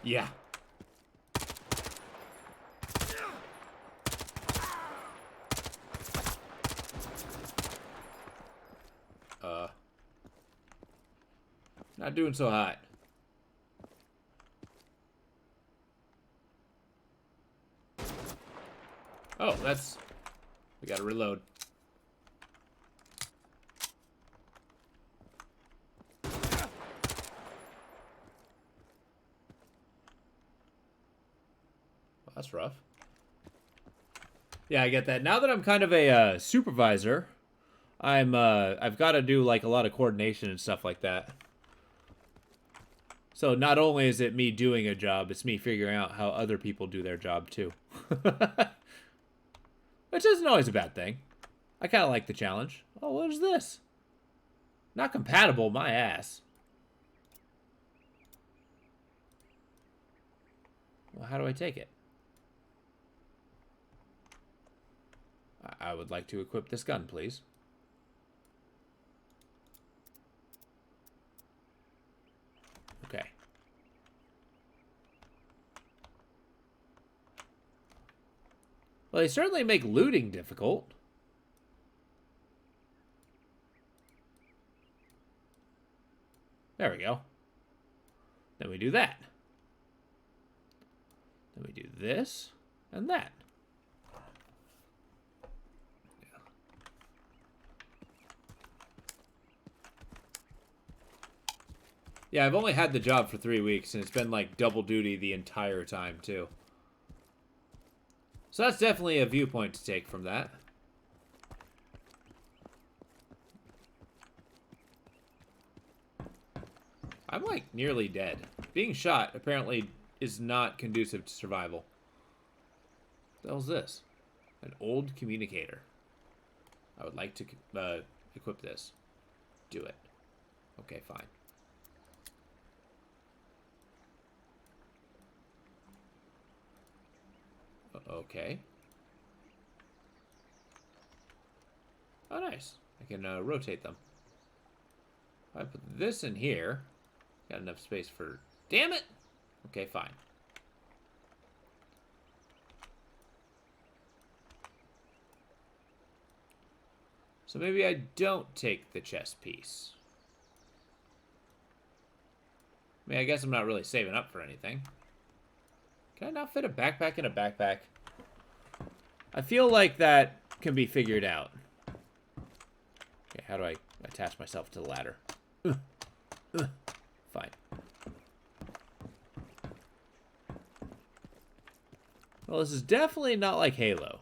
Yeah. Not doing so hot. Oh, that's... We gotta reload. Well, that's rough. Yeah, I get that. Now that I'm kind of a supervisor, I've got to do like a lot of coordination and stuff like that. So not only is it me doing a job, it's me figuring out how other people do their job too. Which isn't always a bad thing. I kind of like the challenge. Oh, what is this? Not compatible, my ass. Well, how do I take it? I would like to equip this gun, please. Okay. Well, they certainly make looting difficult. There we go. Then we do that. Then we do this and that. Yeah, I've only had the job for 3 weeks, and it's been like double duty the entire time, too. So that's definitely a viewpoint to take from that. I'm like nearly dead. Being shot apparently is not conducive to survival. What the hell's this? An old communicator. I would like to equip this. Do it. Okay, fine. Okay. Oh, nice. I can rotate them. If I put this in here, got enough space for... Damn it! Okay, fine. So maybe I don't take the chest piece. I mean, I guess I'm not really saving up for anything. Can I not fit a backpack in a backpack? I feel like that can be figured out. Okay, how do I attach myself to the ladder? Fine. Well, this is definitely not like Halo.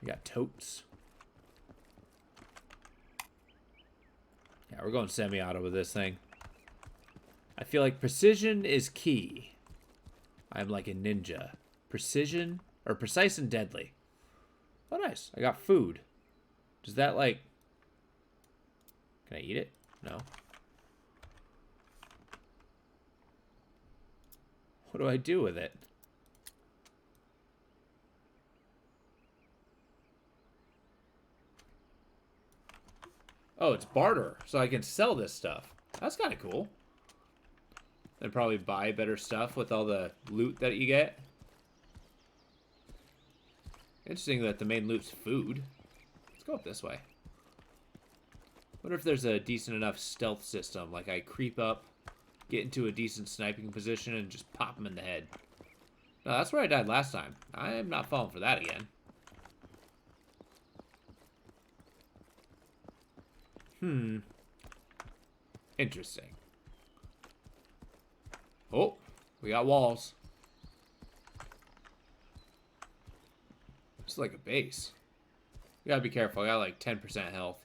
We got totes. Yeah, we're going semi-auto with this thing. I feel like precision is key. I'm like a ninja. Precision, or precise and deadly. Oh, nice. I got food. Does that, like... Can I eat it? No. What do I do with it? Oh, it's barter. So I can sell this stuff. That's kind of cool. And probably buy better stuff with all the loot that you get. Interesting that the main loot's food. Let's go up this way. Wonder if there's a decent enough stealth system. Like I creep up, get into a decent sniping position, and just pop him in the head. No, that's where I died last time. I am not falling for that again. Interesting. Oh, we got walls. It's like a base. You gotta be careful. I got like 10% health.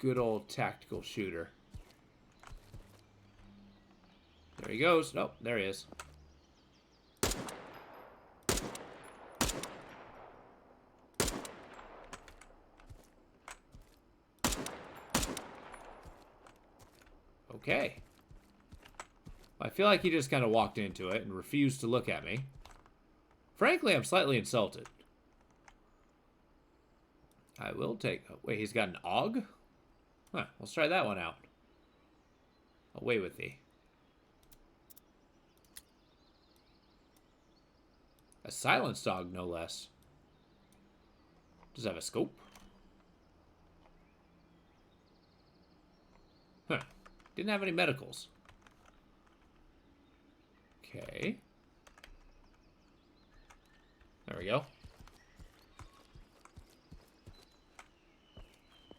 Good old tactical shooter. There he goes. Nope, there he is. Okay. I feel like he just kind of walked into it and refused to look at me. Frankly, I'm slightly insulted. I will take... Oh, wait, he's got an AUG? Huh, let's try that one out. Away with thee. A silenced AUG, no less. Does it have a scope? Huh. Didn't have any medicals. Okay. There we go.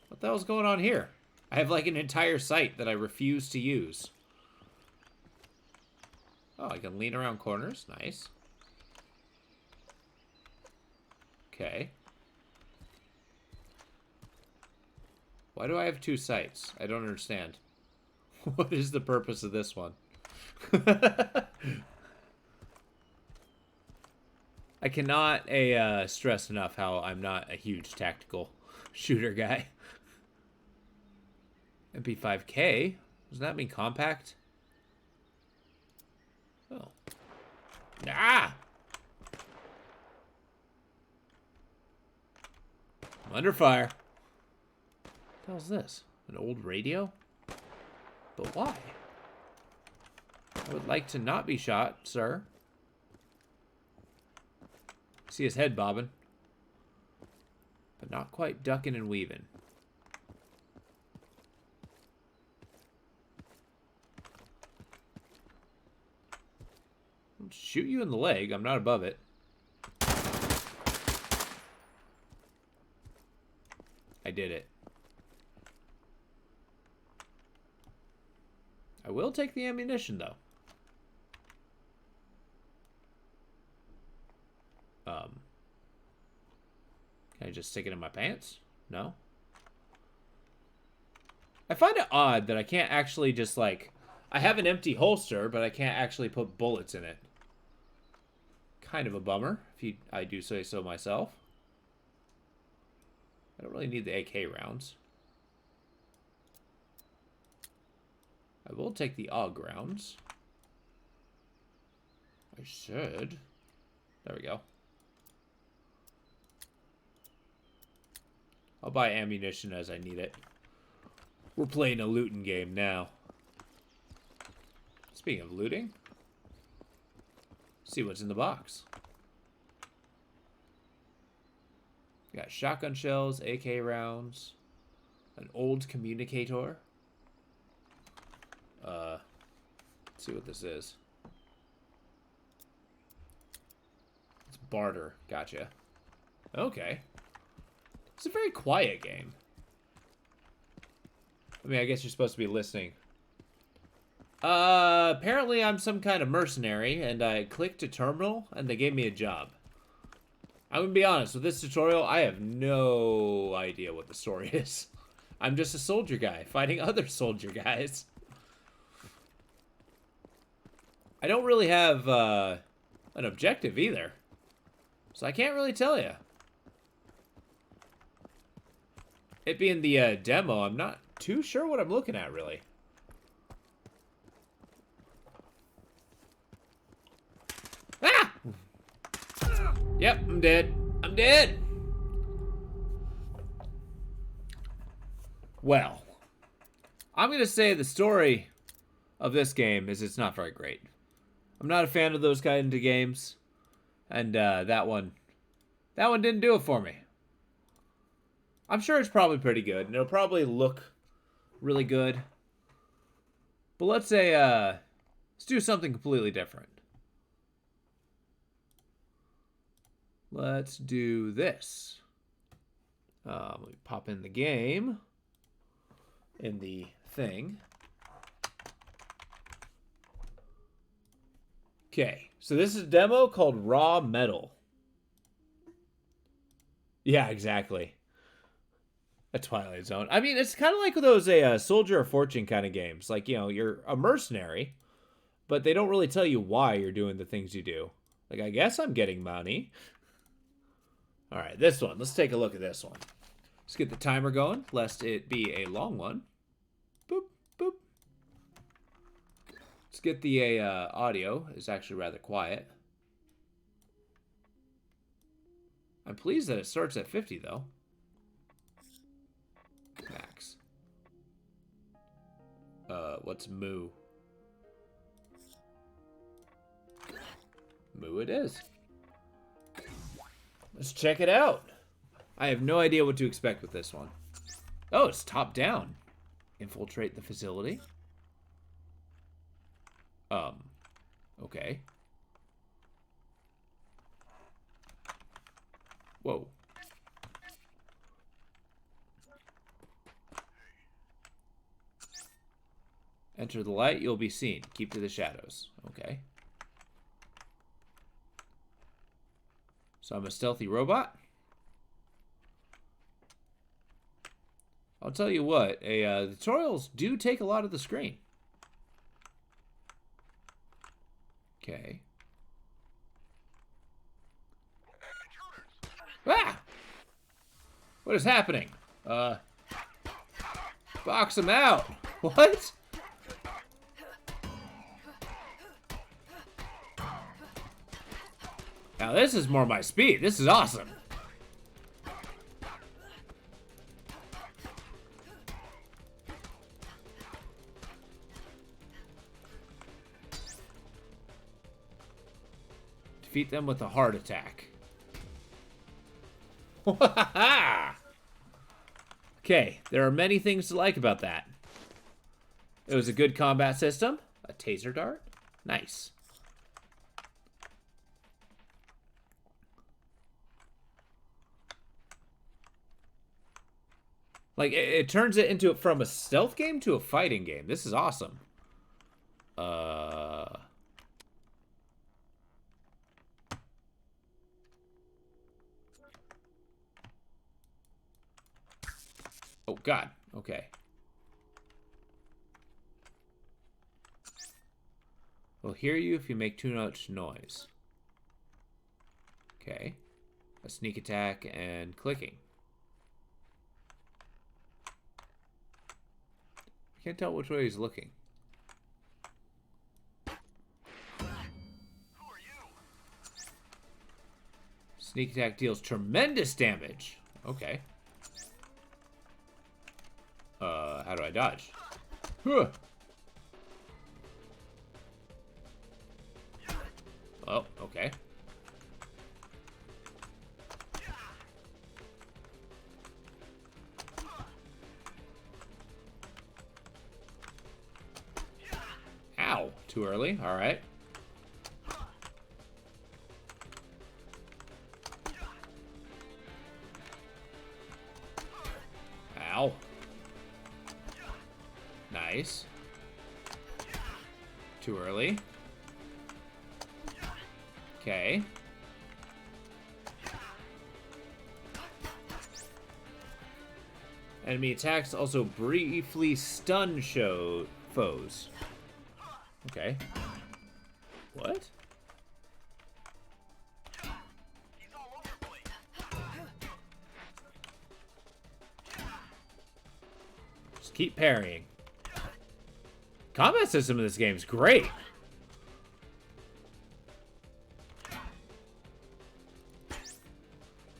What the hell's going on here? I have like an entire site that I refuse to use. Oh, I can lean around corners. Nice. Okay. Why do I have two sites? I don't understand. What is the purpose of this one? I cannot stress enough how I'm not a huge tactical shooter guy. MP5K? Does that mean compact? Oh. Ah! I'm under fire. What the hell's this? An old radio? But why? I would like to not be shot, sir. See his head bobbing. But not quite ducking and weaving. I'll shoot you in the leg. I'm not above it. I did it. I will take the ammunition, though. Can I just stick it in my pants? No? I find it odd that I can't actually just, like... I have an empty holster, but I can't actually put bullets in it. Kind of a bummer, if I do say so myself. I don't really need the AK rounds. I will take the AUG rounds. I should. There we go. I'll buy ammunition as I need it. We're playing a looting game now. Speaking of looting, see what's in the box. Got shotgun shells, AK rounds, an old communicator. Let's see what this is. It's barter. Gotcha. Okay. It's a very quiet game. I mean, I guess you're supposed to be listening. Apparently I'm some kind of mercenary, and I clicked a terminal, and they gave me a job. I'm gonna be honest, with this tutorial, I have no idea what the story is. I'm just a soldier guy, fighting other soldier guys. I don't really have, an objective either. So I can't really tell you. It being the, demo, I'm not too sure what I'm looking at, really. Ah! Yep, I'm dead. I'm dead! Well, I'm gonna say the story of this game is it's not very great. I'm not a fan of those kind of games. And, that one didn't do it for me. I'm sure it's probably pretty good, and it'll probably look really good. But let's say, let's do something completely different. Let's do this. Let me pop in the game. In the thing. Okay, so this is a demo called Raw Metal. Yeah, exactly. A Twilight Zone. I mean, it's kind of like those Soldier of Fortune kind of games. Like, you know, you're a mercenary, but they don't really tell you why you're doing the things you do. Like, I guess I'm getting money. All right, this one. Let's take a look at this one. Let's get the timer going, lest it be a long one. Boop, boop. Let's get the audio. It's actually rather quiet. I'm pleased that it starts at 50, though. Max. What's moo? Moo it is. Let's check it out. I have no idea what to expect with this one. Oh, it's top down. Infiltrate the facility. Okay. Whoa. Enter the light, you'll be seen. Keep to the shadows. Okay. So I'm a stealthy robot? I'll tell you what, the tutorials do take a lot of the screen. Okay. Ah! What is happening? Box him out. What? Now this is more my speed. This is awesome. Defeat them with a heart attack. Okay, there are many things to like about that. It was a good combat system. A taser dart. Nice. Like, it turns it into from a stealth game to a fighting game. This is awesome. Oh, God. Okay. We'll hear you if you make too much noise. Okay. A sneak attack and clicking. Can't tell which way he's looking. Sneak attack deals tremendous damage. Okay. How do I dodge? Huh. Oh, okay. Ow, too early. All right. Ow. Nice. Too early. Okay. Enemy attacks also briefly stun foes. Okay. What? Just keep parrying. Combat system in this game is great.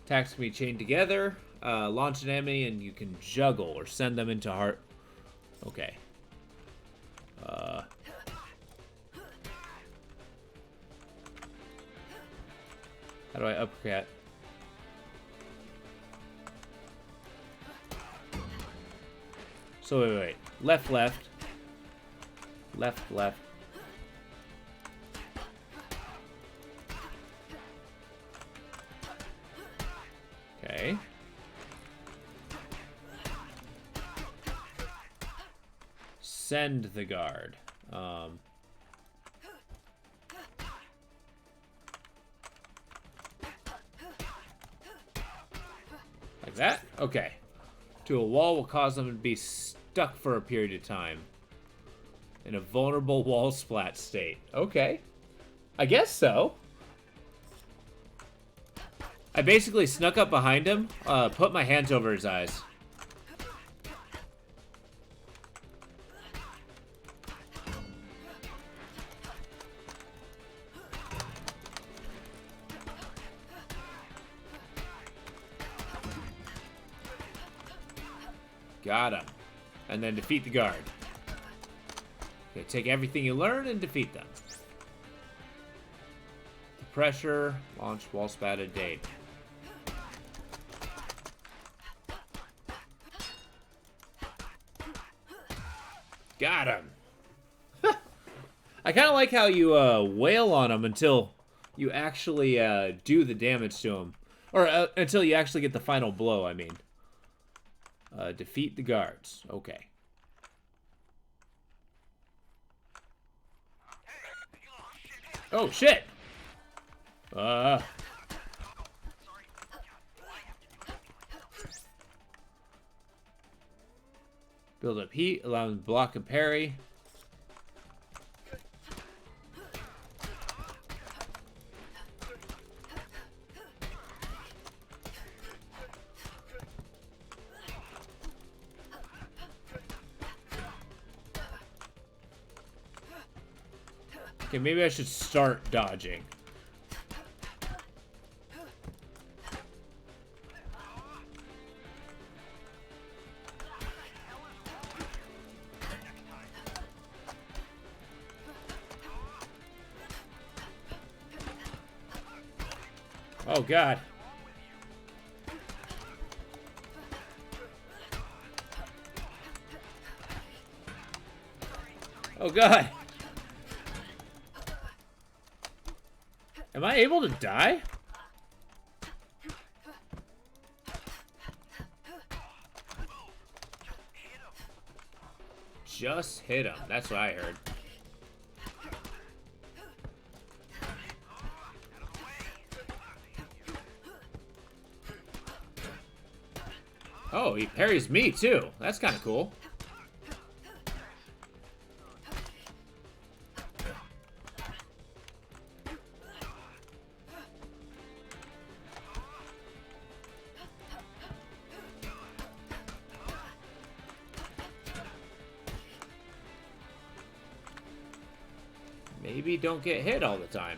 Attacks can be chained together. Launch an enemy and you can juggle or send them into heart. Okay. How do I uppercut? So wait. Left, left. Left, left. Okay. Send the guard. Like that? Okay. To a wall will cause them to be stuck for a period of time. In a vulnerable wall splat state. Okay. I guess so. I basically snuck up behind him, put my hands over his eyes. Got him. And then defeat the guard. Okay, take everything you learn and defeat them. The pressure, launch wall spatted date. Got him. I kind of like how you wail on him until you actually do the damage to him. Or until you actually get the final blow, I mean. Defeat the guards. Okay. Oh, shit! Build up heat, allow them to block and parry. Okay, maybe I should start dodging. Oh, God. Oh, God. Am I able to die? Just hit him. That's what I heard. Oh, he parries me too. That's kind of cool. Maybe don't get hit all the time.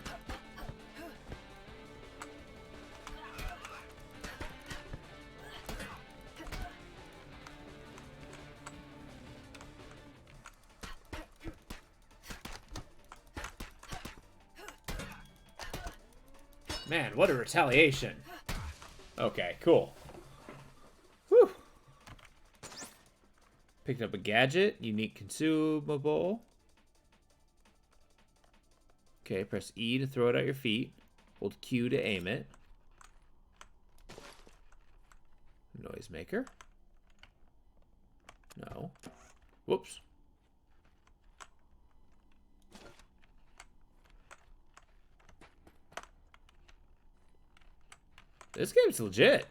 Man, what a retaliation. Okay, cool. Whew. Picked up a gadget, unique consumable. Okay, press E to throw it at your feet. Hold Q to aim it. Noisemaker. No. Whoops. This game's legit.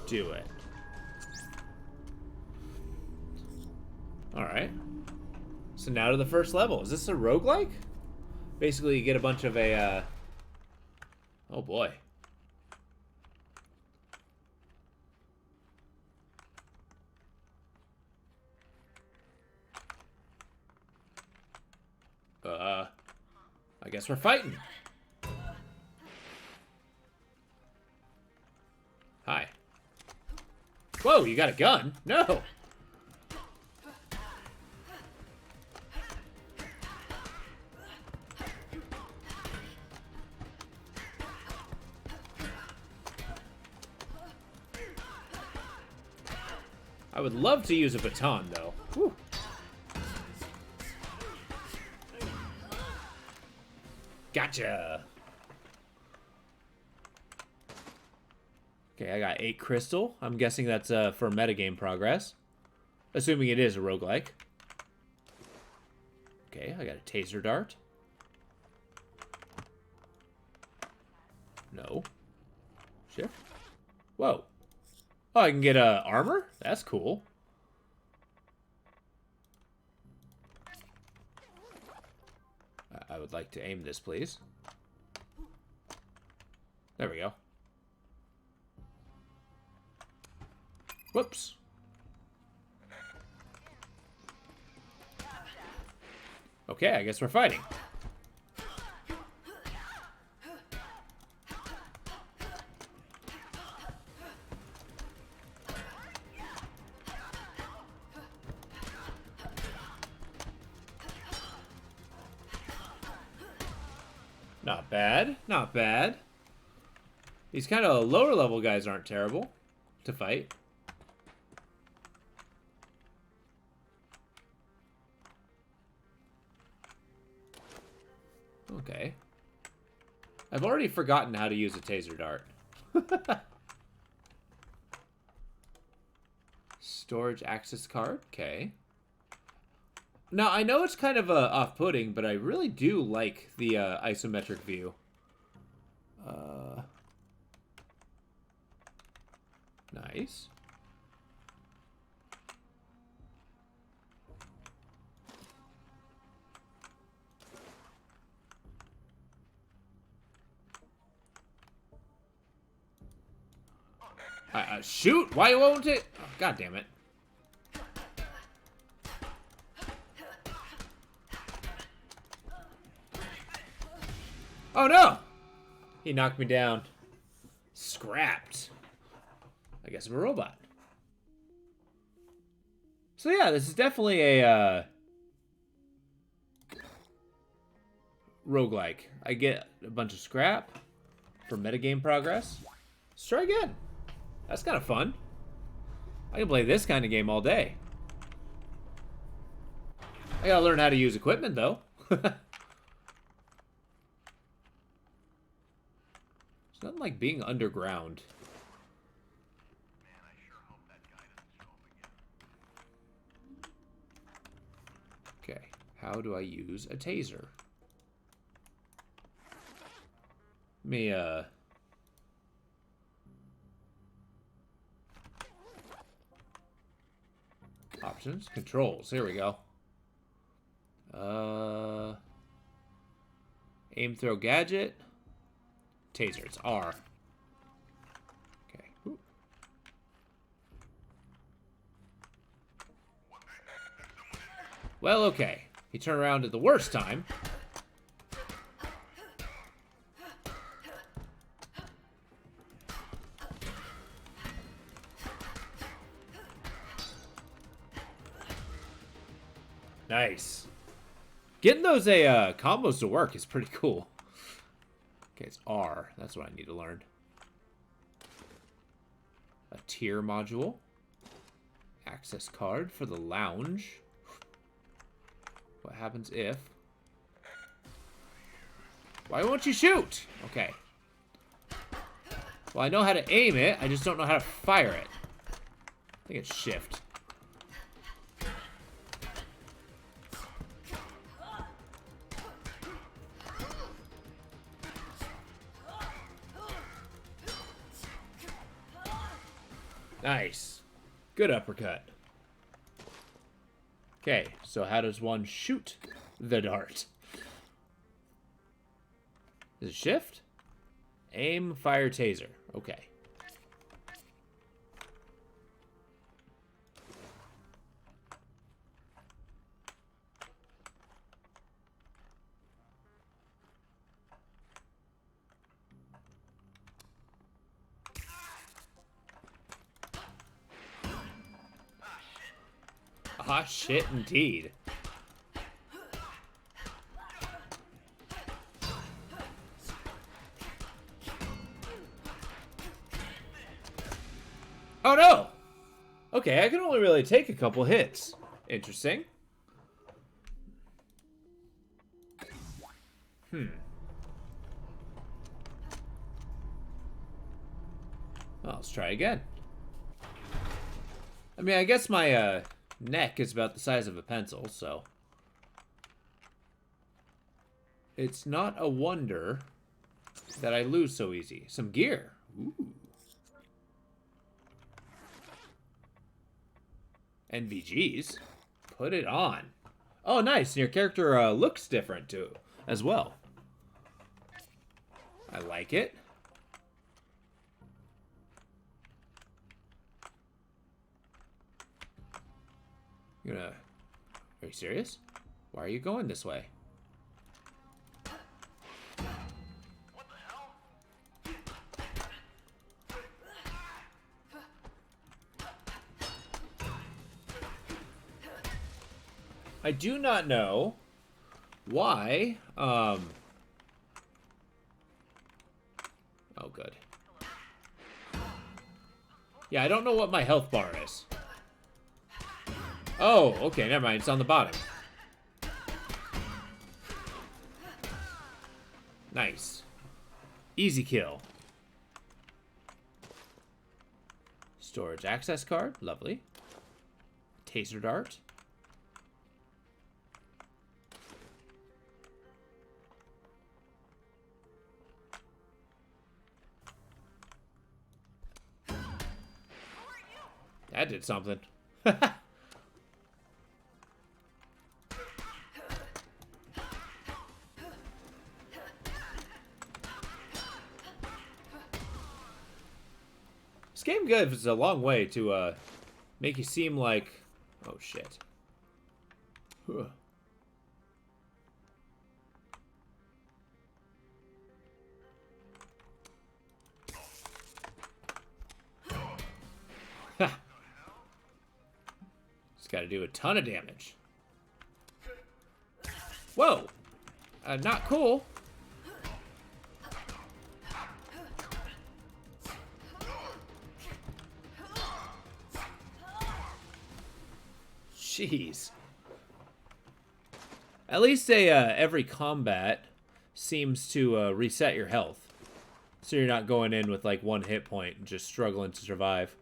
Do it. Alright. So now to the first level. Is this a roguelike? Basically, you get a bunch of a, Oh, boy. I guess we're fighting. Hi. Whoa, you got a gun? No! I would love to use a baton, though. Whew. Gotcha. Okay, I got 8 crystal. I'm guessing that's for metagame progress. Assuming it is a roguelike. Okay, I got a taser dart. No. Shift. Whoa. Oh, I can get armor? That's cool. I would like to aim this, please. There we go. Whoops. Okay, I guess we're fighting. Not bad, not bad. These kind of lower level guys aren't terrible to fight. Okay. I've already forgotten how to use a taser dart. Storage access card, okay. Now, I know it's kind of off-putting, but I really do like the isometric view. Nice. Shoot! Why won't it? Oh, God damn it. Oh no! He knocked me down. Scrapped. I guess I'm a robot. So yeah, this is definitely a roguelike. I get a bunch of scrap for metagame progress. Let's try again. That's kind of fun. I can play this kind of game all day. I gotta learn how to use equipment though. It's nothing like being underground. Okay, how do I use a taser? Let me, options, controls, here we go. Aim, throw, gadget. Taser, it's R. Okay. Ooh. Well, okay. He turned around at the worst time. Nice. Getting those combos to work is pretty cool. Okay, it's R. That's what I need to learn. A tier module. Access card for the lounge. What happens if... Why won't you shoot? Okay. Well, I know how to aim it. I just don't know how to fire it. I think it's shift. Nice. Good uppercut. Okay, so how does one shoot the dart? Is it shift? Aim, fire, taser. Okay. Ah, shit, indeed. Oh, no! Okay, I can only really take a couple hits. Interesting. Well, let's try again. I mean, I guess my neck is about the size of a pencil, so... It's not a wonder that I lose so easy. Some gear. Ooh. NVGs. Put it on. Oh, nice. Your character looks different, too, as well. I like it. You're gonna... Are you serious? Why are you going this way? I do not know why, oh, good. Yeah, I don't know what my health bar is. Oh, okay, never mind. It's on the bottom. Nice. Easy kill. Storage access card. Lovely. Taser dart. That did something. This game goes a long way to make you seem like... Oh, shit. Huh. Ha! It's got to do a ton of damage. Whoa! Not cool. Jeez. At least every combat seems to reset your health. So you're not going in with like one hit point and just struggling to survive.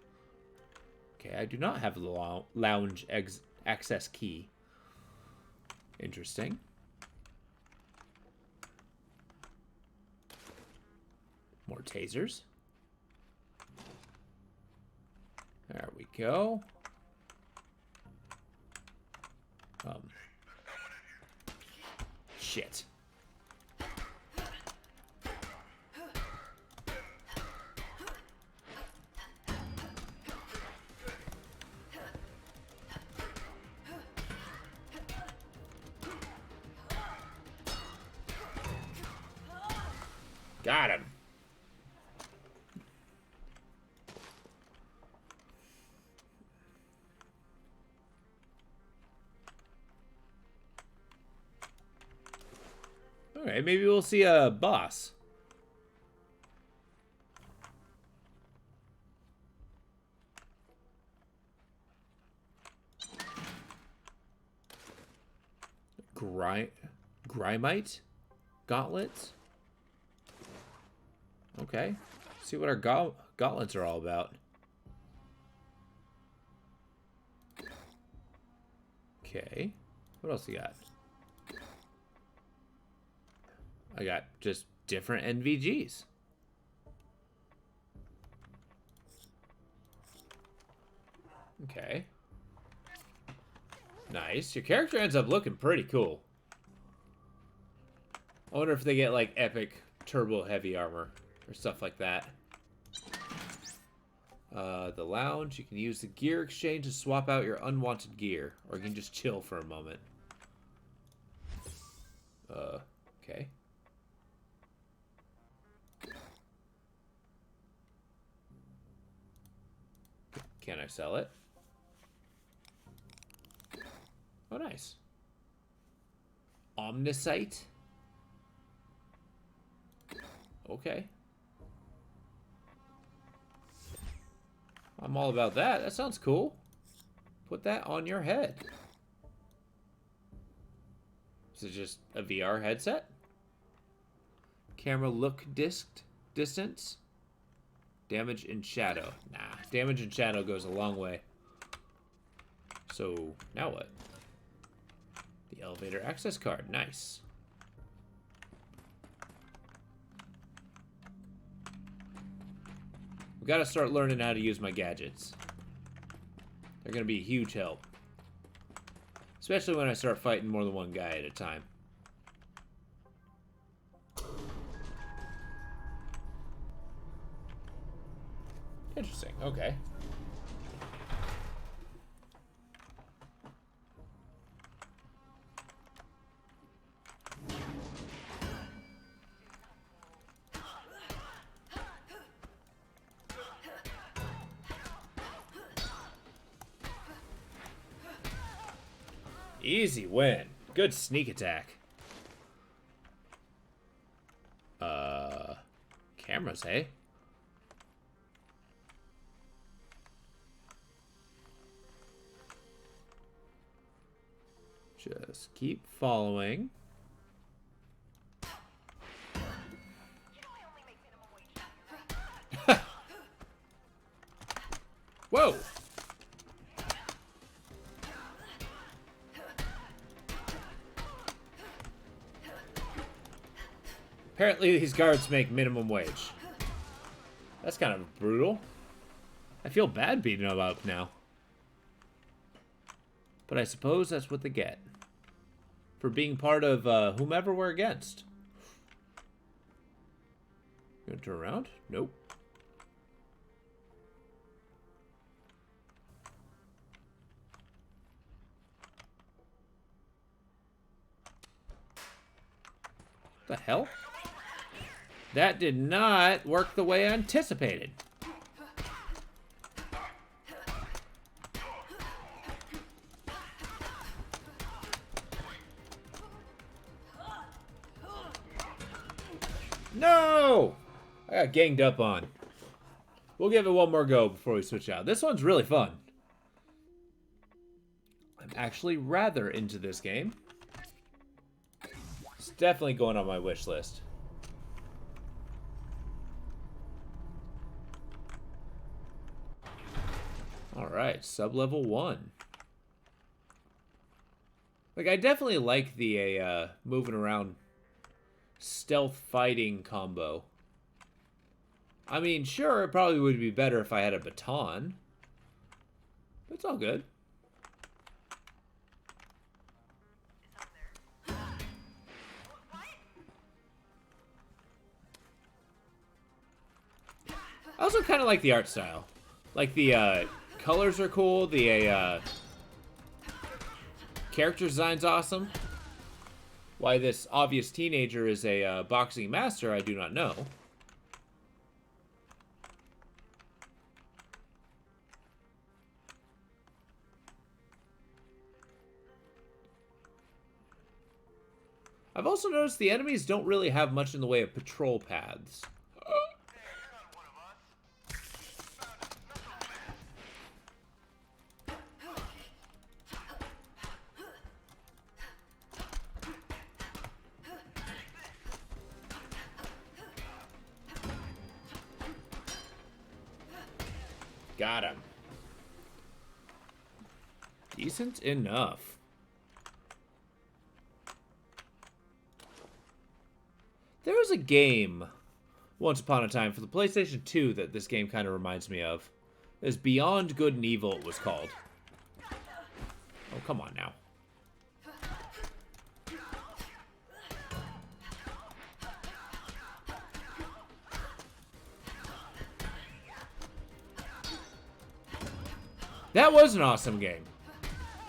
Okay, I do not have the lounge access key. Interesting. More tasers. There we go. Shit. Got him. Alright, maybe we'll see a boss. Grimite? Gauntlets? Okay. See what our gauntlets are all about. Okay. What else you got? I got just different NVGs. Okay. Nice. Your character ends up looking pretty cool. I wonder if they get like epic turbo heavy armor or stuff like that. The lounge, you can use the gear exchange to swap out your unwanted gear, or you can just chill for a moment. Okay. Can I sell it? Oh, nice. Omnisite? Okay. I'm all about that. That sounds cool. put that on your head. Is it just a VR headset? Camera look distance. Damage in shadow. Nah, damage in shadow goes a long way. So, now what? The elevator access card. Nice. We gotta start learning how to use my gadgets. They're gonna be a huge help. Especially when I start fighting more than one guy at a time. Interesting, okay. Easy win. Good sneak attack. Cameras, hey? Just keep following. Whoa! Apparently these guards make minimum wage. That's kind of brutal. I feel bad beating them up now. But I suppose that's what they get. For being part of whomever we're against. You gonna turn around? Nope. What the hell? That did not work the way I anticipated. No! I got ganged up on. We'll give it one more go before we switch out. This one's really fun. I'm actually rather into this game. It's definitely going on my wish list. Alright, sub-level 1. Like, I definitely like the moving around stealth fighting combo. I mean, sure, it probably would be better if I had a baton. But it's all good. I also kind of like the art style. Like, the colors are cool, the character design's awesome. Why this obvious teenager is a boxing master, I do not know. I've also noticed the enemies don't really have much in the way of patrol paths. Got him. Decent enough. There was a game once upon a time for the PlayStation 2 that this game kind of reminds me of. It was Beyond Good and Evil, it was called. Oh, come on now. That was an awesome game.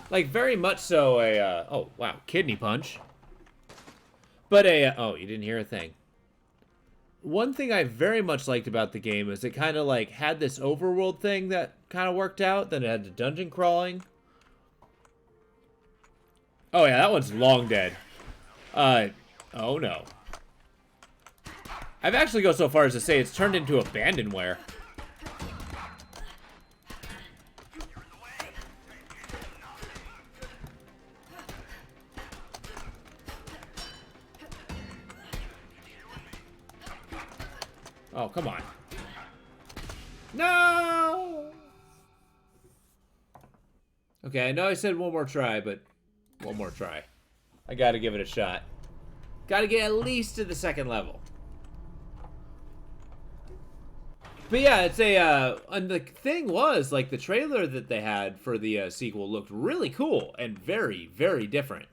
Like, very much so a, oh, wow, kidney punch. But oh, you didn't hear a thing. One thing I very much liked about the game is it kind of, like, had this overworld thing that kind of worked out. Then it had the dungeon crawling. Oh, yeah, that one's long dead. Oh, no. I've actually go so far as to say it's turned into abandonware. Oh, come on. No! Okay, I know I said one more try, but one more try. I gotta give it a shot. Gotta get at least to the second level. But yeah, it's a, and the thing was, like, the trailer that they had for the sequel looked really cool and very, very different.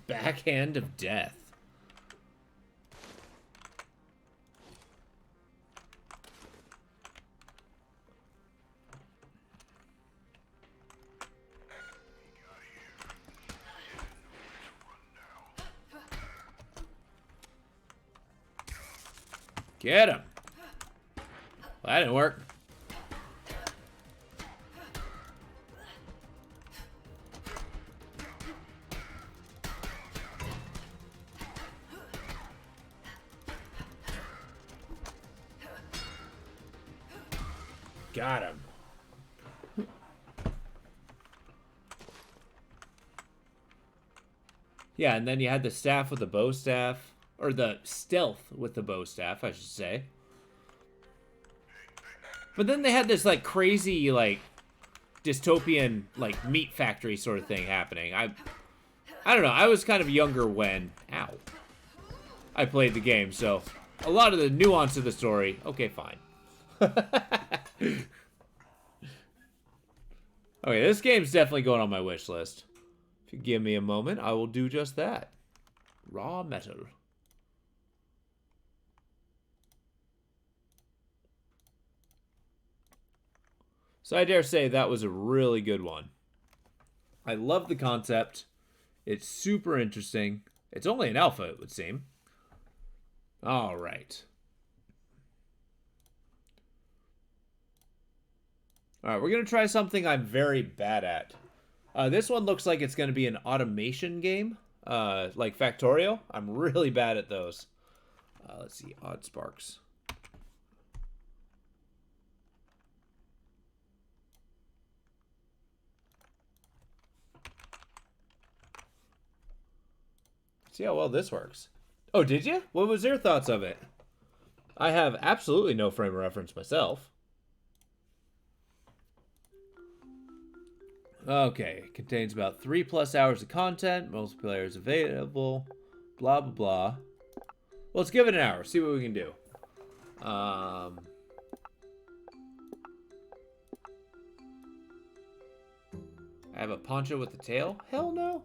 Backhand of death. Get him. Well, that didn't work. Got him. Yeah, and then you had the staff with the bow staff. Or the stealth with the bow staff, I should say. But then they had this, like, crazy, like, dystopian, like, meat factory sort of thing happening. I don't know. I was kind of younger when... Ow. I played the game, so... A lot of the nuance of the story... Okay, fine. Okay, this game's definitely going on my wish list. If you give me a moment, I will do just that. Raw metal. So I dare say that was a really good one. I love the concept. It's super interesting. It's only an alpha, it would seem. All right. All right, we're going to try something I'm very bad at. This one looks like it's going to be an automation game, like Factorio. I'm really bad at those. Let's see, Odd Sparks. See how well this works. Oh, did you? What was your thoughts of it? I have absolutely no frame of reference myself. Okay, it contains about 3+ hours of content. Multiplayer is available. Blah, blah, blah. Well, let's give it an hour. See what we can do. I have a poncho with the tail? Hell no.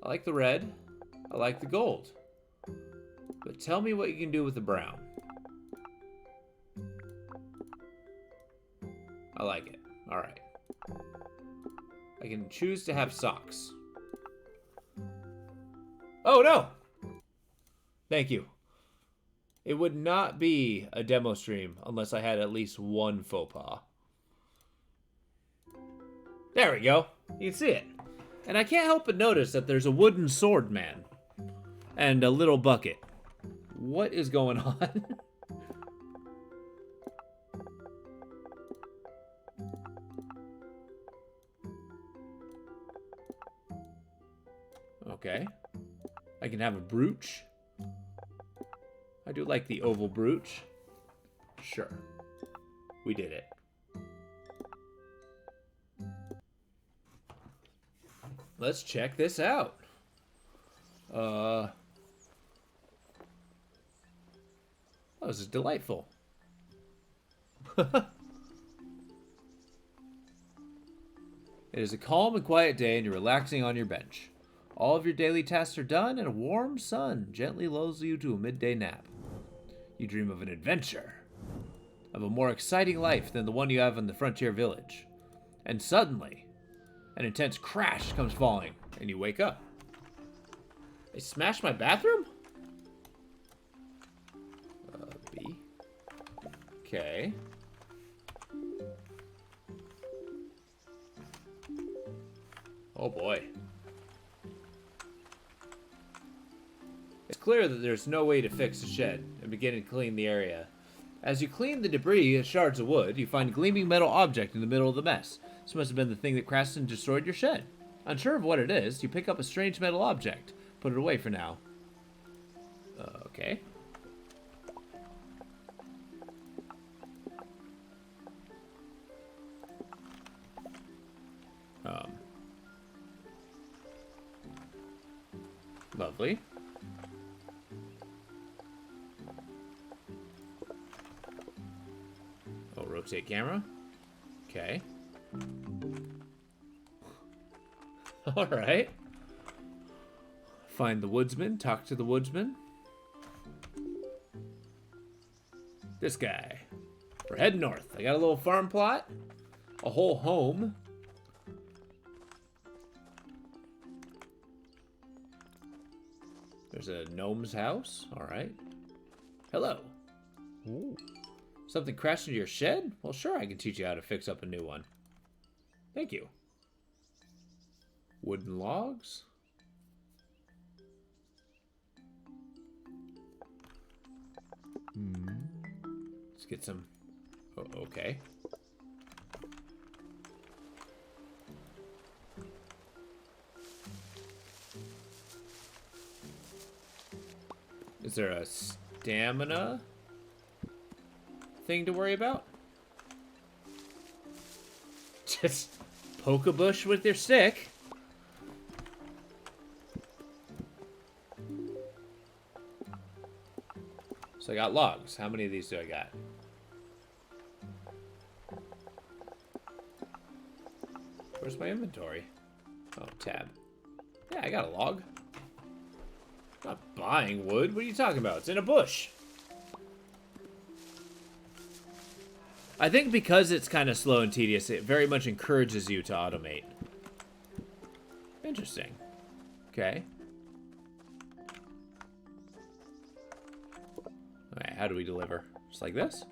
I like the red. I like the gold. But tell me what you can do with the brown. I like it. Alright. I can choose to have socks. Oh, no! Thank you. It would not be a demo stream unless I had at least one faux pas. There we go. You can see it. And I can't help but notice that there's a wooden sword man. And a little bucket. What is going on? Okay. I can have a brooch. I do like the oval brooch. Sure. We did it. Let's check this out. Oh, this is delightful. It is a calm and quiet day and you're relaxing on your bench. All of your daily tasks are done and a warm sun gently lulls you to a midday nap. You dream of an adventure, of a more exciting life than the one you have in the frontier village. And suddenly, an intense crash comes falling, and you wake up. They smashed my bathroom? B. Okay. Oh boy. clear that there's no way to fix the shed and begin to clean the area. As you clean the debris and shards of wood, you find a gleaming metal object in the middle of the mess. This must have been the thing that crashed and destroyed your shed. Unsure of what it is, you pick up a strange metal object. Put it away for now. Okay. Lovely. Oh, rotate camera. Okay. All right. Find the woodsman. Talk to the woodsman. This guy. We're heading north. I got a little farm plot. A whole home. There's a gnome's house. All right. Hello. Ooh. Something crashed into your shed? Well, sure, I can teach you how to fix up a new one. Thank you. Wooden logs. Let's get some... Oh, okay. Is there a stamina thing to worry about? Just poke a bush with your stick. So I got logs. How many of these do I got? Where's my inventory? Oh, tab. Yeah, I got a log. I'm not buying wood. What are you talking about? It's in a bush. I think because it's kind of slow and tedious, it very much encourages you to automate. Interesting. Okay. Alright, how do we deliver? Just like this?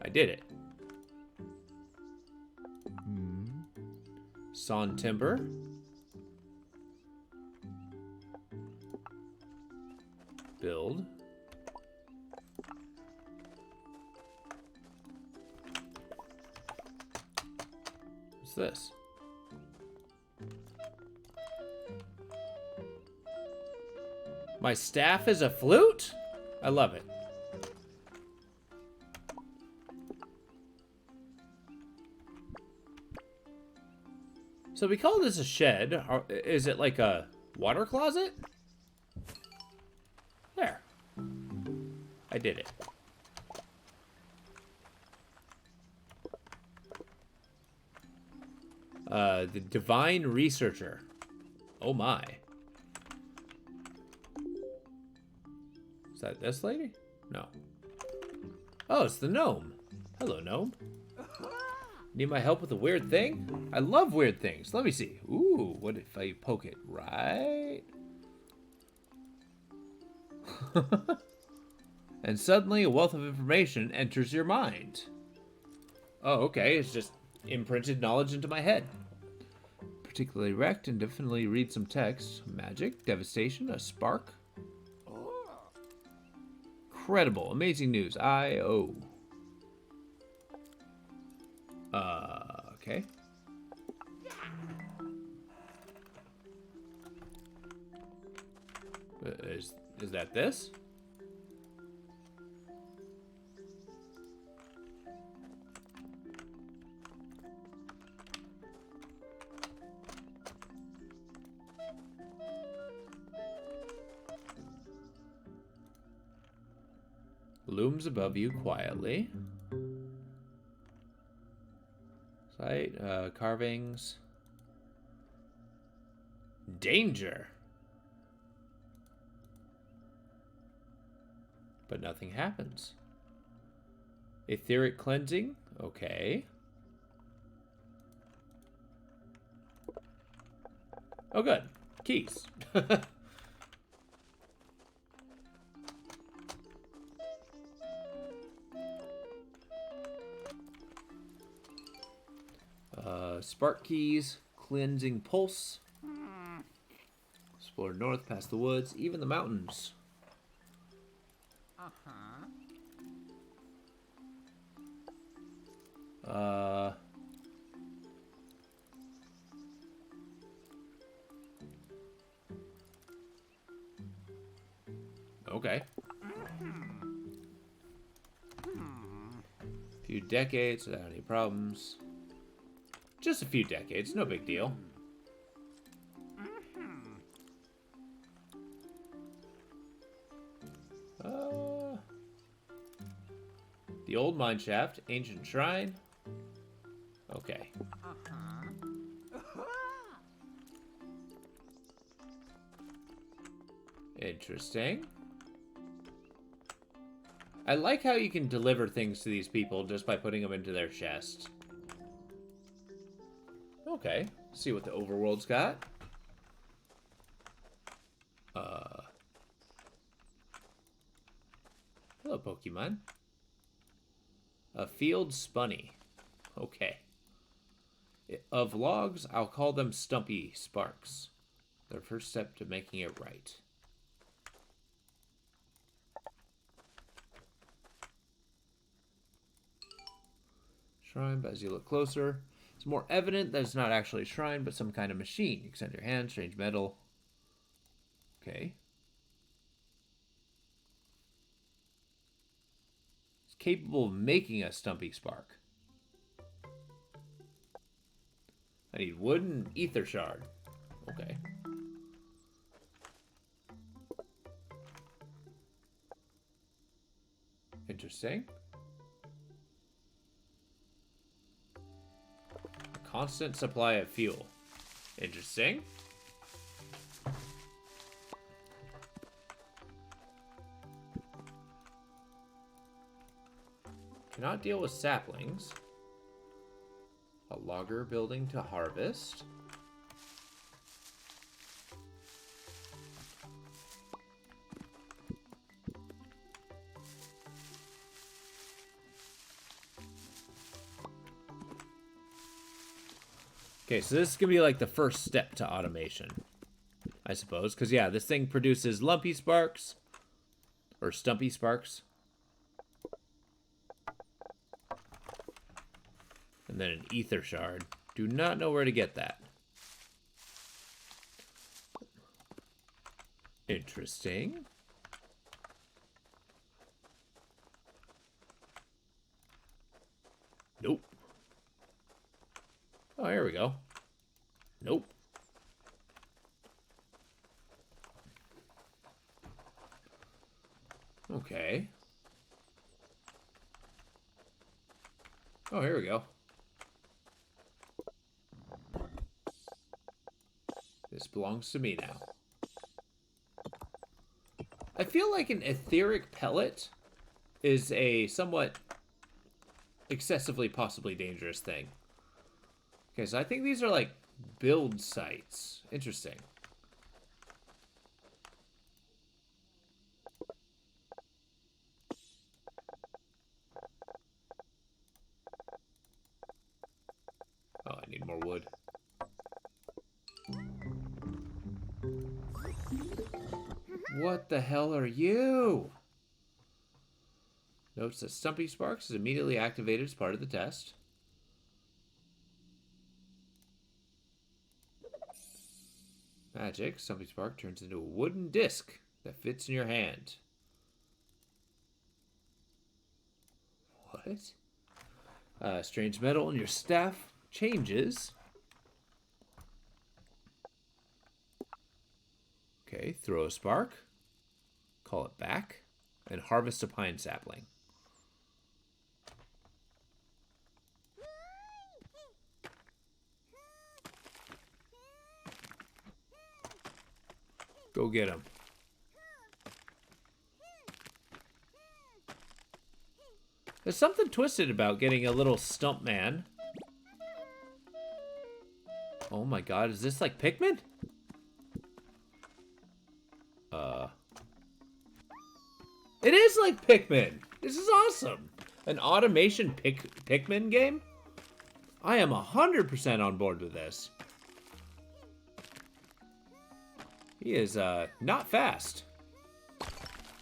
I did it. Sawn timber. Build. What's this? My staff is a flute? I love it. So we call this a shed. Is it like a water closet? There. I did it. The Divine Researcher. Oh my. Is that this lady? No. Oh, it's the gnome. Hello, gnome. Need my help with a weird thing? I love weird things. Let me see. Ooh, what if I poke it right? And suddenly a wealth of information enters your mind. Oh, okay. It's just imprinted knowledge into my head. Particularly wrecked and definitely read some text. Magic, devastation, a spark. Incredible, amazing news. I.O. Okay. Is that this? Looms above you quietly. Sight, carvings. Danger. But nothing happens. Etheric cleansing. Okay. Oh, good. Keys. Spark keys, cleansing pulse. Explore north past the woods, even the mountains. Okay. Few decades without any problems. Just a few decades, no big deal. The old mine shaft, ancient shrine. Okay. Interesting. I like how you can deliver things to these people just by putting them into their chest. Okay, see what the overworld's got. Hello, Pokemon. A field spunny. Okay. Of logs, I'll call them Stumpy Sparks. Their first step to making it right. Shrine, but as you look closer, it's more evident that it's not actually a shrine, but some kind of machine. Extend your hand, strange metal. Okay. It's capable of making a Stumpy Spark. I need wood and ether shard. Okay. Interesting. A constant supply of fuel. Interesting. Cannot deal with saplings. A logger building to harvest. Okay, so this is gonna be like the first step to automation, I suppose. Because, yeah, this thing produces lumpy sparks. Or stumpy sparks. And then an ether shard. Do not know where to get that. Interesting. Nope. Oh, here we go. Nope. Okay. Oh, here we go. This belongs to me now. I feel like an etheric pellet is a somewhat excessively possibly dangerous thing. Okay, so I think these are like build sites. Interesting. Oh, I need more wood. What the hell are you? Notes that Stumpy Sparks is immediately activated as part of the test. Magic. Stumpy Spark turns into a wooden disc that fits in your hand. What? Strange metal in your staff changes. Okay, throw a spark. Call it back. And harvest a pine sapling. Go get him. There's something twisted about getting a little stump man. Oh my god, is this like Pikmin? It is like Pikmin. This is awesome. An automation Pikmin game? I am 100% on board with this. He is, not fast.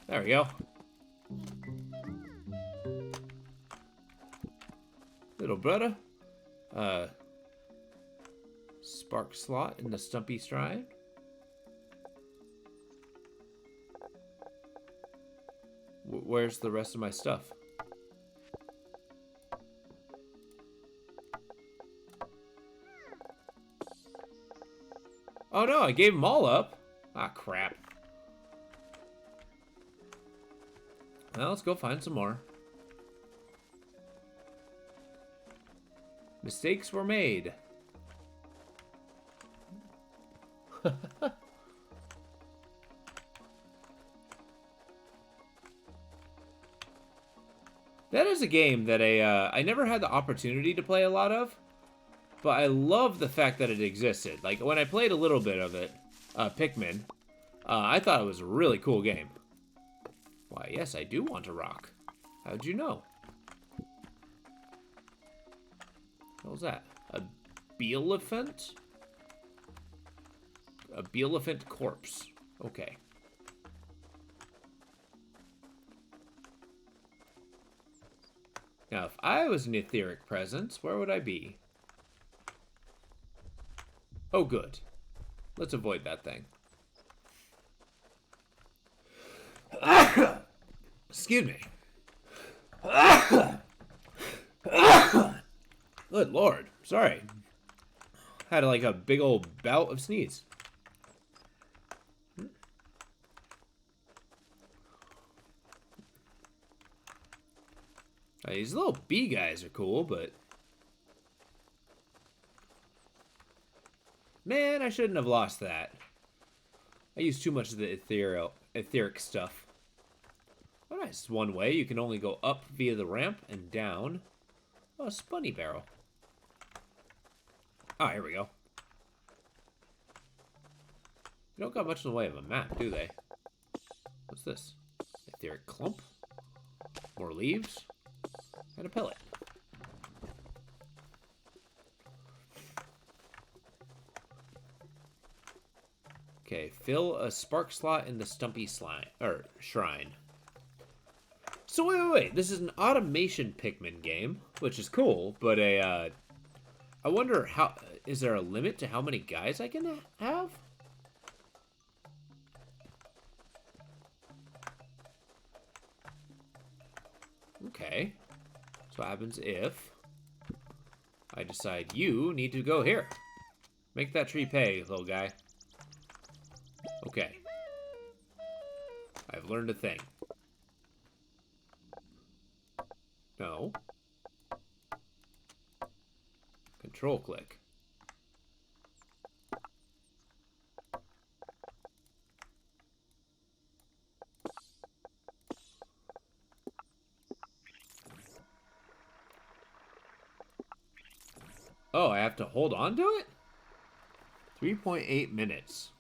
There we go. Little brother. Spark slot in the Stumpy Shrine. Where's the rest of my stuff? Oh no, I gave them all up. Ah, crap. Well, let's go find some more. Mistakes were made. That is a game that I never had the opportunity to play a lot of, but I love the fact that it existed. Like, when I played a little bit of it, Pikmin, I thought it was a really cool game. Why, yes, I do want to rock. How'd you know? What was that? A Beelephant? A Beelephant corpse. Okay. Now, if I was an etheric presence, where would I be? Oh, good. Let's avoid that thing. Excuse me. Good lord. Sorry. Had like a big old bout of sneeze. These little bee guys are cool, but... Man, I shouldn't have lost that. I used too much of the etheric stuff. Oh, nice. One way. You can only go up via the ramp and down. Oh, a spunny barrel. Ah, here we go. They don't got much in the way of a map, do they? What's this? Etheric clump? More leaves? And a pellet. Okay, fill a spark slot in the Stumpy Shrine. So wait. This is an automation Pikmin game, which is cool, but I wonder how... Is there a limit to how many guys I can have? Okay. So what happens if I decide you need to go here? Make that tree pay, little guy. Okay. I've learned a thing. No. Control click. Oh, I have to hold on to it? 3.8 minutes.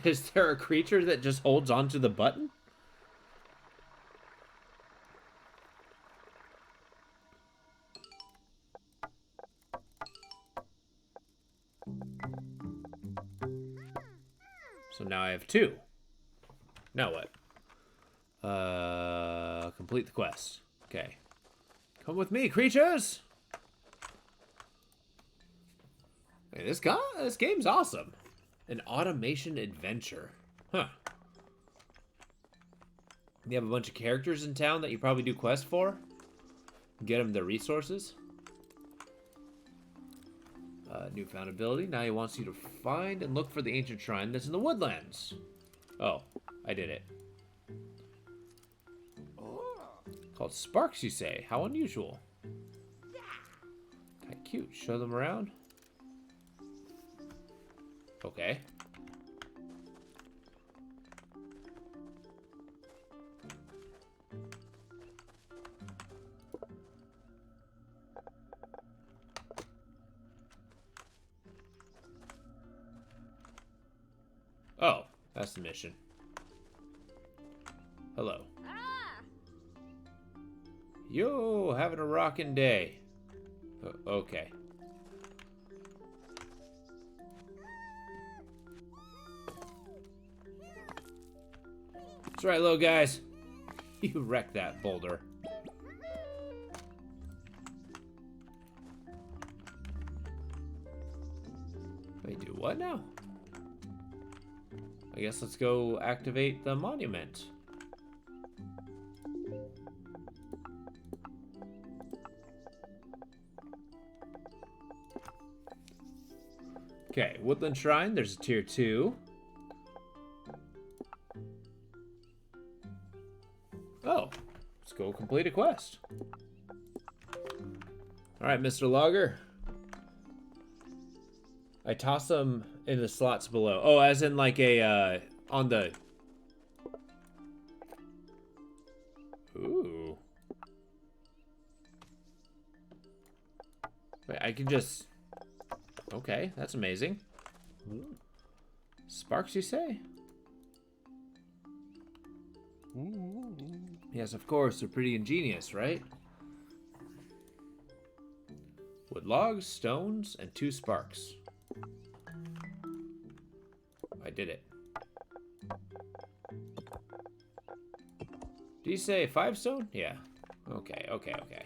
Is there a creature that just holds on to the button? So now I have 2. Now what? Complete the quest. Okay. Come with me, creatures! Hey, this game's awesome. An automation adventure. Huh. You have a bunch of characters in town that you probably do quests for. Get them the resources. Newfound ability. Now he wants you to find and look for the ancient shrine that's in the woodlands. Oh, I did it. Called Sparks, you say? How unusual. Kinda cute. Show them around. Okay. Oh, that's the mission. Hello. Yo, having a rockin' day. Okay. That's right, little guys. You wrecked that boulder. Wait, do what now? I guess let's go activate the monument. Okay, Woodland Shrine, there's a tier 2. Oh, let's go complete a quest. Alright, Mr. Logger. I toss them in the slots below. Oh, as in like a, on the... Ooh. Wait, I can just... Okay, that's amazing. Sparks, you say? Yes, of course, they're pretty ingenious, right? Wood logs, stones, and 2 sparks. I did it. Do you say 5 stone? Yeah. Okay, okay, okay.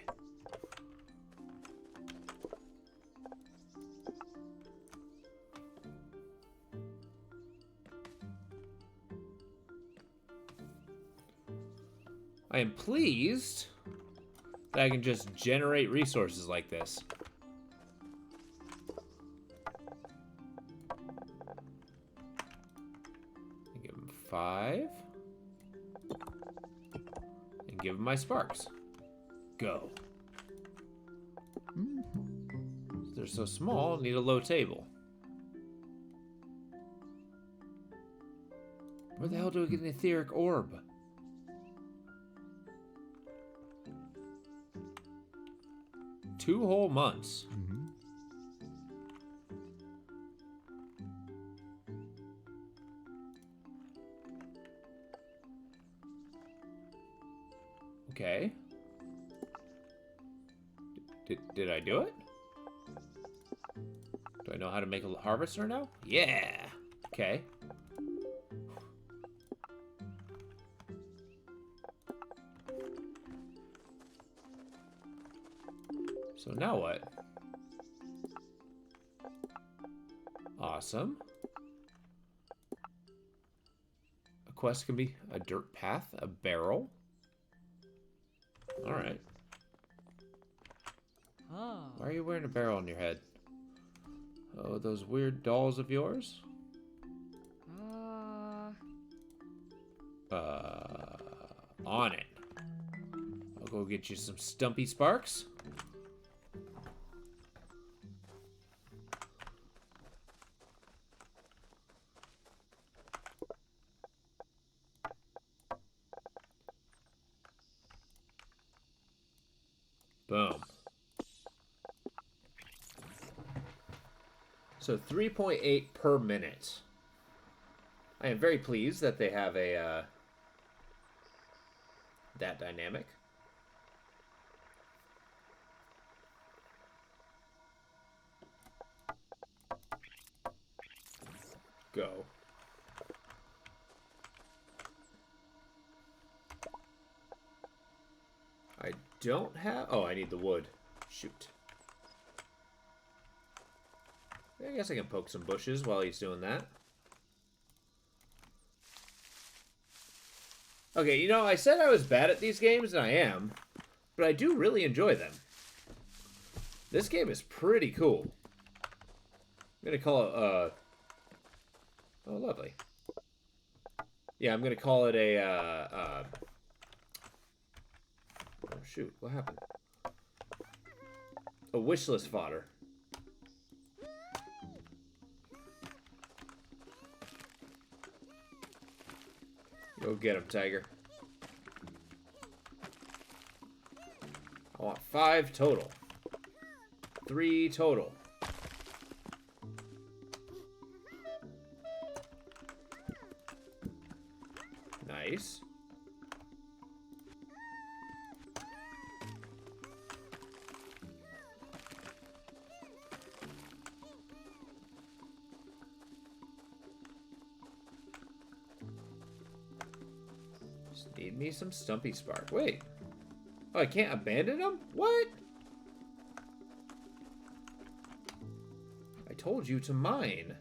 I am pleased that I can just generate resources like this. Give him 5. And give him my sparks. Go. They're so small, need a low table. Where the hell do I get an etheric orb? Two whole months. Okay. Did I do it? Do I know how to make a harvester now? Yeah. Okay. So now what? Awesome. A quest can be a dirt path, a barrel. All right. Why are you wearing a barrel on your head? Oh, those weird dolls of yours? On it. I'll go get you some stumpy sparks. Boom. So 3.8 per minute. I am very pleased that they have a that dynamic. Go. I don't have... Oh, I need the wood. Shoot. I guess I can poke some bushes while he's doing that. Okay, you know, I said I was bad at these games, and I am. But I do really enjoy them. This game is pretty cool. I'm going to call it, Oh, lovely. Yeah, I'm going to call it a, Oh, shoot. What happened? A wishlist fodder. Go get him, Tiger. I want 5 total. 3 total. Nice. Need me some Stumpy Spark. Wait. Oh, I can't abandon him? What? I told you to mine.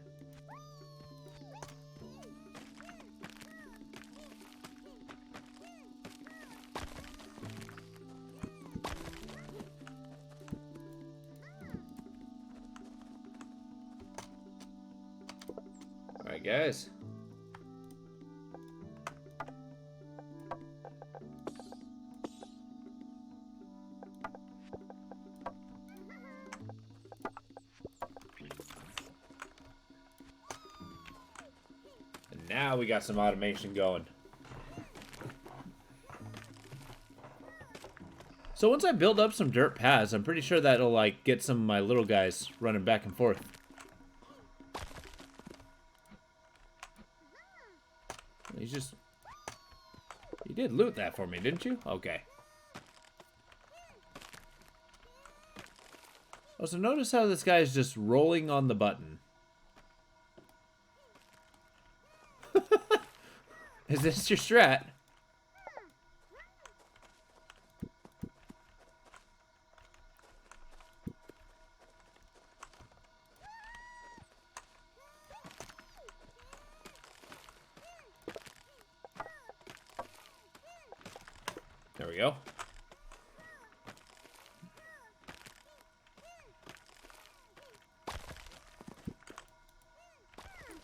Alright, guys. Now we got some automation going. So once I build up some dirt paths, I'm pretty sure that'll like get some of my little guys running back and forth. He's just... You did loot that for me, didn't you? Okay. Oh, so notice how this guy's just rolling on the button. Is this your strat? There we go.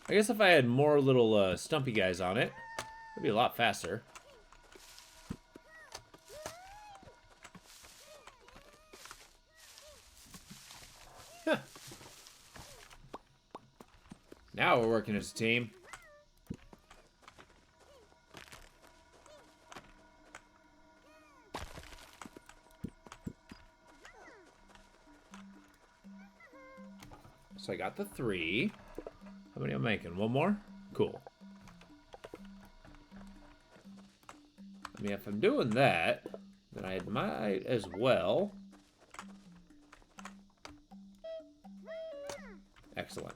I guess if I had more little stumpy guys on it, it'd be a lot faster. Huh. Now we're working as a team. So I got the 3. How many am I making? One more? Cool. I mean, if I'm doing that, then I might as well. Excellent.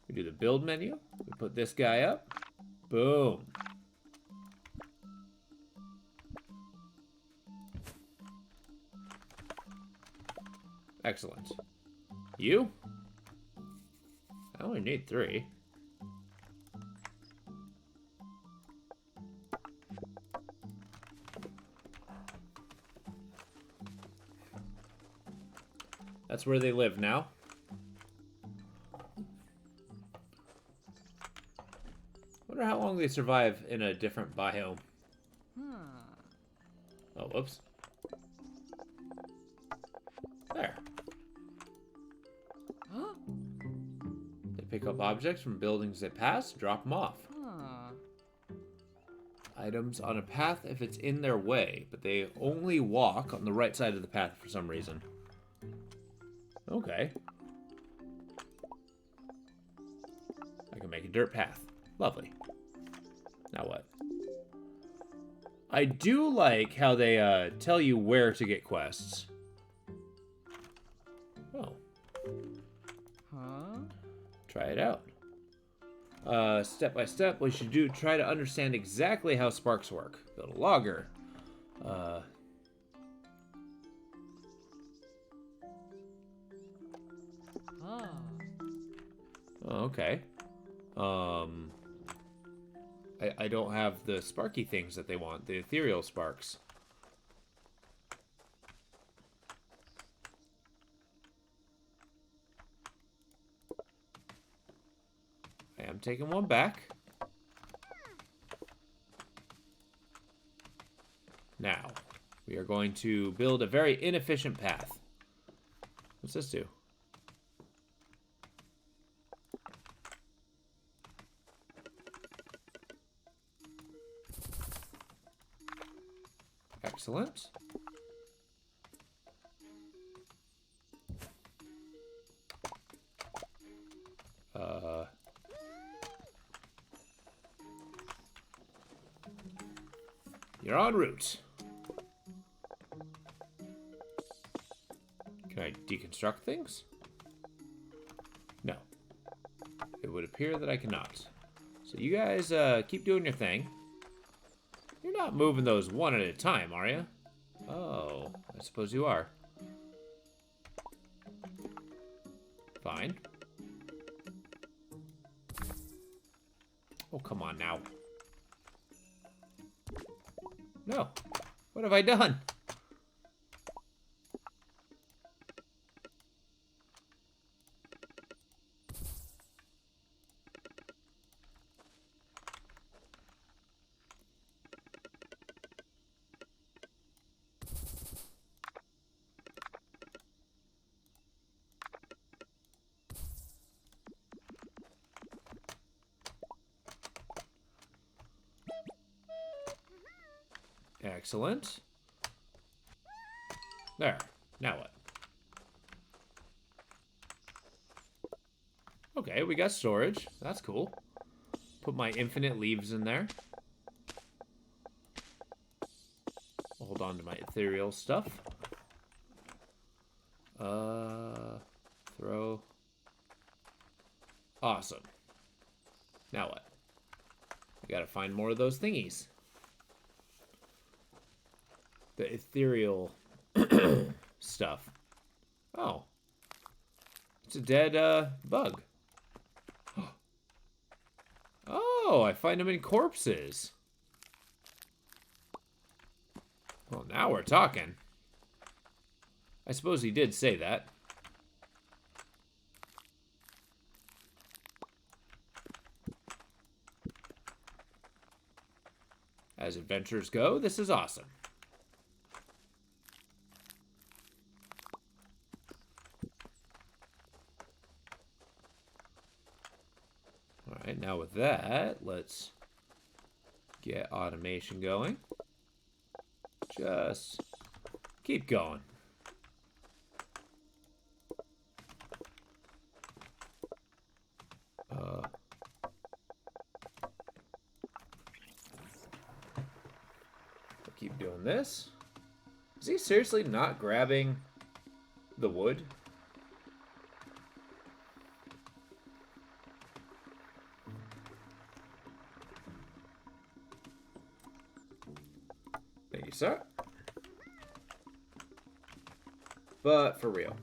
We do the build menu. We put this guy up. Boom. Excellent. You? I only need 3. That's where they live now. Wonder how long they survive in a different biome. Oh, whoops. There. They pick up objects from buildings they pass, drop them off. Items on a path if it's in their way, but they only walk on the right side of the path for some reason. Okay. I can make a dirt path. Lovely. Now what? I do like how they tell you where to get quests. Oh. Huh? Try it out. Step by step, we should try to understand exactly how sparks work. Build a logger. Oh. Oh, okay. I don't have the sparky things that they want, the ethereal sparks. I am taking one back. Now, we are going to build a very inefficient path. What's this do? Excellent. You're en route. Can I deconstruct things? No. It would appear that I cannot. So you guys keep doing your thing. You're not moving those one at a time, are you? Oh, I suppose you are. Fine. Oh, come on now. No. What have I done? Excellent. There. Now what? Okay, we got storage. That's cool. Put my infinite leaves in there. Hold on to my ethereal stuff. Throw. Awesome. Now what? I gotta find more of those thingies. The ethereal stuff. Oh. It's a dead, bug. Oh, I find them in corpses. Well, now we're talking. I suppose he did say that. As adventures go, this is awesome. Alright, now with that, let's get automation going. Just keep going. Keep doing this. Is he seriously not grabbing the wood? Thank you, sir. But for real,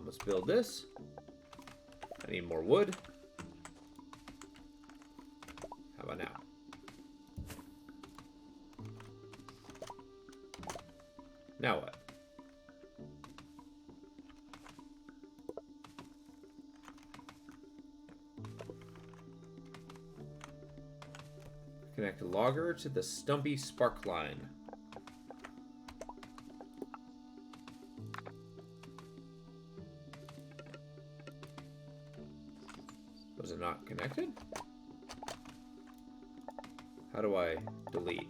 let's build this. I need more wood. How about now? Now what? Connect a logger to the stumpy spark line. Was it not connected? How do I delete?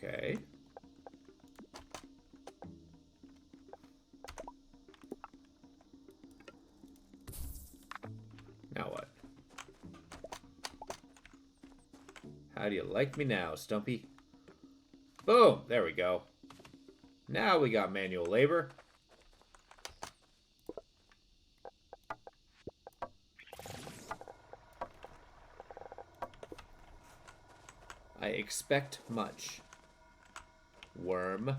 Okay. Now what? How do you like me now, Stumpy? Boom! There we go. Now we got manual labor. I expect much. Worm.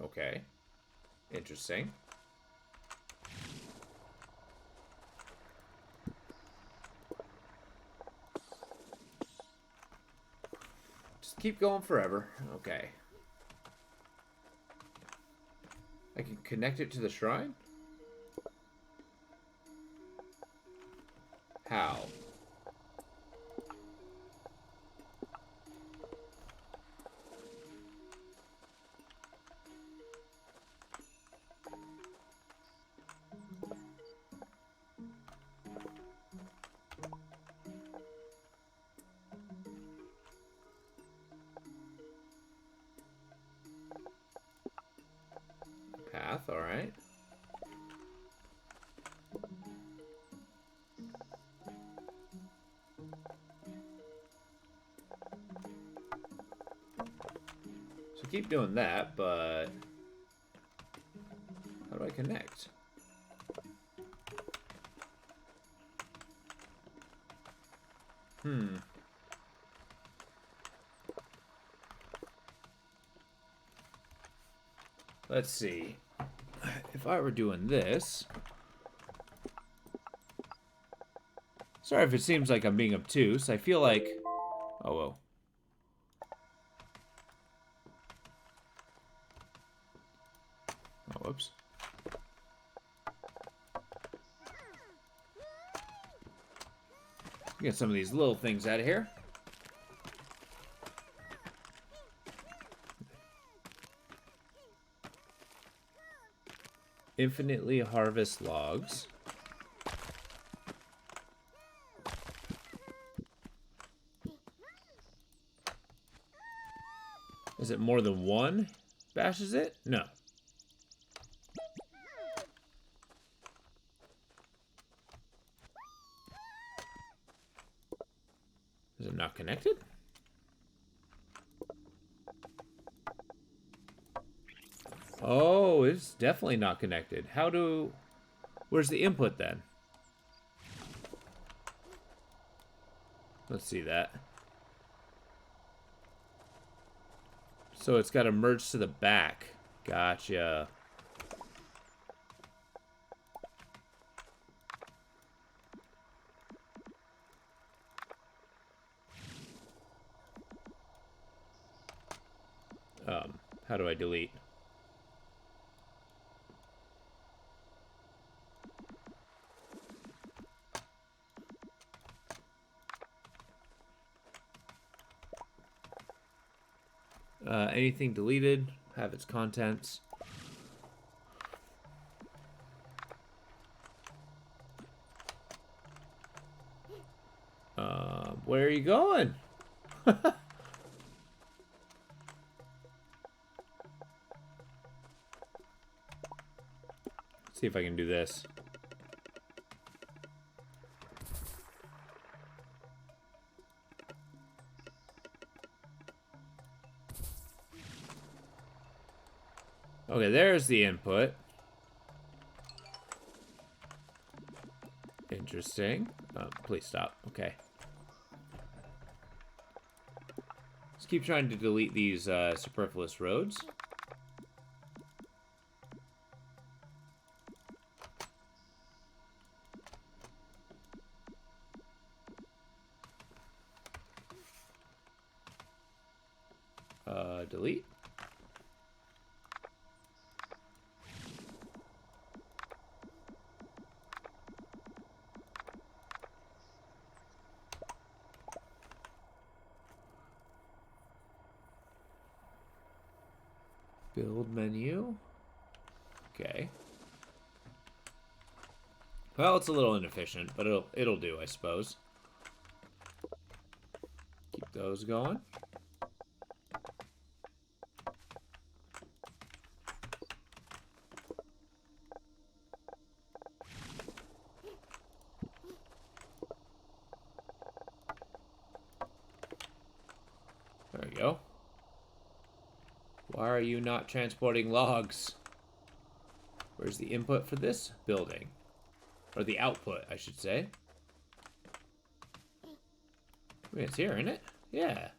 Okay. Interesting. Just keep going forever. Okay. I can connect it to the shrine? How? Path. path, alright. So keep doing that, but how do I connect? Let's see. If I were doing this... Sorry if it seems like I'm being obtuse. I feel like... Oh, whoa. Oh, whoops. Get some of these little things out of here. Infinitely harvest logs. Is it more than one bashes it? No. Is it not connected? Oh, it's definitely not connected. How do... Where's the input then? Let's see that. So it's got to merge to the back. Gotcha. How do I delete? Anything deleted, have its contents. Where are you going? See if I can do this. Okay, there's the input. Interesting. Please stop. Okay. Let's keep trying to delete these superfluous roads. Delete. Build menu. Okay. Well, it's a little inefficient, but it'll do, I suppose. Keep those going. There we go. Why are you not transporting logs? Where's the input for this building? Or the output, I should say. Wait, it's here, isn't it? Yeah.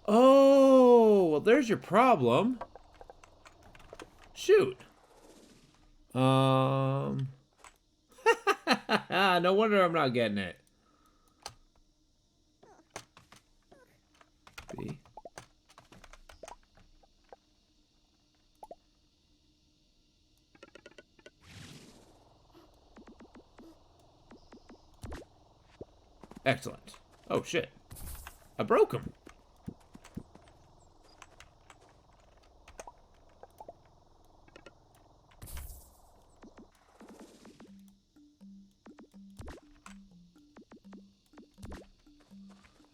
Oh, well, there's your problem. Shoot. No wonder I'm not getting it. B. Excellent. Oh, shit. I broke him.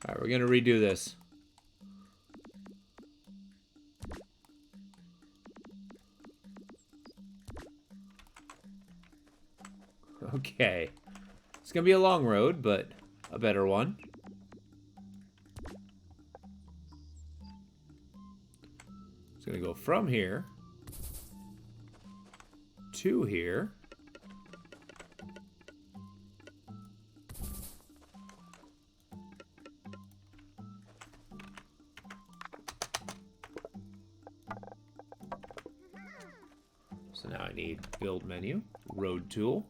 Alright, we're gonna redo this. Okay. It's gonna be a long road, but a better one. It's gonna go from here to here. So now I need build menu, road tool.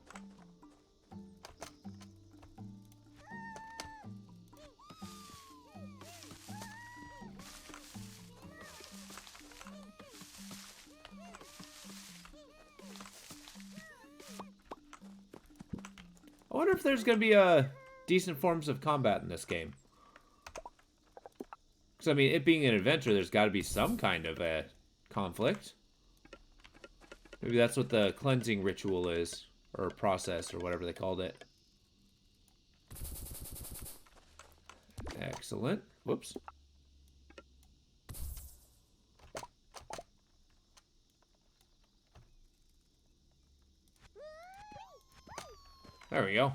I wonder if there's going to be decent forms of combat in this game. Because, I mean, it being an adventure, there's got to be some kind of a conflict. Maybe that's what the cleansing ritual is, or process, or whatever they called it. Excellent. Whoops. There we go.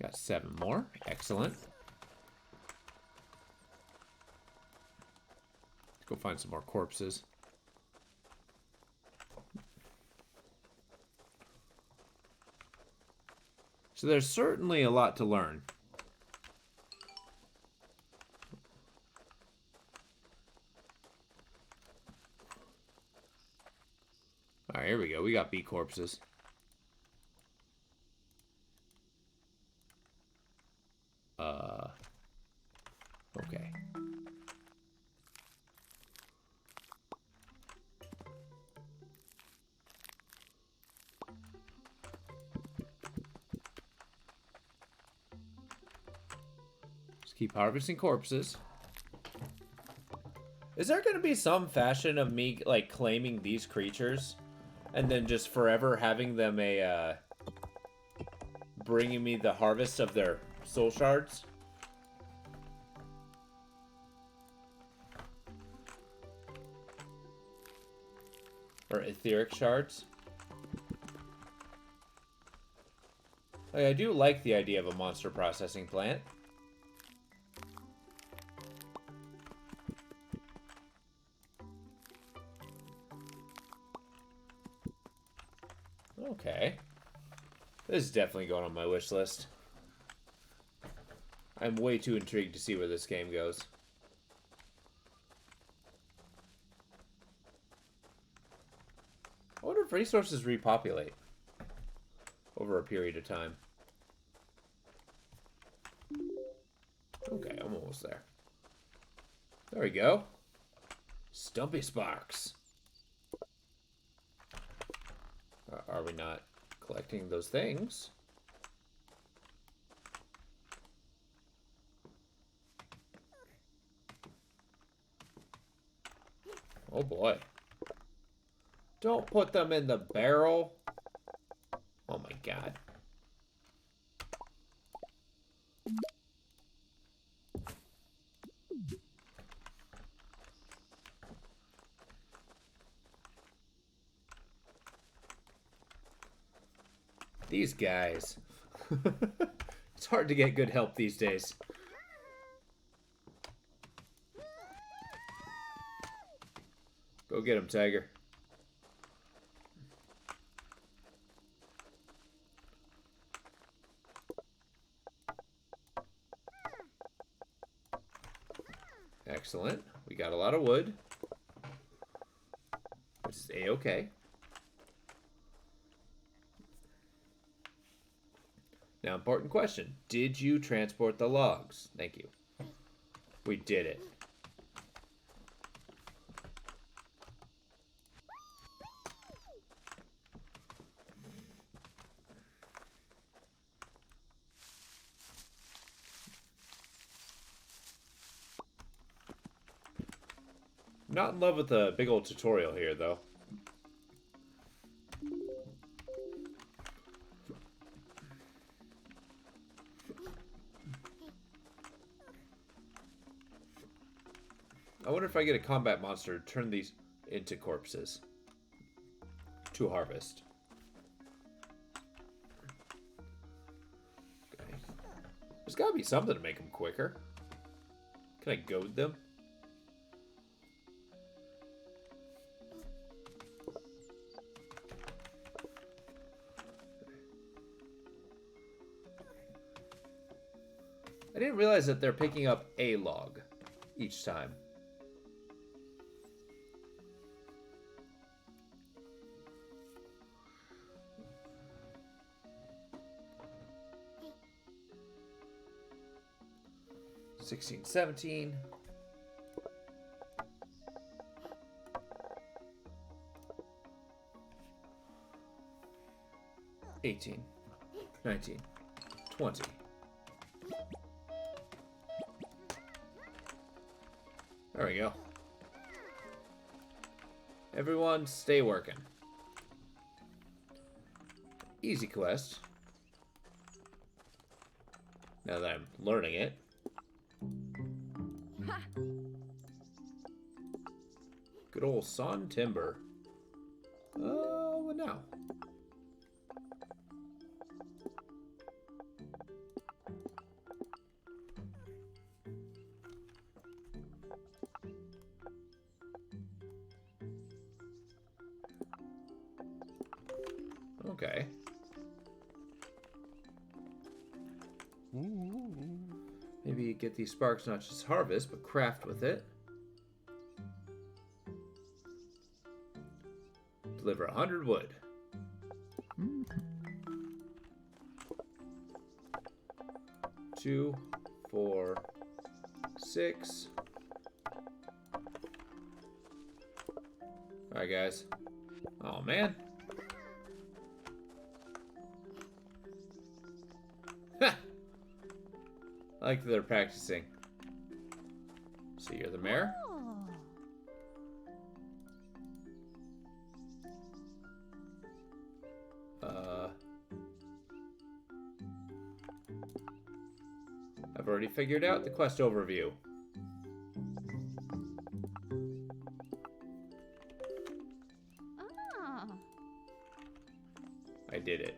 Got 7 more. Excellent. Let's go find some more corpses. So there's certainly a lot to learn. Alright, here we go. We got bee corpses. Okay. Just keep harvesting corpses. Is there going to be some fashion of me, like, claiming these creatures and then just forever having them bringing me the harvest of their soul shards? Or etheric shards? Like, I do like the idea of a monster processing plant. Okay. This is definitely going on my wish list. I'm way too intrigued to see where this game goes. I wonder if resources repopulate over a period of time. Okay, I'm almost there. There we go. Stumpy Sparks. Are we not collecting those things? Oh boy. Don't put them in the barrel. Oh my god. These guys. It's hard to get good help these days. Go get him, Tiger. Excellent. We got a lot of wood. Which is A-okay. Now, important question. Did you transport the logs? Thank you. We did it. Not in love with the big old tutorial here, though. I wonder if I get a combat monster to turn these into corpses to harvest. Okay. There's gotta be something to make them quicker. Can I goad them? I didn't realize that they're picking up a log each time. $16, $17. 18, 19, 20. There we go. Everyone stay working. Easy quest. Now that I'm learning it. Good old sawn timber. Oh, what now? Okay. Maybe get these sparks not just harvest, but craft with it. Deliver 100 wood. 2, 4, 6. Alright, guys. Oh, man. Ha! I like that they're practicing. So you're the mayor? I've already figured out the quest overview. I did it.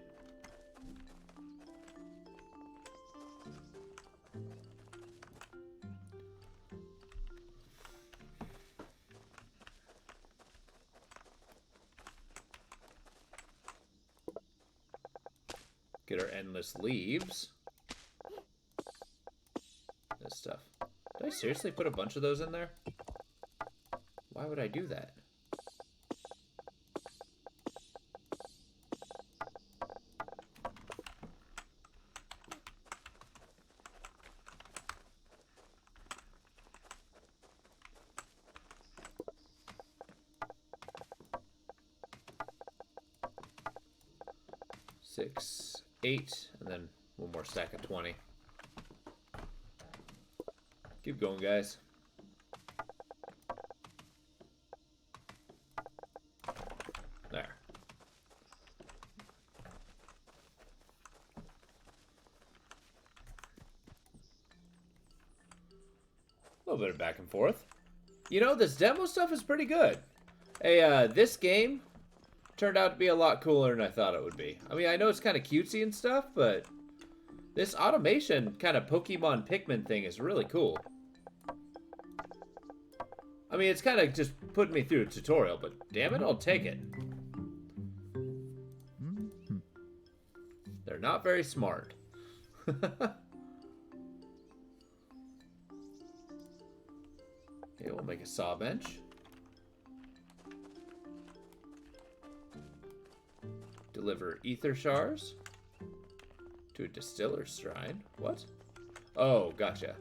Get our endless leaves. This stuff. Did I seriously put a bunch of those in there? Why would I do that? Six, 8, and then one more stack of 20. Keep going, guys. There. A little bit of back and forth. You know, this demo stuff is pretty good. Hey, this game turned out to be a lot cooler than I thought it would be. I mean, I know it's kind of cutesy and stuff, but this automation kind of Pokemon Pikmin thing is really cool. I mean, it's kind of just putting me through a tutorial, but damn it, I'll take it. They're not very smart. Okay, we'll make a saw bench. Deliver ether shards to a distiller's shrine. What? Oh, gotcha.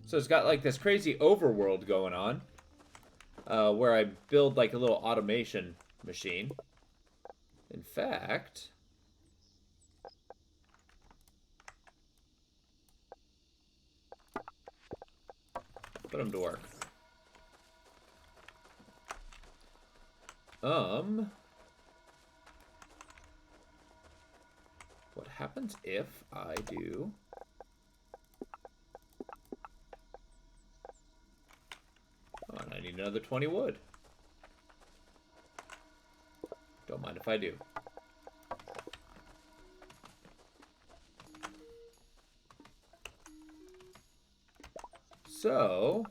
So it's got like this crazy overworld going on, where I build like a little automation machine. In fact, put them to work. What happens if I do another 20 wood. Don't mind if I do. So,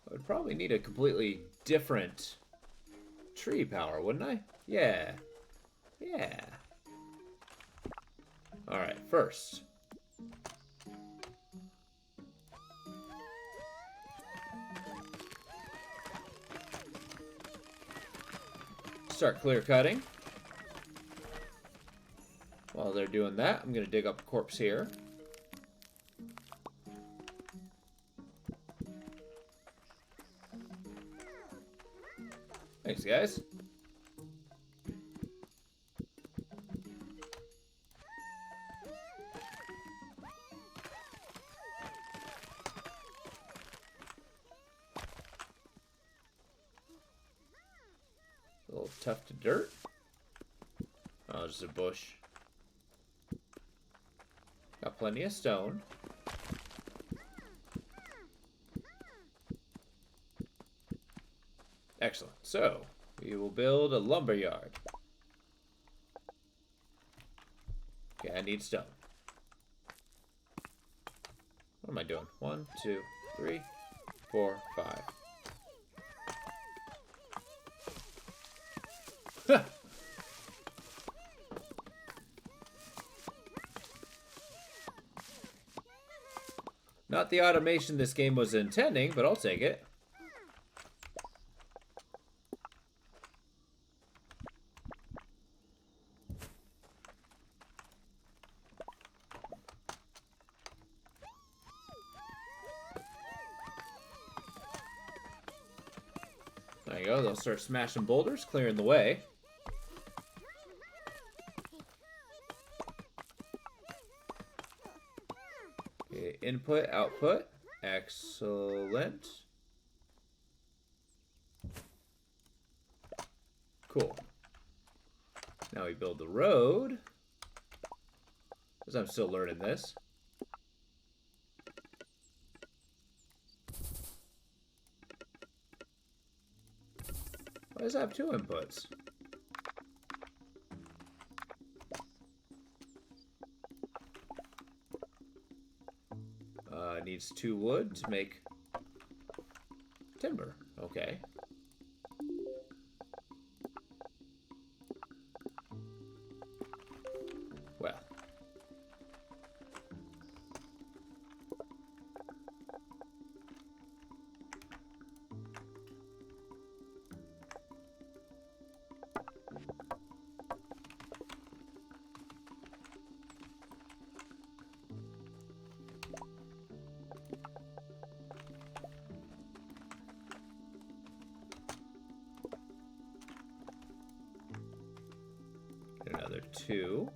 I would probably need a completely different tree power, wouldn't I? Yeah. Yeah. Alright, first. Start clear cutting. While they're doing that, I'm going to dig up a corpse here. Thanks, guys. A little tuft of dirt. Oh, just a bush. Got plenty of stone. Excellent. So, we will build a lumber yard. Okay, I need stone. What am I doing? 1, 2, 3, 4, 5. Not the automation this game was intending, but I'll take it. There you go, they'll start smashing boulders, clearing the way. Okay, input, output. Excellent. Cool. Now we build the road. Because I'm still learning this. Why does it have 2 inputs? Needs 2 wood to make timber. Okay. Well. Another 2.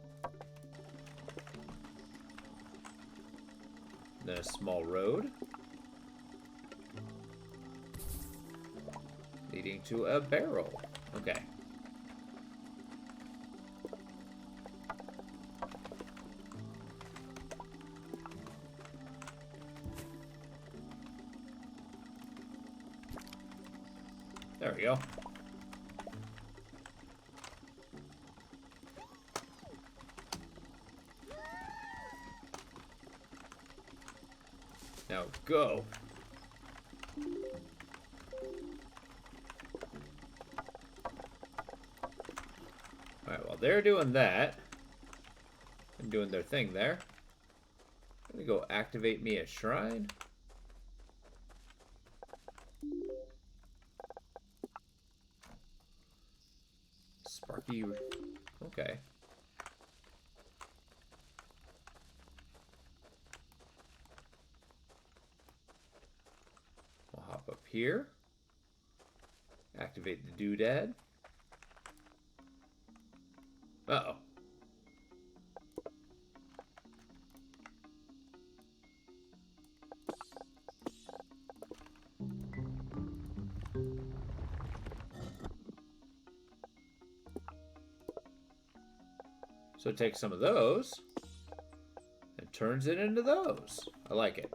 Then a small road. Leading to a barrel. Okay. There we go. Now go. Alright, while they're doing that, and doing their thing there, I'm gonna go activate me a shrine. Sparky. Okay. We'll hop up here. Activate the doodad. Uh-oh. So it takes some of those and turns it into those. I like it.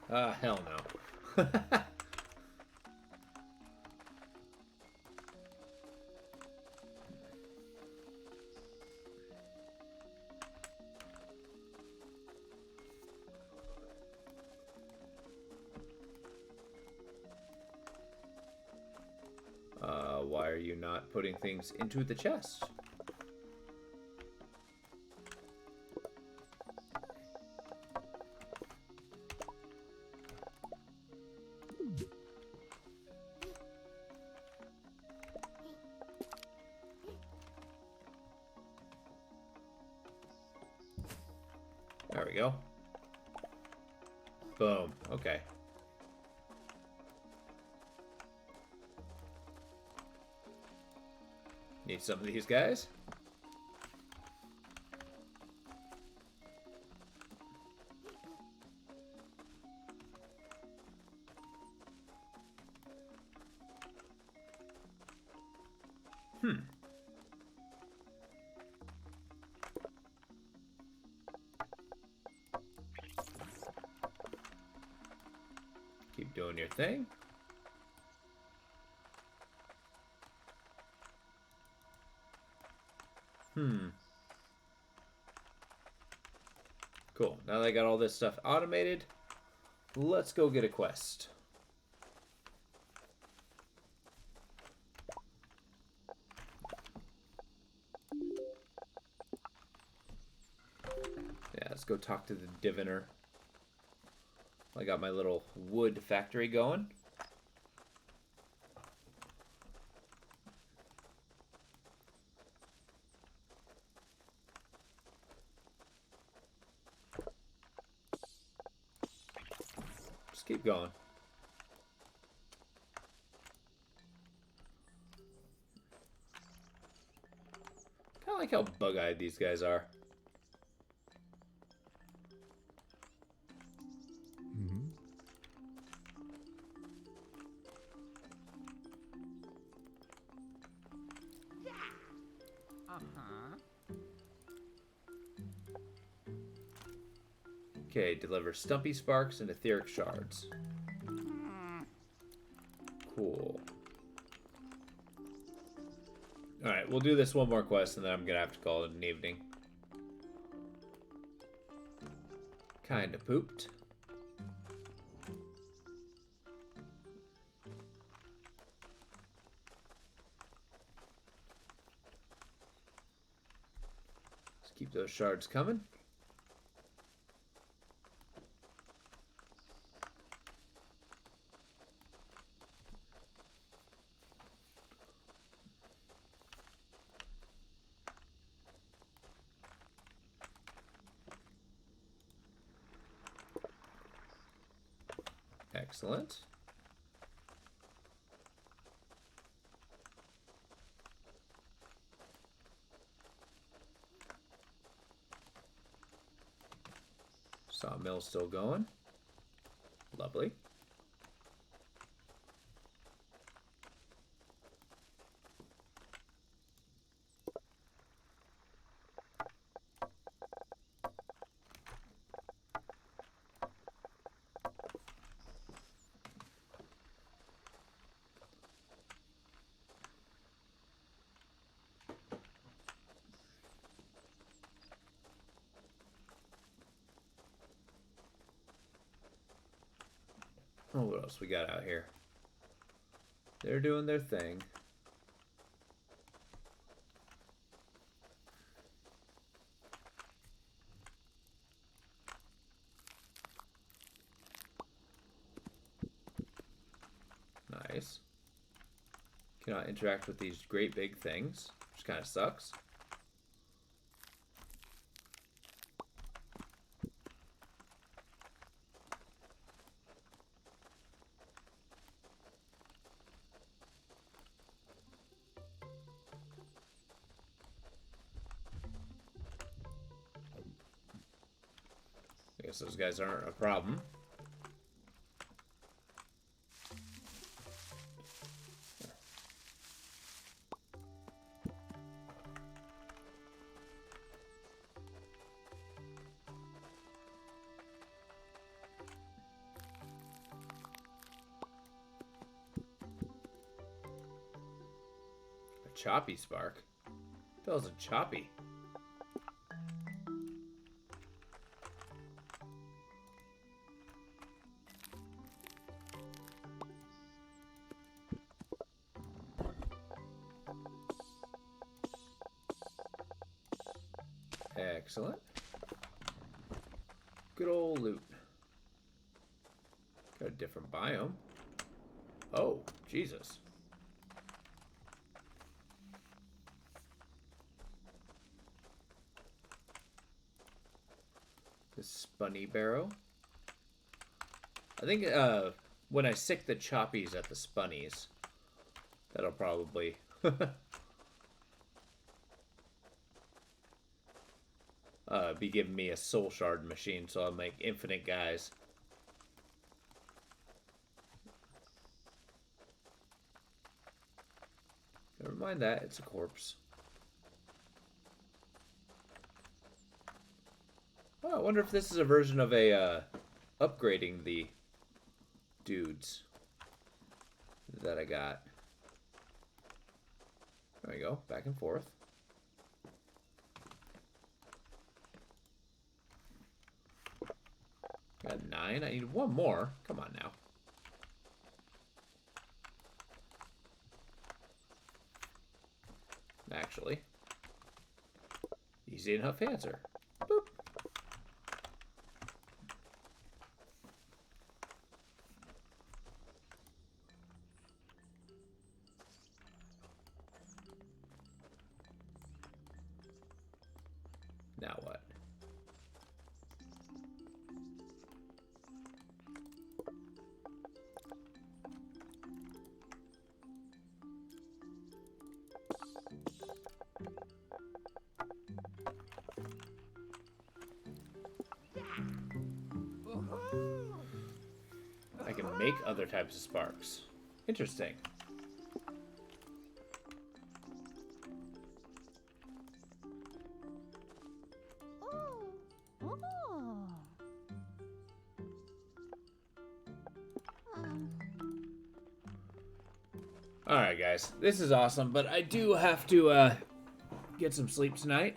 Hell no. Why are you not putting things into the chest? There we go. Boom. Okay. Need some of these guys. Keep doing your thing. Cool. Now that I got all this stuff automated, let's go get a quest. Yeah, let's go talk to the diviner. I got my little wood factory going. Just keep going. Kind of like how bug-eyed these guys are. Okay, deliver Stumpy Sparks and Etheric Shards. Cool. Alright, we'll do this one more quest and then I'm gonna have to call it an evening. Kinda pooped. Let's keep those shards coming. Excellent. Sawmill still going. Lovely. Oh, what else we got out here? They're doing their thing. Nice. Cannot interact with these great big things, which kind of sucks. I guess those guys aren't a problem. choppy spark. What the hell's a choppy? Excellent. Good old loot. Got a different biome. Oh, Jesus. The spunny barrow. I think when I sick the choppies at the spunnies, that'll probably be giving me a soul shard machine, so I'll make infinite guys. Never mind that, it's a corpse. Oh, I wonder if this is a version of a upgrading the dudes that I got. There we go, back and forth. Got 9. I need one more. Come on now. Actually, easy enough answer. Boop. Now what? I can make other types of sparks. Interesting. Alright guys, this is awesome, but I do have to get some sleep tonight.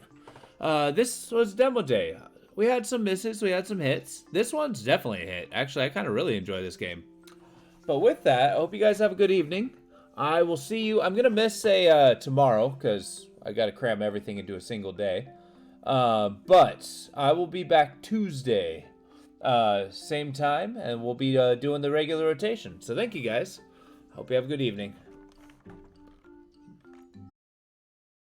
This was demo day. We had some misses, we had some hits. This one's definitely a hit. Actually, I kind of really enjoy this game. But with that, I hope you guys have a good evening. I will see you. I'm going to miss tomorrow because I got to cram everything into a single day. But I will be back Tuesday, same time, and we'll be doing the regular rotation. So thank you guys. Hope you have a good evening.